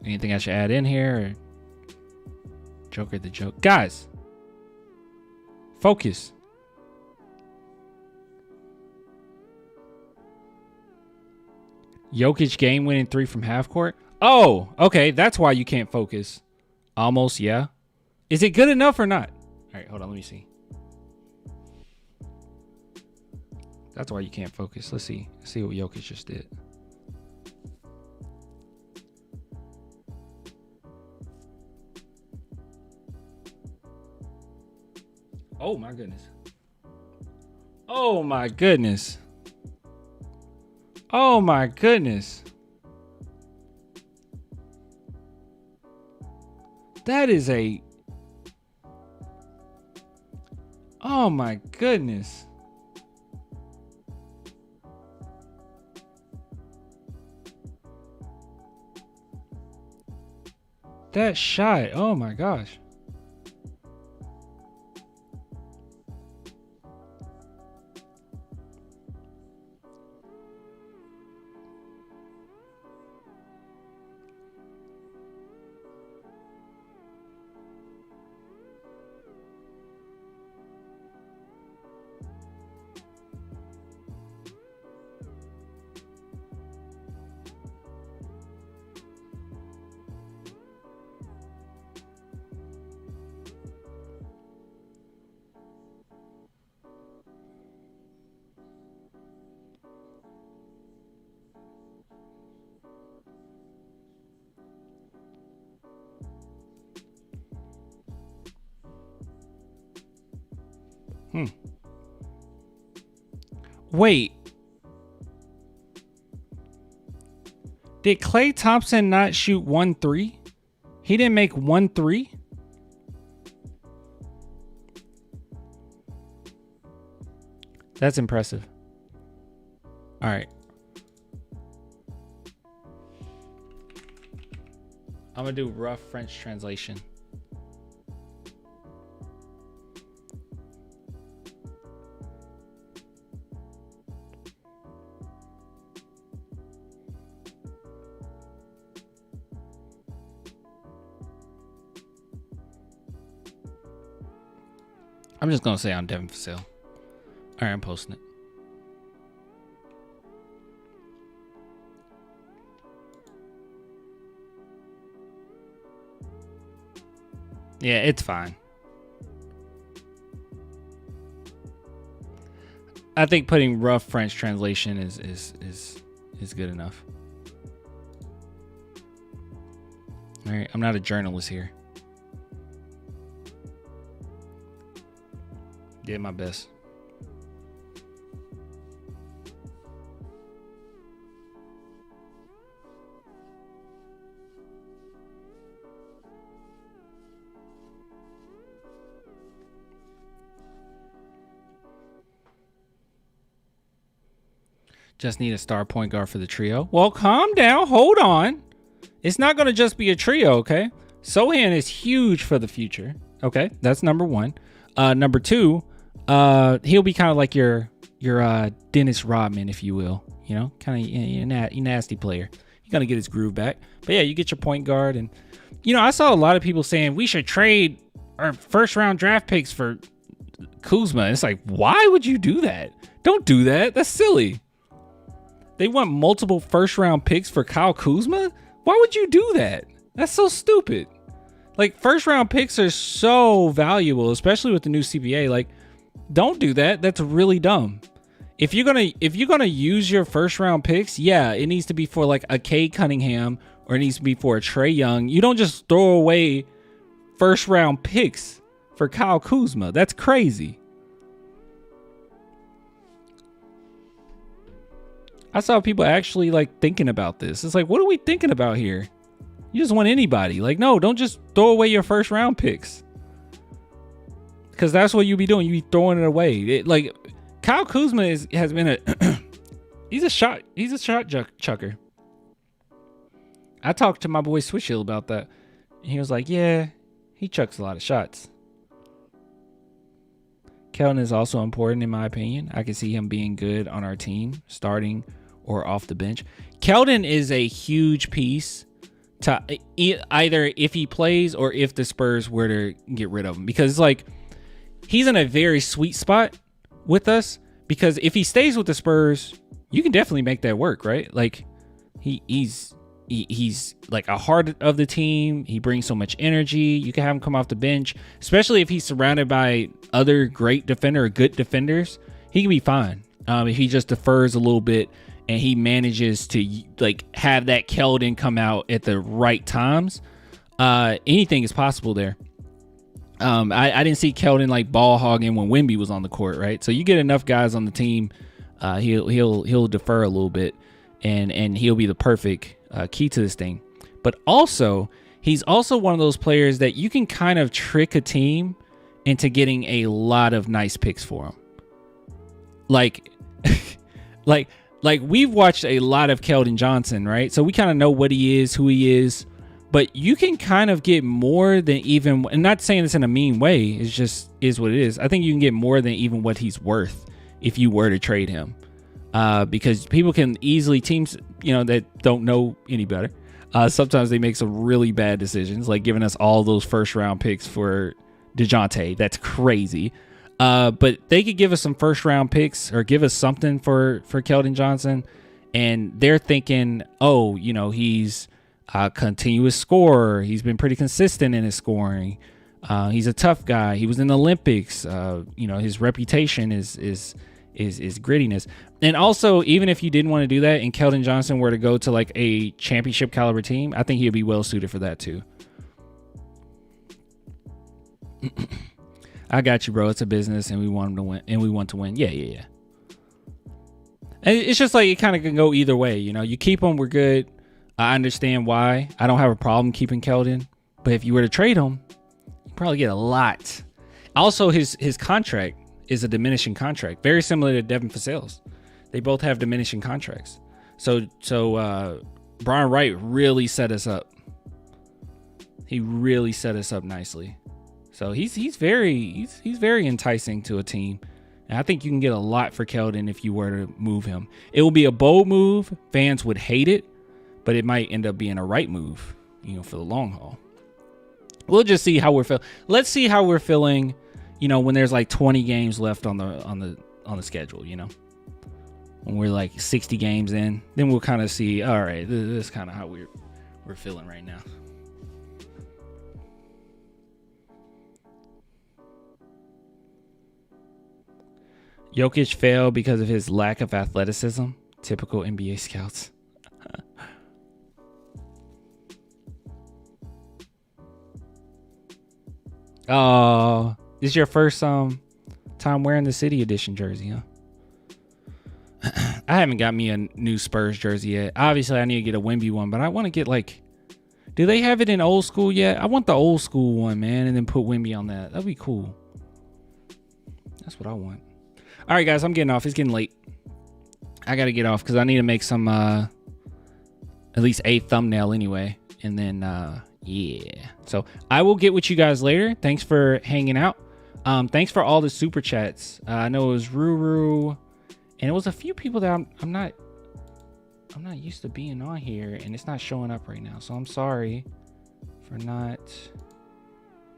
Anything I should add in here? Or Joker the joke. Guys, focus. Jokic game-winning 3 from half court. Oh, okay. That's why you can't focus. Almost, yeah. Is it good enough or not? All right, hold on. Let me see. That's why you can't focus. Let's see. Let's see what Jokic just did. Oh, my goodness. Oh, my goodness. Oh, my goodness. That is a... Oh, my goodness. That shot. Oh, my gosh. Wait. Did Klay Thompson not shoot 1 3? He didn't make 1 3? That's impressive. All right. I'm going to do rough French translation. I'm just going to say I'm Devin Vassell. All right, I'm posting it. Yeah, it's fine. I think putting rough French translation is good enough. All right, I'm not a journalist here. Did my best. Just need a star point guard for the trio. Well, calm down. Hold on. It's not going to just be a trio, okay? Sohan is huge for the future. Okay, that's number one. Number two, he'll be kind of like your Dennis Rodman, if you will. You know, kind of a nasty player. You're going to get his groove back. But yeah, you get your point guard. And, you know, I saw a lot of people saying we should trade our first round draft picks for Kuzma. It's like, why would you do that? Don't do that. That's silly. They want multiple first round picks for Kyle Kuzma? Why would you do that? That's so stupid. Like, first round picks are so valuable, especially with the new CBA. Like, don't do that. That's really dumb. If you're gonna use your first round picks, yeah, it needs to be for like a Cade Cunningham or it needs to be for a Trae Young. You don't just throw away first round picks for Kyle Kuzma. That's crazy. I saw people actually like thinking about this. It's like, what are we thinking about here? You just want anybody. Like, no, don't just throw away your first round picks. Because that's what you be doing. You be throwing it away. Like, Kyle Kuzma has been a he's a shot chucker. I talked to my boy Switch Hill about that. And he was like, yeah, he chucks a lot of shots. Keldon is also important in my opinion. I can see him being good on our team, starting or off the bench. Keldon is a huge piece to either if he plays or if the Spurs were to get rid of him, because it's like he's in a very sweet spot with us, because if he stays with the Spurs, you can definitely make that work, right? Like he's like a heart of the team. He brings so much energy. You can have him come off the bench, especially if he's surrounded by other great defender or good defenders. He can be fine if he just defers a little bit and he manages to like have that Keldon come out at the right times. Anything is possible there. I didn't see Keldon like ball hogging when Wemby was on the court, right? So you get enough guys on the team, he'll defer a little bit, and he'll be the perfect key to this thing. But also, he's also one of those players that you can kind of trick a team into getting a lot of nice picks for him. Like we've watched a lot of Keldon Johnson, right? So we kind of know what he is, who he is. But you can kind of get more than even, and not saying this in a mean way, it's just is what it is. I think you can get more than even what he's worth if you were to trade him. Because people can easily, teams, that don't know any better, sometimes they make some really bad decisions, like giving us all those first round picks for DeJounte. That's crazy. But they could give us some first round picks or give us something for Keldon Johnson. And they're thinking, oh, he's a continuous scorer. He's been pretty consistent in his scoring. He's a tough guy. He was in the Olympics. His reputation is grittiness. And also, even if you didn't want to do that and Keldon Johnson were to go to like a championship caliber team, I think he'd be well suited for that too. I got you, bro. It's a business and we want him to win, and we want to win. Yeah. And it's just like it kind of can go either way. You keep him, we're good. I understand why. I don't have a problem keeping Keldon, but if you were to trade him, you probably get a lot. Also, his contract is a diminishing contract, very similar to Devin Vassell's. They both have diminishing contracts. So Brian Wright really set us up. He really set us up nicely. So he's very enticing to a team. And I think you can get a lot for Keldon if you were to move him. It will be a bold move. Fans would hate it, but it might end up being a right move, for the long haul. We'll just see how we're feeling. Let's see how we're feeling, when there's like 20 games left on the schedule, when we're like 60 games in, then we'll kind of see, all right, this is kind of how we're feeling right now. Jokic failed because of his lack of athleticism. Typical NBA scouts. Oh, this is your first time wearing the City Edition jersey, huh? I haven't got me a new Spurs jersey yet. Obviously, I need to get a Wemby one, but I want to get do they have it in old school yet? I want the old school one, man, and then put Wemby on that. That'd be cool. That's what I want. All right, guys, I'm getting off. It's getting late. I got to get off because I need to make some, at least a thumbnail anyway. And then, yeah. So I will get with you guys later. Thanks for hanging out. Thanks for all the super chats. I know it was Ruru, and it was a few people that I'm not used to being on here, and it's not showing up right now. So I'm sorry for not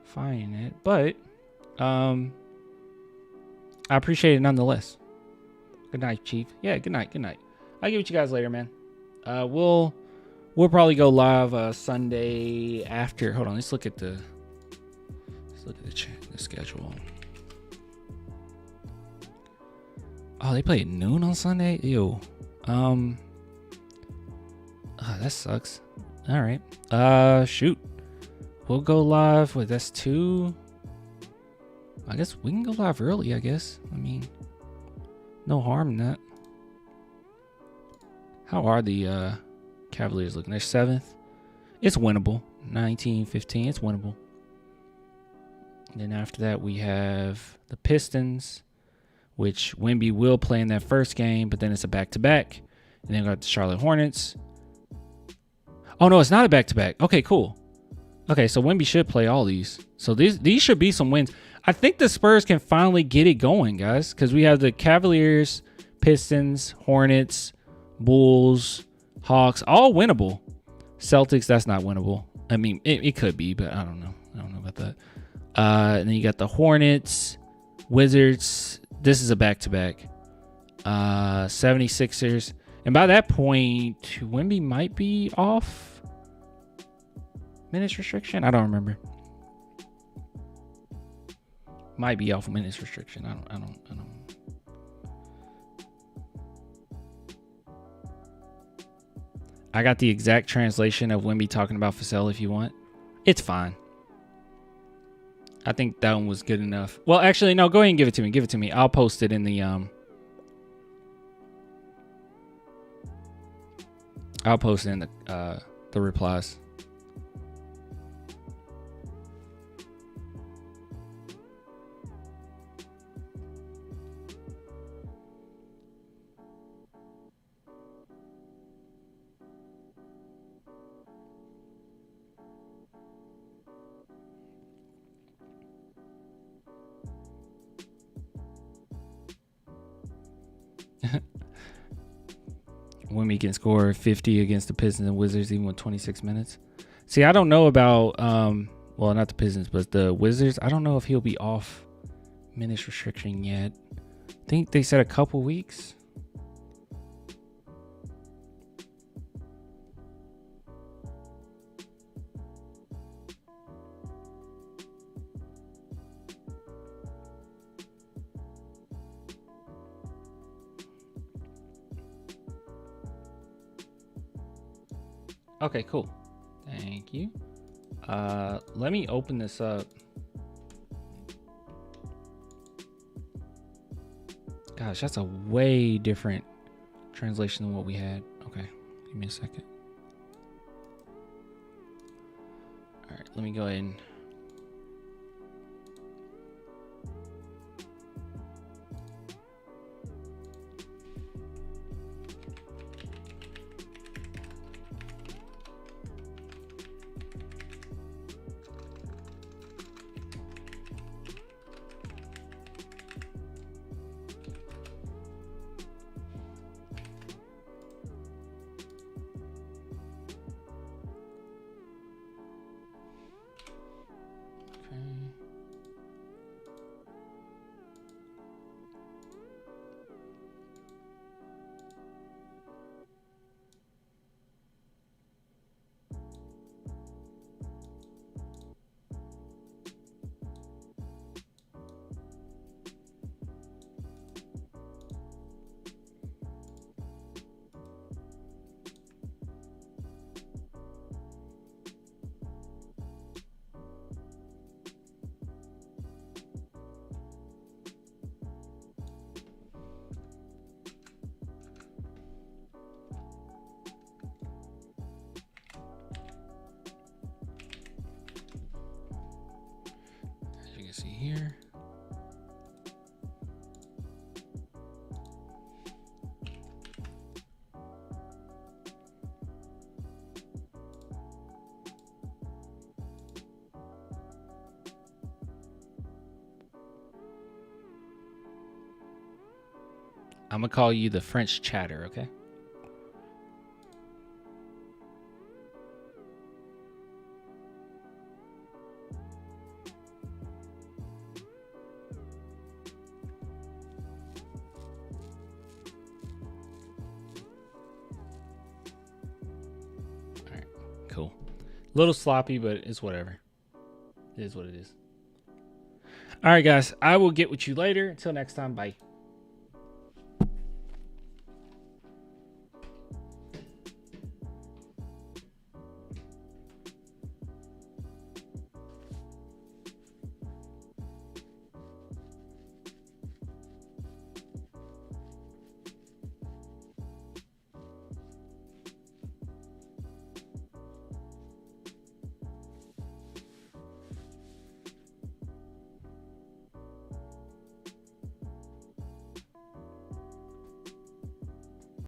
finding it, but I appreciate it nonetheless. Good night, Chief. Yeah, good night. I'll get with you guys later, man. We'll probably go live Sunday after. Hold on, let's look at the schedule. Oh, they play at noon on Sunday? Ew. That sucks. All right. Shoot. We'll go live. Wait, that's 2. I guess we can go live early, I guess. I mean, no harm in that. How are the Cavaliers looking? They're 7th. It's winnable. 19-15. It's winnable. And then after that, we have the Pistons, which Wemby will play in that first game, but then it's a back-to-back. And then we got the Charlotte Hornets. Oh, no, it's not a back-to-back. Okay, cool. Okay, so Wemby should play all these. So these should be some wins. I think the Spurs can finally get it going, guys, because we have the Cavaliers, Pistons, Hornets, Bulls, Hawks, all winnable. Celtics, that's not winnable. I mean, it could be, but I don't know. I don't know about that. And then you got the Hornets, Wizards. This is a back-to-back. 76ers. And by that point, Wemby might be off minutes restriction. I don't remember. Might be off minutes restriction. I don't. I got the exact translation of Wemby talking about Vassell if you want. It's fine. I think that one was good enough. Well, actually, no, go ahead and give it to me. Give it to me. I'll post it in the I'll post it in the replies. Wemby can score 50 against the Pistons and Wizards even with 26 minutes. See, I don't know about well, not the Pistons, but the Wizards. I don't know if he'll be off minutes restriction yet. I think they said a couple weeks. Okay, cool. Thank you. Let me open this up. Gosh, that's a way different translation than what we had. Okay, give me a second. All right, let me go ahead and... see here. I'm gonna call you the French chatter, okay? Cool. A little sloppy, but it's whatever. It is what it is. All right, guys. I will get with you later. Until next time. Bye.